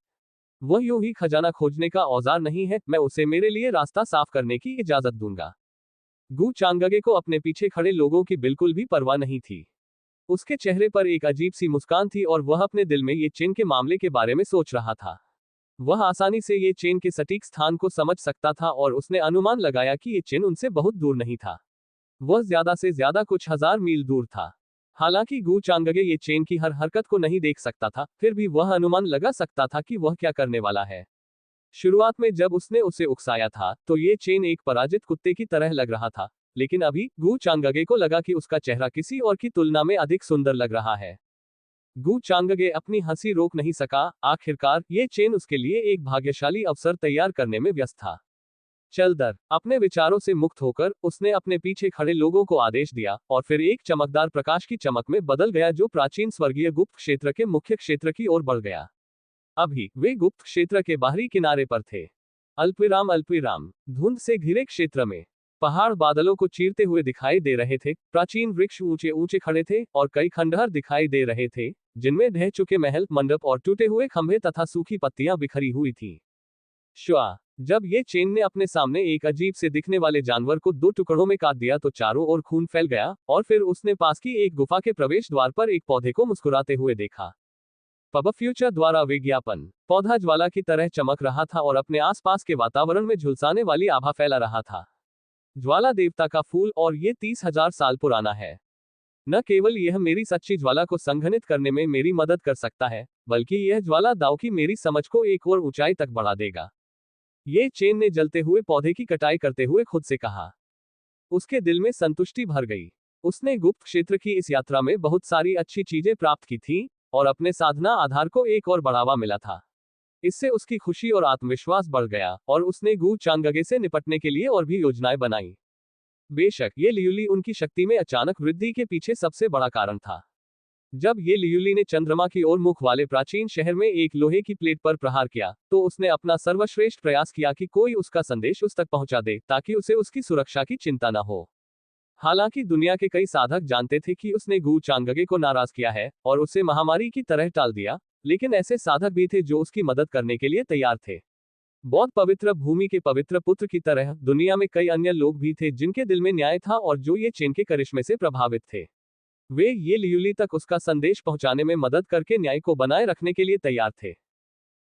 वह यूं ही खजाना खोजने का औजार नहीं है, मैं उसे मेरे लिए रास्ता साफ करने की इजाजत दूंगा। गु चांगगे को अपने पीछे खड़े लोगों की बिल्कुल भी परवाह नहीं थी। उसके चेहरे पर एक अजीब सी मुस्कान थी और वह अपने दिल में ये चेन के मामले के बारे में सोच रहा था। वह आसानी से ये चेन के सटीक स्थान को समझ सकता था और उसने अनुमान लगाया कि ये चेन उनसे बहुत दूर नहीं था। वह ज्यादा से ज्यादा कुछ हजार मील दूर था। हालांकि गु चांगगे ये चेन की हर हरकत को नहीं देख सकता था, फिर भी वह अनुमान लगा सकता था कि वह क्या करने वाला है। शुरुआत में जब उसने उसे उकसाया था तो ये चेन एक पराजित कुत्ते की तरह लग रहा था, लेकिन अभी गु चांगगे को लगा कि उसका चेहरा किसी और की तुलना में अधिक सुंदर लग रहा है। गु चांगगे अपनी हंसी रोक नहीं सका। आखिरकार ये चेन उसके लिए एक भाग्यशाली अवसर तैयार करने में व्यस्त था। चल दर। अपने विचारों से मुक्त होकर उसने अपने पीछे खड़े लोगों को आदेश दिया और फिर एक चमकदार प्रकाश की चमक में बदल गया जो प्राचीन स्वर्गीय गुप्त क्षेत्र के मुख्य क्षेत्र की ओर बढ़ गया। अभी वे गुप्त क्षेत्र के बाहरी किनारे पर थे। अल्पविराम अल्पविराम। धुंध से घिरे क्षेत्र में पहाड़ बादलों को चीरते हुए दिखाई दे रहे थे। प्राचीन वृक्ष ऊंचे ऊंचे खड़े थे और कई खंडहर दिखाई दे रहे थे जिनमें ढह चुके महल, मंडप और टूटे हुए खंभे तथा सूखी पत्तियां बिखरी हुई थी। श्वा। जब ये चेन ने अपने सामने एक अजीब से दिखने वाले जानवर को दो टुकड़ों में काट दिया तो चारों ओर खून फैल गया और फिर उसने पास की एक गुफा के प्रवेश द्वार पर एक पौधे को मुस्कुराते हुए देखा। पब फ्यूचर द्वारा विज्ञापन। पौधा ज्वाला की तरह चमक रहा था और अपने आसपास के वातावरण में झुलसाने वाली आभा फैला रहा था। ज्वाला देवता का फूल और ये 30,000 साल पुराना है। न केवल यह मेरी सच्ची ज्वाला को संघनित करने में मेरी मदद कर सकता है, बल्कि यह ज्वाला दाव की मेरी समझ को एक और ऊंचाई तक बढ़ा देगा। ये चेन ने जलते हुए पौधे की कटाई करते हुए खुद से कहा। उसके दिल में संतुष्टि भर गई। उसने गुप्त क्षेत्र की इस यात्रा में बहुत सारी अच्छी चीजें प्राप्त की थी और अपने साधना आधार को एक और बढ़ावा मिला था। इससे उसकी खुशी और आत्मविश्वास बढ़ गया और उसने गु चांगगे से निपटने के लिए और भी योजनाएं बनाई। बेशक ये लियुली उनकी शक्ति में अचानक वृद्धि के पीछे सबसे बड़ा कारण था। जब ये लियुली ने चंद्रमा की ओर मुख वाले प्राचीन शहर में एक लोहे की प्लेट पर प्रहार किया तो उसने अपना सर्वश्रेष्ठ प्रयास किया कि कोई उसका संदेश उस तक पहुंचा दे ताकि उसे उसकी सुरक्षा की चिंता न हो। हालांकि दुनिया के कई साधक जानते थे कि उसने गु चांगगे को नाराज किया है और उसे महामारी की तरह टाल दिया, लेकिन ऐसे साधक भी थे जो उसकी मदद करने के लिए तैयार थे। बहुत पवित्र भूमि के पवित्र पुत्र की तरह दुनिया में कई अन्य लोग भी थे जिनके दिल में न्याय था और जो ये चेन के करिश्मे से प्रभावित थे। वे ये लियूली तक उसका संदेश पहुंचाने में मदद करके न्याय को बनाए रखने के लिए तैयार थे।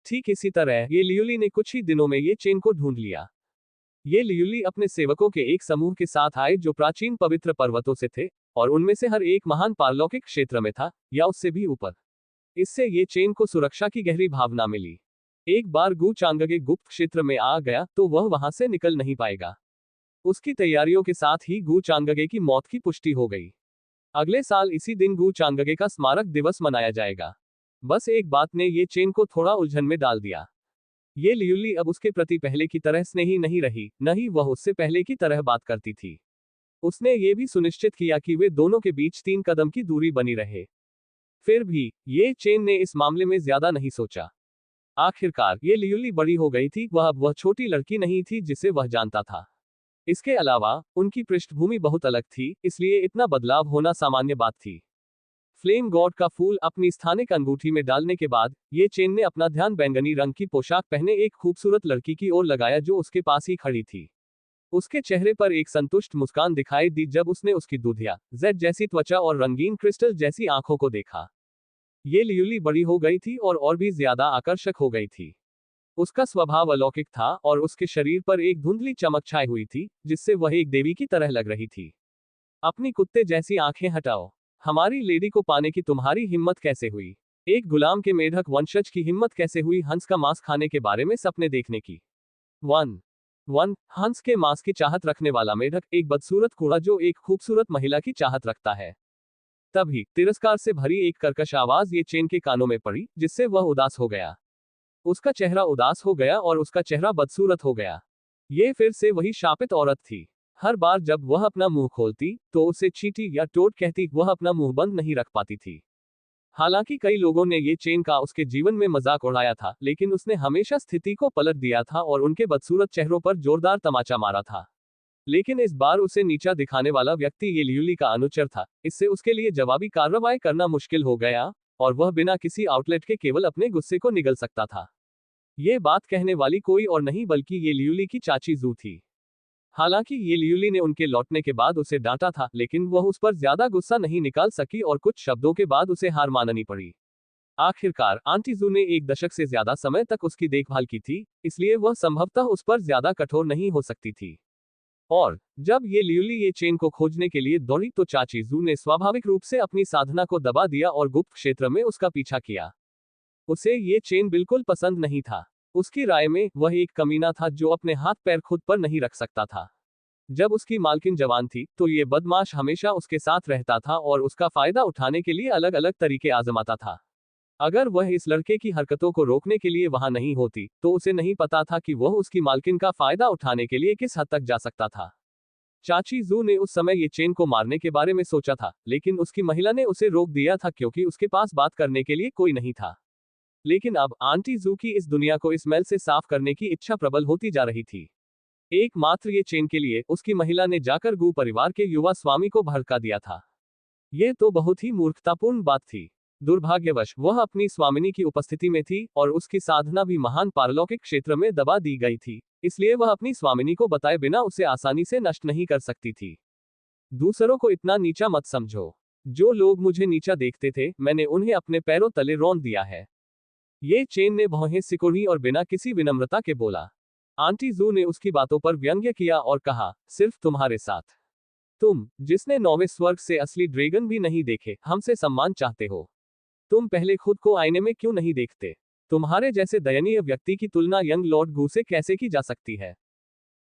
ठीक इसी तरह ये लियूली ने कुछ ही दिनों में ये चेन को ढूंढ लिया। ये लियूली अपने सेवकों के एक समूह के साथ आए जो प्राचीन पवित्र पर्वतों से थे, और उनमें से हर एक महान पारलौकिक क्षेत्र में था, या उससे भी ऊपर। इससे ये चेन को सुरक्षा की गहरी भावना मिली। एक बार गू चांगगे गुप्त क्षेत्र में आ गया तो वह वहां से निकल नहीं पाएगा। उसकी तैयारियों के साथ ही गू चांगगे की मौत की पुष्टि हो गई। अगले साल इसी दिन गू चांगगे का स्मारक दिवस मनाया जाएगा। बस एक बात ने ये चेन को थोड़ा उलझन में डाल दिया। ये लियूली अब उसके प्रति पहले की तरह स्नेही नहीं रही, न ही वह उससे पहले की तरह बात करती थी। उसने ये भी सुनिश्चित किया कि वे दोनों के बीच 3 कदम की दूरी बनी रहे। फिर भी ये चेन ने इस मामले में ज्यादा नहीं सोचा। आखिरकार ये लियूली बड़ी हो गई थी, वह छोटी लड़की नहीं थी जिसे वह जानता था। इसके अलावा उनकी पृष्ठभूमि बहुत अलग थी, इसलिए इतना बदलाव होना सामान्य बात थी। फ्लेम गॉड का फूल अपनी स्थानिक अंगूठी में डालने के बाद ये चेन ने अपना ध्यान बैंगनी रंग की पोशाक पहने एक खूबसूरत लड़की की ओर लगाया जो उसके पास ही खड़ी थी। उसके चेहरे पर एक संतुष्ट मुस्कान दिखाई दी जब उसने उसकी दूधिया जेड जैसी त्वचा और रंगीन क्रिस्टल जैसी आंखों को देखा। ये लियूली बड़ी हो गई थी और भी ज्यादा आकर्षक हो गई थी। उसका स्वभाव अलौकिक था और उसके शरीर पर एक धुंधली चमक छाई हुई थी जिससे वह एक देवी की तरह लग रही थी। अपनी कुत्ते जैसी आंखें हटाओ। हमारी लेडी को पाने की तुम्हारी हिम्मत कैसे हुई? एक गुलाम के मेढक वंशज की हिम्मत कैसे हुई हंस का मांस खाने के बारे में सपने देखने की? वन हंस के मांस की चाहत रखने वाला मेढक एक बदसूरत कूड़ा जो एक खूबसूरत महिला की चाहत रखता है। तभी तिरस्कार से भरी एक कर्कश आवाज ये चेन के कानों में पड़ी जिससे वह उदास हो गया। उसका चेहरा उदास हो गया और उसका चेहरा बदसूरत हो गया। ये फिर से वही शापित औरत थी। हर बार जब वह अपना मुंह खोलती तो उसे चींटी या टोड कहती, वह अपना मुंह बंद नहीं रख पाती थी। हालांकि कई लोगों ने ये चेन का उसके जीवन में मजाक उड़ाया था, लेकिन उसने हमेशा स्थिति को पलट दिया था और उनके बदसूरत चेहरों पर जोरदार तमाचा मारा था। लेकिन इस बार उसे नीचा दिखाने वाला व्यक्ति ये लियूली का अनुचर था। इससे उसके लिए जवाबी कार्रवाई करना मुश्किल हो गया और वह बिना किसी आउटलेट के केवल अपने गुस्से को निगल सकता था। ये बात कहने वाली कोई और नहीं बल्कि ये लियूली की चाची जू थी। हालांकि ये लियूली ने उनके लौटने के बाद उसे डांटा था, लेकिन वह उस पर ज्यादा गुस्सा नहीं निकाल सकी और कुछ शब्दों के बाद उसे हार माननी पड़ी। आखिरकार आंटी जू ने 1 दशक से ज्यादा समय तक उसकी देखभाल की थी, इसलिए वह संभवतः उस पर ज्यादा कठोर नहीं हो सकती थी। और जब ये लियूली ये चेन को खोजने के लिए दौड़ी तो चाची जू ने स्वाभाविक रूप से अपनी साधना को दबा दिया और गुप्त क्षेत्र में उसका पीछा किया। उसे ये चेन बिल्कुल पसंद नहीं था। उसकी राय में वह एक कमीना था जो अपने हाथ पैर खुद पर नहीं रख सकता था। जब उसकी मालकिन जवान थी तो ये बदमाश हमेशा उसके साथ रहता था और उसका फायदा उठाने के लिए अलग अलग तरीके आजमाता था। अगर वह इस लड़के की हरकतों को रोकने के लिए वहां नहीं होती तो उसे नहीं पता था कि वह उसकी मालकिन का फायदा उठाने के लिए किस हद तक जा सकता था। चाची जू ने उस समय ये चेन को मारने के बारे में सोचा था, लेकिन उसकी महिला ने उसे रोक दिया था क्योंकि उसके पास बात करने के लिए कोई नहीं था। लेकिन अब आंटी जू की इस दुनिया को इस मैल से साफ करने की इच्छा प्रबल होती जा रही थी। एकमात्र ये चेन के लिए उसकी महिला ने जाकर गू परिवार के युवा स्वामी को भड़का दिया था। यह तो बहुत ही मूर्खतापूर्ण बात थी। दुर्भाग्यवश वह अपनी स्वामिनी की उपस्थिति में थी और उसकी साधना भी महान पारलौकिक क्षेत्र में दबा दी गई थी, इसलिए वह अपनी स्वामिनी को बताए बिना उसे आसानी से नष्ट नहीं कर सकती थी। दूसरों को इतना नीचा मत समझो। जो लोग मुझे नीचा देखते थे मैंने उन्हें अपने पैरों तले रौंद दिया है। ये चेन ने भौहें सिकुड़ी और बिना किसी विनम्रता के बोला। आंटी जू ने उसकी बातों पर व्यंग्य किया और कहा, सिर्फ तुम्हारे साथ। तुम, जिसने 9वें स्वर्ग से असली ड्रैगन भी नहीं देखे, हमसे सम्मान चाहते हो। तुम पहले खुद को आईने में क्यों नहीं देखते? तुम्हारे जैसे दयनीय व्यक्ति की तुलना यंग लॉर्ड गू से कैसे की जा सकती है?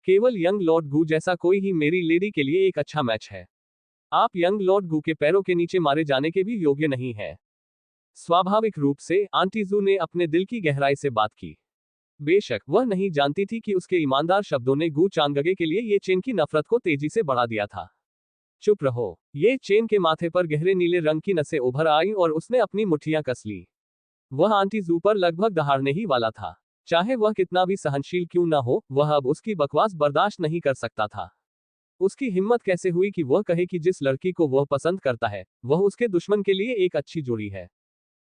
केवल यंग लॉर्ड गू जैसा कोई ही मेरी लेडी के लिए एक अच्छा मैच है। आप यंग लॉर्ड गू के पैरों के नीचे मारे जाने के भी योग्य नहीं है। स्वाभाविक रूप से आंटी जू ने अपने दिल की गहराई से बात की। बेशक वह नहीं जानती थी कि उसके ईमानदार शब्दों ने गू चांगगे के लिए ये चेन की नफरत को तेजी से बढ़ा दिया था। चुप रहो। ये चेन के माथे पर गहरे नीले रंग की नसें उभर आई और उसने अपनी मुट्ठियां कस ली। वह आंटी जू पर लगभग दहाड़ने ही वाला था। चाहे वह कितना भी सहनशील क्यों न हो, वह अब उसकी बकवास बर्दाश्त नहीं कर सकता था। उसकी हिम्मत कैसे हुई कि वह कहे कि जिस लड़की को वह पसंद करता है वह उसके दुश्मन के लिए एक अच्छी जोड़ी है।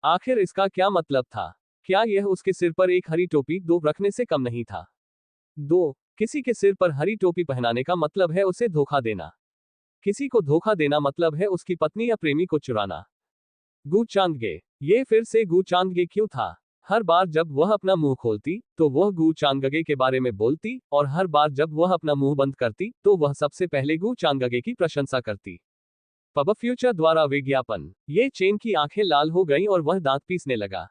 आखिर इसका क्या मतलब था? क्या यह उसके सिर पर एक हरी टोपी दो रखने से कम नहीं था? किसी के सिर पर हरी टोपी पहनाने का मतलब है उसे धोखा देना। किसी को धोखा देना मतलब है उसकी पत्नी या प्रेमी को चुराना। गू चांगगे। ये फिर से गू चांगगे क्यों था? हर बार जब वह अपना मुंह खोलती तो वह गू चांगगे के बारे में बोलती, और हर बार जब वह अपना मुंह बंद करती तो वह सबसे पहले गू चांगगे की प्रशंसा करती। पब फ्यूचर द्वारा विज्ञापन। ये चेन की आंखें लाल हो गईं और वह दांत पीसने लगा।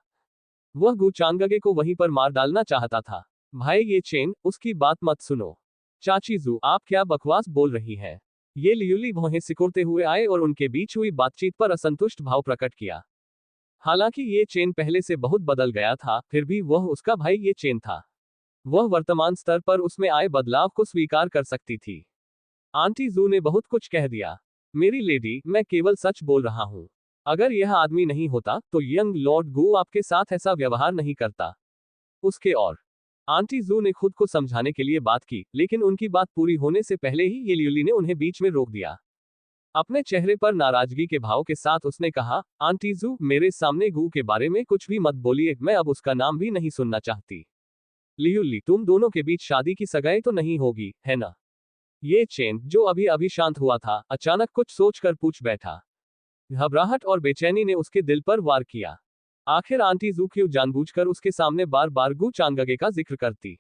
वह गू चांगगे को वहीं पर मार डालना चाहता था। भाई ये चेन, उसकी बात मत सुनो। चाची जू, आप क्या बकवास बोल रही हैं? ये लियुली भौहें सिकुड़ते हुए आए और उनके बीच हुई बातचीत पर असंतुष्ट भाव प्रकट किया। हालांकि ये चेन पहले से बहुत बदल गया था, फिर भी वह उसका भाई ये चेन था। वह वर्तमान स्तर पर उसमें आए बदलाव को स्वीकार कर सकती थी। आंटी जू ने बहुत कुछ कह दिया। मेरी लेडी, मैं केवल सच बोल रहा हूँ। अगर यह आदमी नहीं होता तो यंग लॉर्ड गू आपके साथ ऐसा व्यवहार नहीं करता। उसके और आंटी जू ने खुद को समझाने के लिए बात की, लेकिन उनकी बात पूरी होने से पहले ही ये लियुली ने उन्हें बीच में रोक दिया। अपने चेहरे पर नाराजगी के भाव के साथ उसने कहा, आंटी जू, मेरे सामने गू के बारे में कुछ भी मत बोलिए, मैं अब उसका नाम भी नहीं सुनना चाहती। लियुली, तुम दोनों के बीच शादी की सगाई तो नहीं होगी, है ना? ये चेन, जो अभी अभी शांत हुआ था, अचानक कुछ सोचकर पूछ बैठा। घबराहट और बेचैनी ने उसके दिल पर वार किया। आखिर आंटी जू क्यों जानबूझकर उसके सामने बार बार गू चांगगे का जिक्र करती?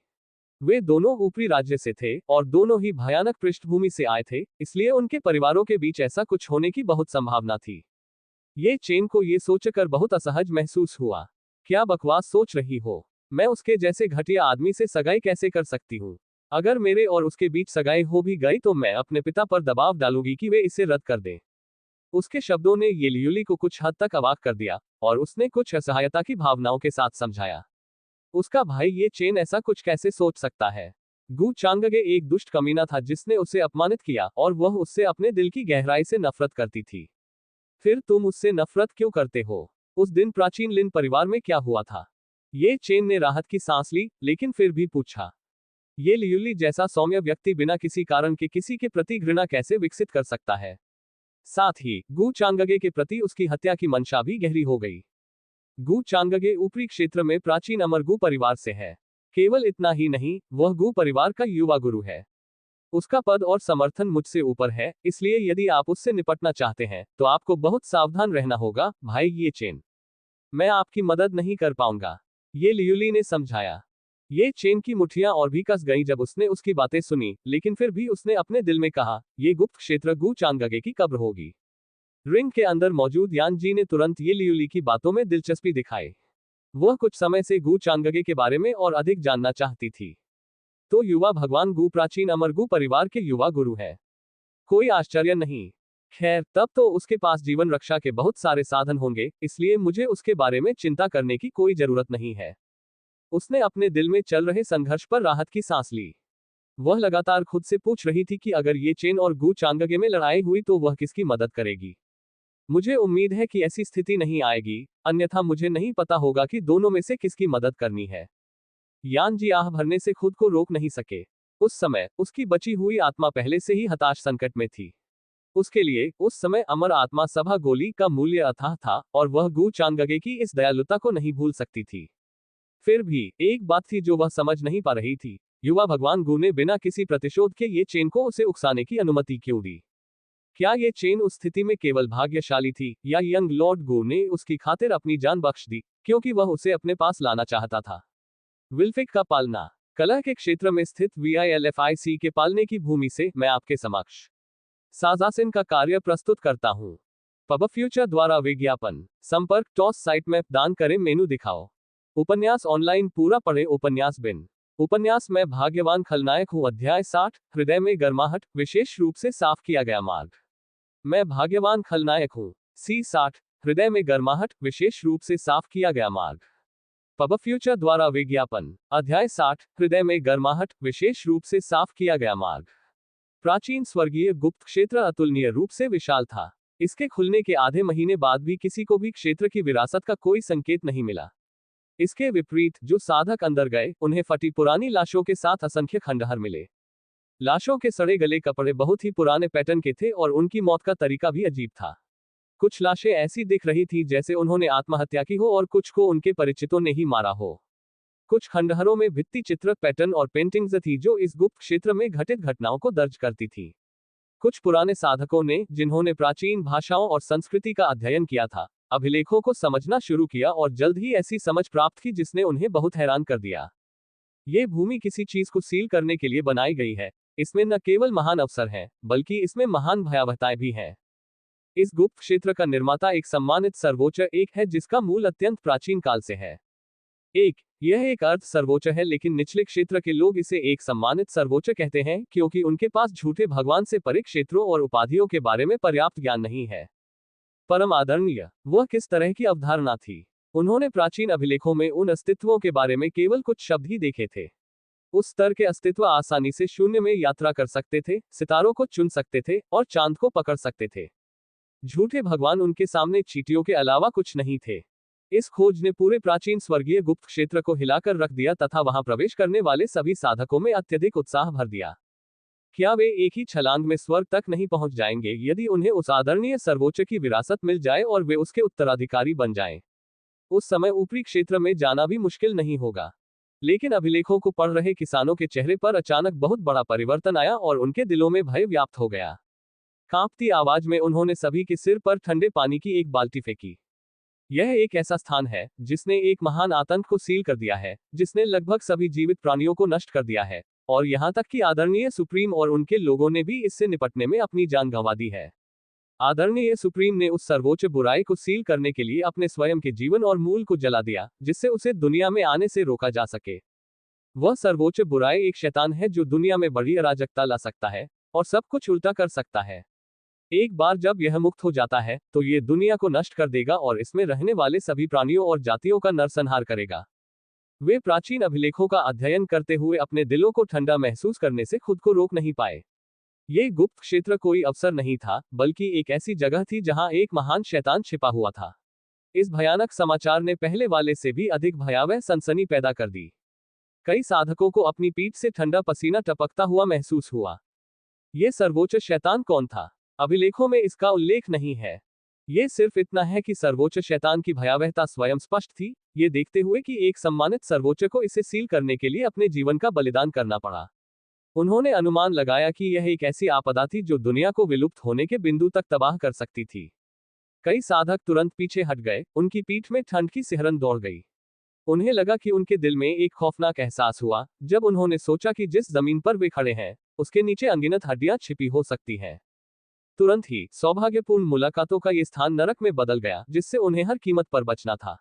वे दोनों ऊपरी राज्य से थे और दोनों ही भयानक पृष्ठभूमि से आए थे, इसलिए उनके परिवारों के बीच ऐसा कुछ होने की बहुत संभावना थी। ये चेन को ये सोचकर बहुत असहज महसूस हुआ। क्या बकवास सोच रही हो? मैं उसके जैसे घटिया आदमी से सगाई कैसे कर सकती हूँ? अगर मेरे और उसके बीच सगाई हो भी गई तो मैं अपने पिता पर दबाव डालूंगी कि वे इसे रद्द कर दें। उसके शब्दों ने ये लियुली को कुछ हद तक अवाक कर दिया, और उसने कुछ असहायता की भावनाओं के साथ समझाया। उसका भाई ये चेन ऐसा कुछ कैसे सोच सकता है? गू चांगगे एक दुष्ट कमीना था जिसने उसे अपमानित किया, और वह उससे अपने दिल की गहराई से नफरत करती थी। फिर तुम उससे नफरत क्यों करते हो? उस दिन प्राचीन लिन परिवार में क्या हुआ था? ये चेन ने राहत की सांस ली, लेकिन फिर भी पूछा। ये लियुली जैसा सौम्य व्यक्ति बिना किसी कारण के किसी के प्रति घृणा कैसे विकसित कर सकता है? साथ ही गू चांगगे के प्रति उसकी हत्या की मंशा भी गहरी हो गई। गू चांगगे ऊपरी क्षेत्र में प्राचीन अमर गू परिवार से है। केवल इतना ही नहीं, वह गू परिवार का युवा गुरु है। उसका पद और समर्थन मुझसे ऊपर है, इसलिए यदि आप उससे निपटना चाहते हैं तो आपको बहुत सावधान रहना होगा, भाई ये चेन। मैं आपकी मदद नहीं कर पाऊंगा, ये लियुली ने समझाया। ये चेन की मुठ्ठियां और भी कस गईं जब उसने उसकी बातें सुनी, लेकिन फिर भी उसने अपने दिल में कहा, ये गुप्त क्षेत्र गू चांगगे की कब्र होगी। रिंग के अंदर मौजूद यान जी ने तुरंत ये लियुली की बातों में दिलचस्पी दिखाई। वह कुछ समय से गू चांगगे के बारे में और अधिक जानना चाहती थी। तो युवा भगवान गू प्राचीन अमर गू परिवार के युवा गुरु है। कोई आश्चर्य नहीं। खैर, तब तो उसके पास जीवन रक्षा के बहुत सारे साधन होंगे, इसलिए मुझे उसके बारे में चिंता करने की कोई जरूरत नहीं है। उसने अपने दिल में चल रहे संघर्ष पर राहत की सांस ली। वह लगातार खुद से पूछ रही थी कि अगर ये चेन और गू चांगगे में लड़ाई हुई तो वह किसकी मदद करेगी। मुझे उम्मीद है कि ऐसी स्थिति नहीं आएगी, अन्यथा मुझे नहीं पता होगा कि दोनों में से किसकी मदद करनी है। यान जी आह भरने से खुद को रोक नहीं सके। उस समय उसकी बची हुई आत्मा पहले से ही हताश संकट में थी। उसके लिए उस समय अमर आत्मा सभा गोली का मूल्य अथाह था, और वह गू चांगगे की इस दयालुता को नहीं भूल सकती थी। फिर भी एक बात थी जो वह समझ नहीं पा रही थी, युवा भगवान गू ने बिना किसी प्रतिशोध के ये चेन को उसे उकसाने की अनुमति क्यों दी? क्या ये चेन उस स्थिति में केवल भाग्यशाली थी, या यंग लॉर्ड गू ने उसकी खातिर अपनी जान बख्श दी, क्योंकि वह उसे अपने पास लाना चाहता था? विल्फिक का पालना। कलह के क्षेत्र में स्थित VILFIC के पालने की भूमि से मैं आपके समक्ष साजासिन का कार्य प्रस्तुत करता हूँ। पब फ्यूचर द्वारा विज्ञापन। संपर्क टॉस साइट में दान करें, मेनू दिखाओ। उपन्यास ऑनलाइन पूरा पढ़े। उपन्यास बिन। उपन्यास में भाग्यवान खलनायक हूँ। अध्याय 60। हृदय में गर्माहट, विशेष रूप से साफ किया गया मार्ग। मैं भाग्यवान खलनायक हूँ। C60। हृदय में गर्माहट, विशेष रूप से साफ किया गया मार्ग। पब फ्यूचर द्वारा विज्ञापन। अध्याय 60। हृदय में गर्माहट, विशेष रूप से साफ किया गया मार्ग। प्राचीन स्वर्गीय गुप्त क्षेत्र अतुलनीय रूप से विशाल था। इसके खुलने के आधे महीने बाद भी किसी को भी क्षेत्र की विरासत का कोई संकेत नहीं मिला। इसके विपरीत जो साधक अंदर गए, उन्हें फटी पुरानी लाशों के साथ असंख्य खंडहर मिले। लाशों के सड़े गले कपड़े बहुत ही पुराने पैटर्न के थे और उनकी मौत का तरीका भी अजीब था। कुछ लाशें ऐसी दिख रही थी जैसे उन्होंने आत्महत्या की हो और कुछ को उनके परिचितों ने ही मारा हो। कुछ खंडहरों में भित्ति चित्र, पैटर्न और पेंटिंग्स थी जो इस गुप्त क्षेत्र में घटित घटनाओं को दर्ज करती थी। कुछ पुराने साधकों ने, जिन्होंने प्राचीन भाषाओं और संस्कृति का अध्ययन किया था, अभिलेखों को समझना शुरू किया और जल्द ही ऐसी समझ प्राप्त की जिसने उन्हें बहुत हैरान कर दिया। ये भूमि किसी चीज को सील करने के लिए बनाई गई है। इसमें न केवल महान अवसर हैं, बल्कि इसमें महान भयावहताएं भी हैं। इस गुप्त क्षेत्र का निर्माता एक सम्मानित सर्वोच्च एक है जिसका मूल अत्यंत प्राचीन काल से है। यह एक अर्थ सर्वोच्च है, लेकिन निचले क्षेत्र के लोग इसे एक सम्मानित सर्वोच्च कहते हैं क्योंकि उनके पास झूठे भगवान से परे क्षेत्रों और उपाधियों के बारे में पर्याप्त ज्ञान नहीं है। परम आदरणीय, वह किस तरह की अवधारणा थी? उन्होंने प्राचीन अभिलेखों में उन अस्तित्वों के बारे में केवल कुछ शब्द ही देखे थे। उस स्तर के अस्तित्व आसानी से शून्य में यात्रा कर सकते थे, सितारों को चुन सकते थे और चांद को पकड़ सकते थे। झूठे भगवान उनके सामने चींटियों के अलावा कुछ नहीं थे। इस खोज ने पूरे प्राचीन स्वर्गीय गुप्त क्षेत्र को हिलाकर रख दिया तथा वहां प्रवेश करने वाले सभी साधकों में अत्यधिक उत्साह भर दिया। क्या वे एक ही छलांग में स्वर्ग तक नहीं पहुंच जाएंगे यदि उन्हें उस आदरणीय सर्वोच्च की विरासत मिल जाए और वे उसके उत्तराधिकारी बन जाएं? उस समय ऊपरी क्षेत्र में जाना भी मुश्किल नहीं होगा। लेकिन अभिलेखों को पढ़ रहे किसानों के चेहरे पर अचानक बहुत बड़ा परिवर्तन आया और उनके दिलों में भय व्याप्त हो गया। कांपती आवाज में उन्होंने सभी के सिर पर ठंडे पानी की एक बाल्टी फेंकी। यह एक ऐसा स्थान है जिसने एक महान आतंक को सील कर दिया है, जिसने लगभग सभी जीवित प्राणियों को नष्ट कर दिया है, और यहां तक कि आदरणीय सुप्रीम और उनके लोगों ने भी इससे निपटने में अपनी जान गंवा दी है। आदरणीय सुप्रीम ने उस सर्वोच्च बुराई को सील करने के लिए अपने स्वयं के जीवन और मूल को जला दिया, जिससे उसे दुनिया में आने से रोका जा सके। वह सर्वोच्च बुराई एक शैतान है जो दुनिया में बड़ी अराजकता ला सकता है और सब कुछ उल्टा कर सकता है। एक बार जब यह मुक्त हो जाता है तो ये दुनिया को नष्ट कर देगा और इसमें रहने वाले सभी प्राणियों और जातियों का नरसंहार करेगा। वे प्राचीन अभिलेखों का अध्ययन करते हुए अपने दिलों को ठंडा महसूस करने से खुद को रोक नहीं पाए। ये गुप्त क्षेत्र कोई अवसर नहीं था, बल्कि एक ऐसी जगह थी जहां एक महान शैतान छिपा हुआ था। इस भयानक समाचार ने पहले वाले से भी अधिक भयावह सनसनी पैदा कर दी। कई साधकों को अपनी पीठ से ठंडा पसीना टपकता हुआ महसूस हुआ। ये सर्वोच्च शैतान कौन था? अभिलेखों में इसका उल्लेख नहीं है। ये सिर्फ इतना है कि सर्वोच्च शैतान की भयावहता स्वयं स्पष्ट थी, ये देखते हुए कि एक सम्मानित सर्वोच्च को इसे सील करने के लिए अपने जीवन का बलिदान करना पड़ा। उन्होंने अनुमान लगाया कि यह एक ऐसी आपदा थी जो दुनिया को विलुप्त होने के बिंदु तक तबाह कर सकती थी। कई साधक तुरंत पीछे हट गए, उनकी पीठ में ठंड की सिहरन दौड़ गई। उन्हें लगा कि उनके दिल में एक खौफनाक एहसास हुआ जब उन्होंने सोचा कि जिस जमीन पर वे खड़े हैं, उसके नीचे अनगिनत हड्डियां छिपी हो सकती हैं। तुरंत ही सौभाग्यपूर्ण मुलाकातों का ये स्थान नरक में बदल गया, जिससे उन्हें हर कीमत पर बचना था।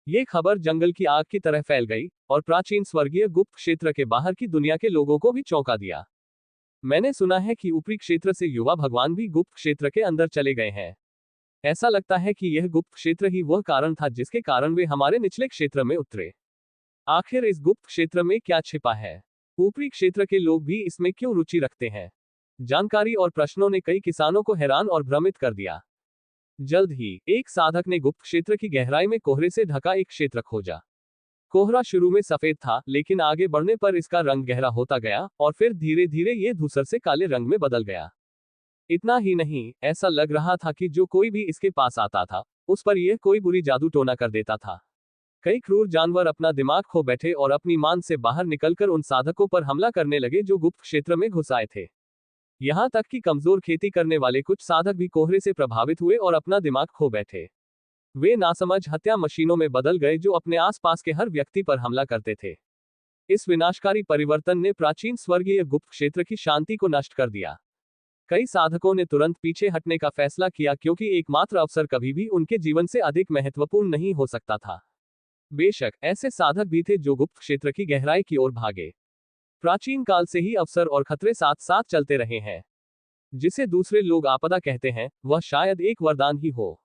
ये खबर जंगल की आग की तरह फैल गई और प्राचीन स्वर्गीय गुप्त क्षेत्र के बाहर की दुनिया के लोगों को भी चौंका दिया। मैंने सुना है कि ऊपरी क्षेत्र से युवा भगवान भी गुप्त क्षेत्र के अंदर चले गए हैं। ऐसा लगता है कि यह गुप्त क्षेत्र ही वह कारण था जिसके कारण वे हमारे निचले क्षेत्र में उतरे। आखिर इस गुप्त क्षेत्र में क्या छिपा है? ऊपरी क्षेत्र के लोग भी इसमें क्यों रुचि रखते हैं? जानकारी और प्रश्नों ने कई किसानों को हैरान और भ्रमित कर दिया। जल्द ही एक साधक ने गुप्त क्षेत्र की गहराई में कोहरे से ढका एक क्षेत्र खोजा। कोहरा शुरू में सफेद था, लेकिन आगे बढ़ने पर इसका रंग गहरा होता गया और फिर धीरे धीरे ये धूसर से काले रंग में बदल गया। इतना ही नहीं, ऐसा लग रहा था कि जो कोई भी इसके पास आता था, उस पर यह कोई बुरी जादू टोना कर देता था। कई क्रूर जानवर अपना दिमाग खो बैठे और अपनी मान से बाहर निकलकर उन साधकों पर हमला करने लगे जो गुप्त क्षेत्र में घुस आए थे। यहां तक कि कमजोर खेती करने वाले कुछ साधक भी कोहरे से प्रभावित हुए और अपना दिमाग खो बैठे। वे नासमझ हत्या मशीनों में बदल गए जो अपने आसपास के हर व्यक्ति पर हमला करते थे। इस विनाशकारी परिवर्तन ने प्राचीन स्वर्गीय गुप्त क्षेत्र की शांति को नष्ट कर दिया। कई साधकों ने तुरंत पीछे हटने का फैसला किया क्योंकि एकमात्र अवसर कभी भी उनके जीवन से अधिक महत्वपूर्ण नहीं हो सकता था। बेशक ऐसे साधक भी थे जो गुप्त क्षेत्र की गहराई की ओर भागे। प्राचीन काल से ही अवसर और खतरे साथ साथ चलते रहे हैं। जिसे दूसरे लोग आपदा कहते हैं, वह शायद एक वरदान ही हो।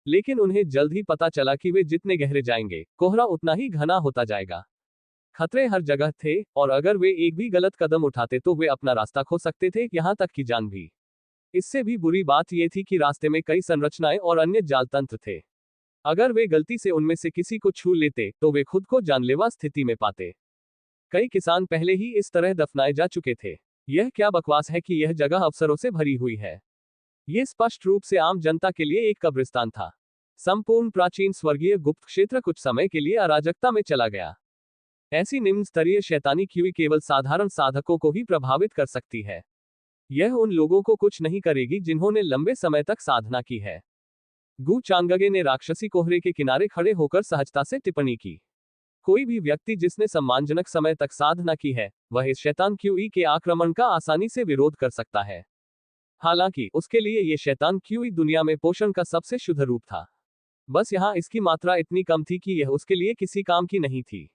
लेकिन उन्हें जल्द ही पता चला कि वे जितने गहरे जाएंगे, कोहरा उतना ही घना होता जाएगा। खतरे हर जगह थे और अगर वे एक भी गलत कदम उठाते तो वे अपना रास्ता खो सकते थे, यहां तक कि जान भी। इससे भी बुरी बात यह थी कि रास्ते में कई संरचनाएं और अन्य जाल तंत्र थे। अगर वे गलती से उनमें से किसी को छू लेते तो वे खुद को जानलेवा स्थिति में पाते। कई किसान पहले ही इस तरह दफनाए जा चुके थे। यह क्या बकवास है कि यह जगह अवसरों से भरी हुई है। यह स्पष्ट रूप से आम जनता के लिए एक कब्रिस्तान था। संपूर्ण प्राचीन स्वर्गीय गुप्त क्षेत्र कुछ समय के लिए अराजकता में चला गया। ऐसी निम्न स्तरीय शैतानी क्यूई केवल साधारण साधकों को ही प्रभावित कर सकती है। यह उन लोगों को कुछ नहीं करेगी जिन्होंने लंबे समय तक साधना की है। गु चांगगे ने राक्षसी कोहरे के किनारे खड़े होकर सहजता से टिप्पणी की। कोई भी व्यक्ति जिसने सम्मानजनक समय तक साधना की है, वह इस शैतान क्यूई के आक्रमण का आसानी से विरोध कर सकता है। हालांकि उसके लिए ये शैतान क्यूई दुनिया में पोषण का सबसे शुद्ध रूप था। बस यहाँ इसकी मात्रा इतनी कम थी कि यह उसके लिए किसी काम की नहीं थी।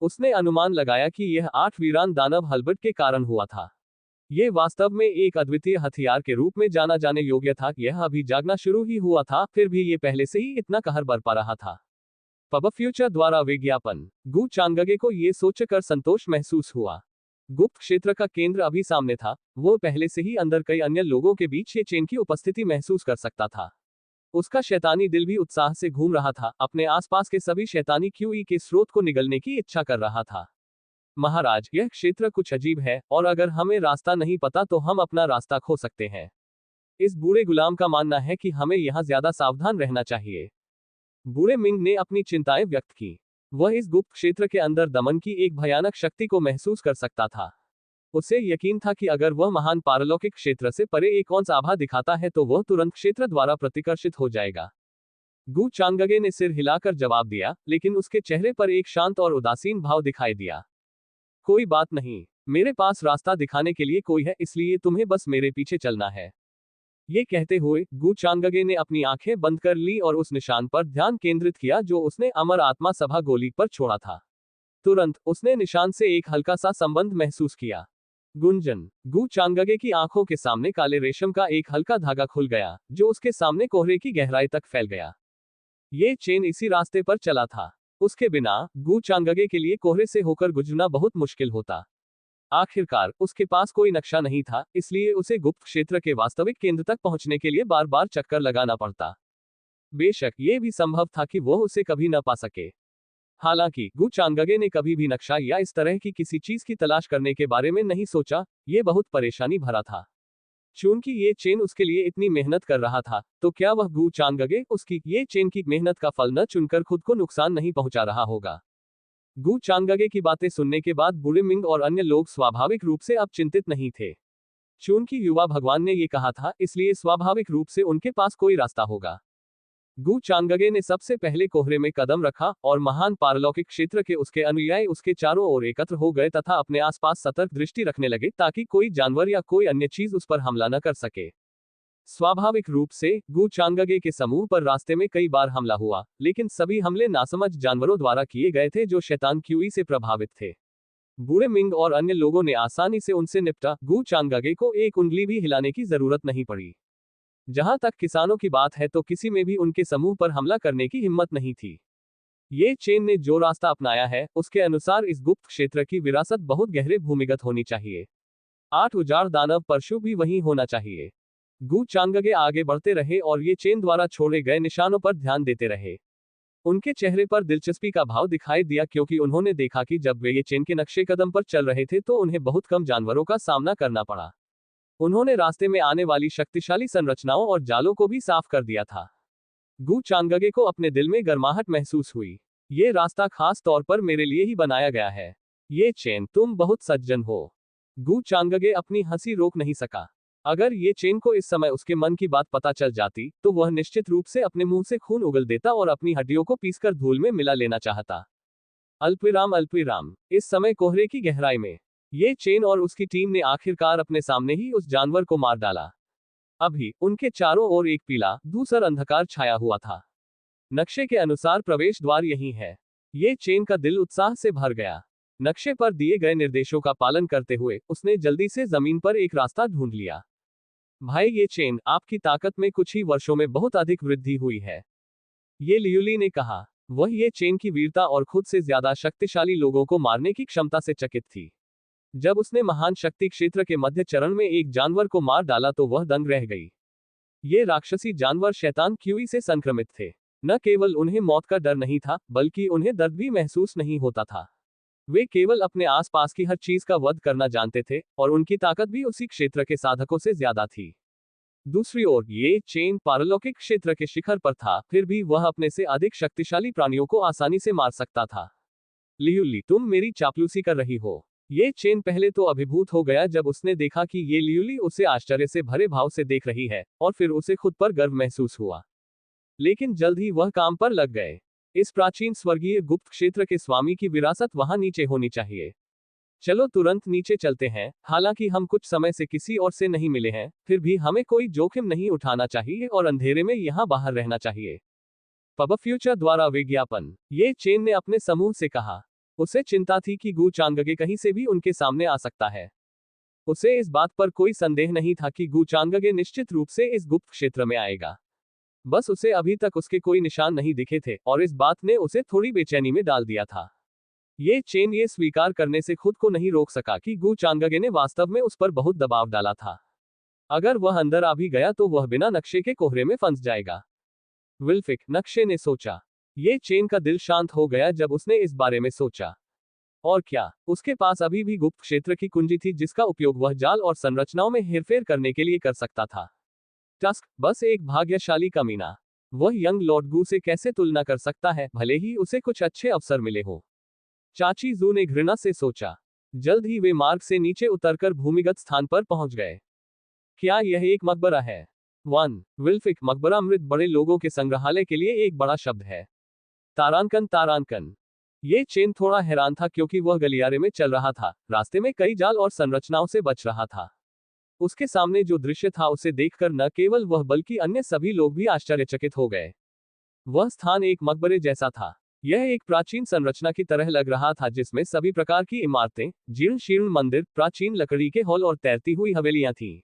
उसने अनुमान लगाया कि यह 8 वीरान दानव हल्बर्ट के कारण हुआ था। यह वास्तव में एक अद्वितीय हथियार के रूप में जाना जाने योग्य था। यह अभी जागना शुरू ही हुआ था, फिर भी ये पहले से ही इतना कहर बरपा रहा था। पब फ्यूचर द्वारा विज्ञापन। गु चांगगे को ये सोचकर संतोष महसूस हुआ। गुप्त क्षेत्र का केंद्र अभी सामने था। वो पहले से ही अंदर कई अन्य लोगों के बीच ये चेन की उपस्थिति महसूस कर सकता था। उसका शैतानी दिल भी उत्साह से घूम रहा था, अपने आसपास के सभी शैतानी क्यूई के स्रोत को निगलने की इच्छा कर रहा था। महाराज, यह क्षेत्र कुछ अजीब है, और अगर हमें रास्ता नहीं पता तो हम अपना रास्ता खो सकते हैं। इस बूढ़े गुलाम का मानना है कि हमें यहाँ ज्यादा सावधान रहना चाहिए। बूढ़े मिंग ने अपनी चिंताएं व्यक्त की। वह इस गुप्त क्षेत्र के अंदर दमन की एक भयानक शक्ति को महसूस कर सकता था। उसे यकीन था कि अगर वह महान पारलौकिक क्षेत्र से परे एक औंस आभा दिखाता है तो वह तुरंत क्षेत्र द्वारा प्रतिकर्षित हो जाएगा। गु चांगगे ने सिर हिलाकर जवाब दिया, लेकिन उसके चेहरे पर एक शांत और उदासीन भाव दिखाई दिया। कोई बात नहीं, मेरे पास रास्ता दिखाने के लिए कोई है, इसलिए तुम्हें बस मेरे पीछे चलना है। ये कहते हुए गु चांगगे ने अपनी आंखें बंद कर ली और उस निशान पर ध्यान केंद्रित किया जो उसने अमर आत्मा सभा गोली पर छोड़ा था। तुरंत उसने निशान से एक हल्का सा संबंध महसूस किया। गुंजन। गु चांगगे की आंखों के सामने काले रेशम का एक हल्का धागा खुल गया, जो उसके सामने कोहरे की गहराई तक फैल गया। ये चेन इसी रास्ते पर चला था। उसके बिना गु चांगगे के लिए कोहरे से होकर गुजरना बहुत मुश्किल होता। आखिरकार उसके पास कोई नक्शा नहीं था, इसलिए उसे गुप्त क्षेत्र के वास्तविक केंद्र तक पहुंचने के लिए बार बार चक्कर लगाना पड़ता। बेशक ये भी संभव था कि वह उसे कभी न पा सके। हालांकि गु चांगगे ने कभी भी नक्शा या इस तरह की किसी चीज की तलाश करने के बारे में नहीं सोचा। ये बहुत परेशानी भरा था। चूंकि ये चेन उसके लिए इतनी मेहनत कर रहा था, तो क्या वह गु चांगगे उसकी ये चेन की मेहनत का फल न चुनकर खुद को नुकसान नहीं पहुंचा रहा होगा। गु चांगगे की बातें सुनने के बाद बूढ़े मिंग और अन्य लोग स्वाभाविक रूप से अब चिंतित नहीं थे। चूंकि युवा भगवान ने ये कहा था, इसलिए स्वाभाविक रूप से उनके पास कोई रास्ता होगा। गु चांगगे ने सबसे पहले कोहरे में कदम रखा और महान पारलौकिक क्षेत्र के उसके अनुयायी उसके चारों ओर एकत्र हो गए तथा अपने आसपास सतर्क दृष्टि रखने लगे ताकि कोई जानवर या कोई अन्य चीज उस पर हमला न कर सके। स्वाभाविक रूप से गु चांगगे के समूह पर रास्ते में कई बार हमला हुआ, लेकिन सभी हमले नासमझ जानवरों द्वारा किए गए थे जो शैतान क्यूई से प्रभावित थे। बूढ़े मिंग और अन्य लोगों ने आसानी से उनसे निपटा। गु चांगगे को एक उंगली भी हिलाने की जरूरत नहीं पड़ी। जहां तक किसानों की बात है तो किसी में भी उनके समूह पर हमला करने की हिम्मत नहीं थी। ये चेन ने जो रास्ता अपनाया है, उसके अनुसार इस गुप्त क्षेत्र की विरासत बहुत गहरे भूमिगत होनी चाहिए। 8 उजाड़ दानव परशु भी वहीं होना चाहिए। गु चांगगे आगे बढ़ते रहे और ये चेन द्वारा छोड़े गए निशानों पर ध्यान देते रहे। उनके चेहरे पर दिलचस्पी का भाव दिखाई दिया, क्योंकि उन्होंने देखा कि जब वे ये चेन के नक्शे कदम पर चल रहे थे तो उन्हें बहुत कम जानवरों का सामना करना पड़ा। उन्होंने रास्ते में आने वाली शक्तिशाली संरचनाओं और जालों को भी साफ कर दिया था। गु चांगगे को अपने दिल में गर्माहट महसूस हुई। ये रास्ता खास तौर पर मेरे लिए ही बनाया गया है। ये चेन, तुम बहुत सज्जन हो। गु चांगगे अपनी हंसी रोक नहीं सका। अगर ये चेन को इस समय उसके मन की बात पता चल जाती तो वह निश्चित रूप से अपने मुंह से खून उगल देता और अपनी हड्डियों को पीसकर धूल में मिला लेना चाहता। अल्पविराम अल्पविराम। इस समय कोहरे की गहराई में ये चेन और उसकी टीम ने आखिरकार अपने सामने ही उस जानवर को मार डाला। अभी उनके चारों ओर एक पीला धूसर अंधकार छाया हुआ था। नक्शे के अनुसार प्रवेश द्वार यही है। ये चेन का दिल उत्साह से भर गया। नक्शे पर दिए गए निर्देशों का पालन करते हुए उसने जल्दी से जमीन पर एक रास्ता ढूंढ लिया। भाई, ये चेन, आपकी ताकत में कुछ ही वर्षों में बहुत अधिक वृद्धि हुई है, ये लियुली ने कहा। वह ये चेन की वीरता और खुद से ज्यादा शक्तिशाली लोगों को मारने की क्षमता से चकित थी। जब उसने महान शक्ति क्षेत्र के मध्य चरण में एक जानवर को मार डाला तो वह दंग रह गई। ये राक्षसी जानवर शैतान क्यूई से संक्रमित थे। न केवल उन्हें मौत का डर नहीं था, बल्कि उन्हें दर्द भी महसूस नहीं होता था। वे केवल अपने आसपास की हर चीज का वध करना जानते थे, और उनकी ताकत भी उसी क्षेत्र के साधकों से ज्यादा थी। दूसरी ओर ये चेन पारलौकिक क्षेत्र के शिखर पर था, फिर भी वह अपने से अधिक शक्तिशाली प्राणियों को आसानी से मार सकता था। लियुली, तुम मेरी चापलूसी कर रही हो। ये चेन पहले तो अभिभूत हो गया जब उसने देखा कि ये लियूली उसे आश्चर्य से भरे भाव से देख रही है, और फिर उसे खुद पर गर्व महसूस हुआ। लेकिन जल्द ही वह काम पर लग गए। इस प्राचीन स्वर्गीय गुप्त क्षेत्र के स्वामी की विरासत वहां नीचे होनी चाहिए। चलो तुरंत नीचे चलते हैं। हालांकि हम कुछ समय से किसी और से नहीं मिले हैं, फिर भी हमें कोई जोखिम नहीं उठाना चाहिए और अंधेरे में यहां बाहर रहना चाहिए। पब फ्यूचर द्वारा विज्ञापन। ये चेन ने अपने समूह से कहा। उसे चिंता थी कि गू चांगगे कहीं से भी उनके सामने आ सकता है। उसे इस बात पर कोई संदेह नहीं था कि गू चांगगे निश्चित रूप से इस गुप्त क्षेत्र में आएगा। बस उसे अभी तक उसके कोई निशान नहीं दिखे थे, और इस बात ने उसे थोड़ी बेचैनी में डाल दिया था। ये चेन ये स्वीकार करने से खुद को नहीं रोक सका कि गू चांगगे ने वास्तव में उस पर बहुत दबाव डाला था। अगर वह अंदर आ भी गया तो वह बिना नक्शे के कोहरे में फंस जाएगा। विल्फिक, नक्शे ने सोचा। ये चेन का दिल शांत हो गया जब उसने इस बारे में सोचा। और क्या, उसके पास अभी भी गुप्त क्षेत्र की कुंजी थी जिसका उपयोग वह जाल और संरचनाओं में हेरफेर करने के लिए कर सकता था। टस्क, बस एक भाग्यशाली कमीना। वह यंग लॉर्ड गू से कैसे तुलना कर सकता है, भले ही उसे कुछ अच्छे अवसर मिले हो। चाची जू ने घृणा से सोचा। जल्द ही वे मार्ग से नीचे उतरकर भूमिगत स्थान पर पहुंच गए। क्या यह एक मकबरा है? 1. विल्फिक, मकबरा मृत बड़े लोगों के संग्रहालय के लिए एक बड़ा शब्द है। तारांकन तारांकन। ये चेन थोड़ा हैरान था क्योंकि वह गलियारे में चल रहा था, रास्ते में कई जाल और संरचनाओं से बच रहा था। उसके सामने जो दृश्य था उसे देखकर न केवल वह बल्कि अन्य सभी लोग भी आश्चर्यचकित हो गए। वह स्थान एक मकबरे जैसा था। यह एक प्राचीन संरचना की तरह लग रहा था जिसमें सभी प्रकार की इमारतें, जीर्ण शीर्ण मंदिर, प्राचीन लकड़ी के हॉल और तैरती हुई हवेलियां थीं।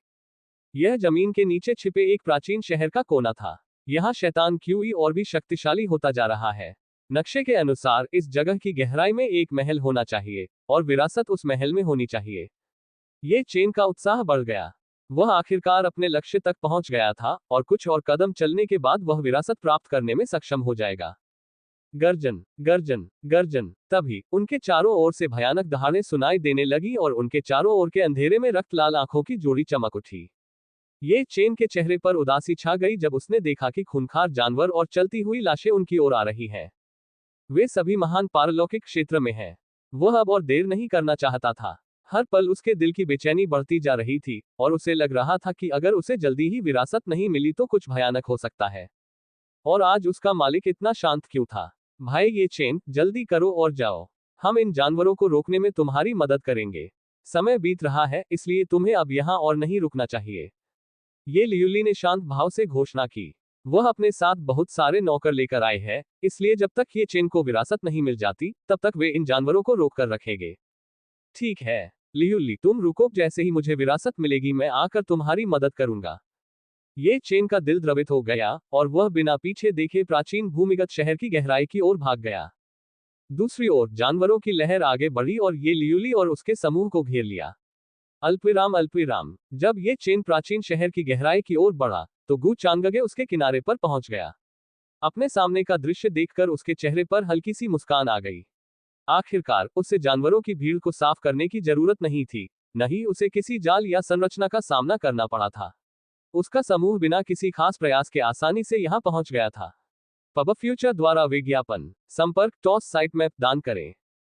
यह जमीन के नीचे छिपे एक प्राचीन शहर का कोना था। यहाँ शैतान क्यूई और भी शक्तिशाली होता जा रहा है। नक्शे के अनुसार इस जगह की गहराई में एक महल होना चाहिए, और विरासत उस महल में होनी चाहिए। ये चेन का उत्साह बढ़ गया। वह आखिरकार अपने लक्ष्य तक पहुंच गया था, और कुछ और कदम चलने के बाद वह विरासत प्राप्त करने में सक्षम हो जाएगा। गर्जन गर्जन गर्जन। तभी उनके चारों ओर से भयानक दहाड़ें सुनाई देने लगी और उनके चारों ओर के अंधेरे में रक्त लाल आंखों की जोड़ी चमक उठी। ये चेन के चेहरे पर उदासी छा गई जब उसने देखा कि खूंखार जानवर और चलती हुई लाशें उनकी ओर आ रही हैं। वे सभी महान पारलौकिक क्षेत्र में हैं। वह अब और देर नहीं करना चाहता था। हर पल उसके दिल की बेचैनी बढ़ती जा रही थी, और उसे लग रहा था कि अगर उसे जल्दी ही विरासत नहीं मिली तो कुछ भयानक हो सकता है। और आज उसका मालिक इतना शांत क्यों था? भाई ये चेन, जल्दी करो और जाओ। हम इन जानवरों को रोकने में तुम्हारी मदद करेंगे। समय बीत रहा है, इसलिए तुम्हें अब यहाँ और नहीं रुकना चाहिए। ये लियूली ने शांत भाव से घोषणा की। वह अपने साथ बहुत सारे नौकर लेकर आए हैं, इसलिए जब तक ये चेन को विरासत नहीं मिल जाती, तब तक वे इन जानवरों को रोक कर रखेंगे। ठीक है लियूली, तुम रुको, जैसे ही मुझे विरासत मिलेगी मैं आकर तुम्हारी मदद करूंगा। ये चेन का दिल द्रवित हो गया, और वह बिना पीछे देखे प्राचीन भूमिगत शहर की गहराई की ओर भाग गया। दूसरी ओर जानवरों की लहर आगे बढ़ी और ये लियूली और उसके समूह को घेर लिया। अल्पविराम अल्पविराम। जब ये चेन प्राचीन शहर की गहराई की ओर बढ़ा, तो गू चांगगे उसके किनारे पर पहुंच गया। अपने सामने का दृश्य देखकर उसके चेहरे पर हल्की सी मुस्कान आ गई। आखिरकार उसे जानवरों की भीड़ को साफ करने की जरूरत नहीं थी, न ही उसे किसी जाल या संरचना का सामना करना पड़ा था। उसका समूह बिना किसी खास प्रयास के आसानी से यहां पहुंच गया था। पब फ्यूचर द्वारा विज्ञापन। संपर्क टॉस साइट मैप दान करें।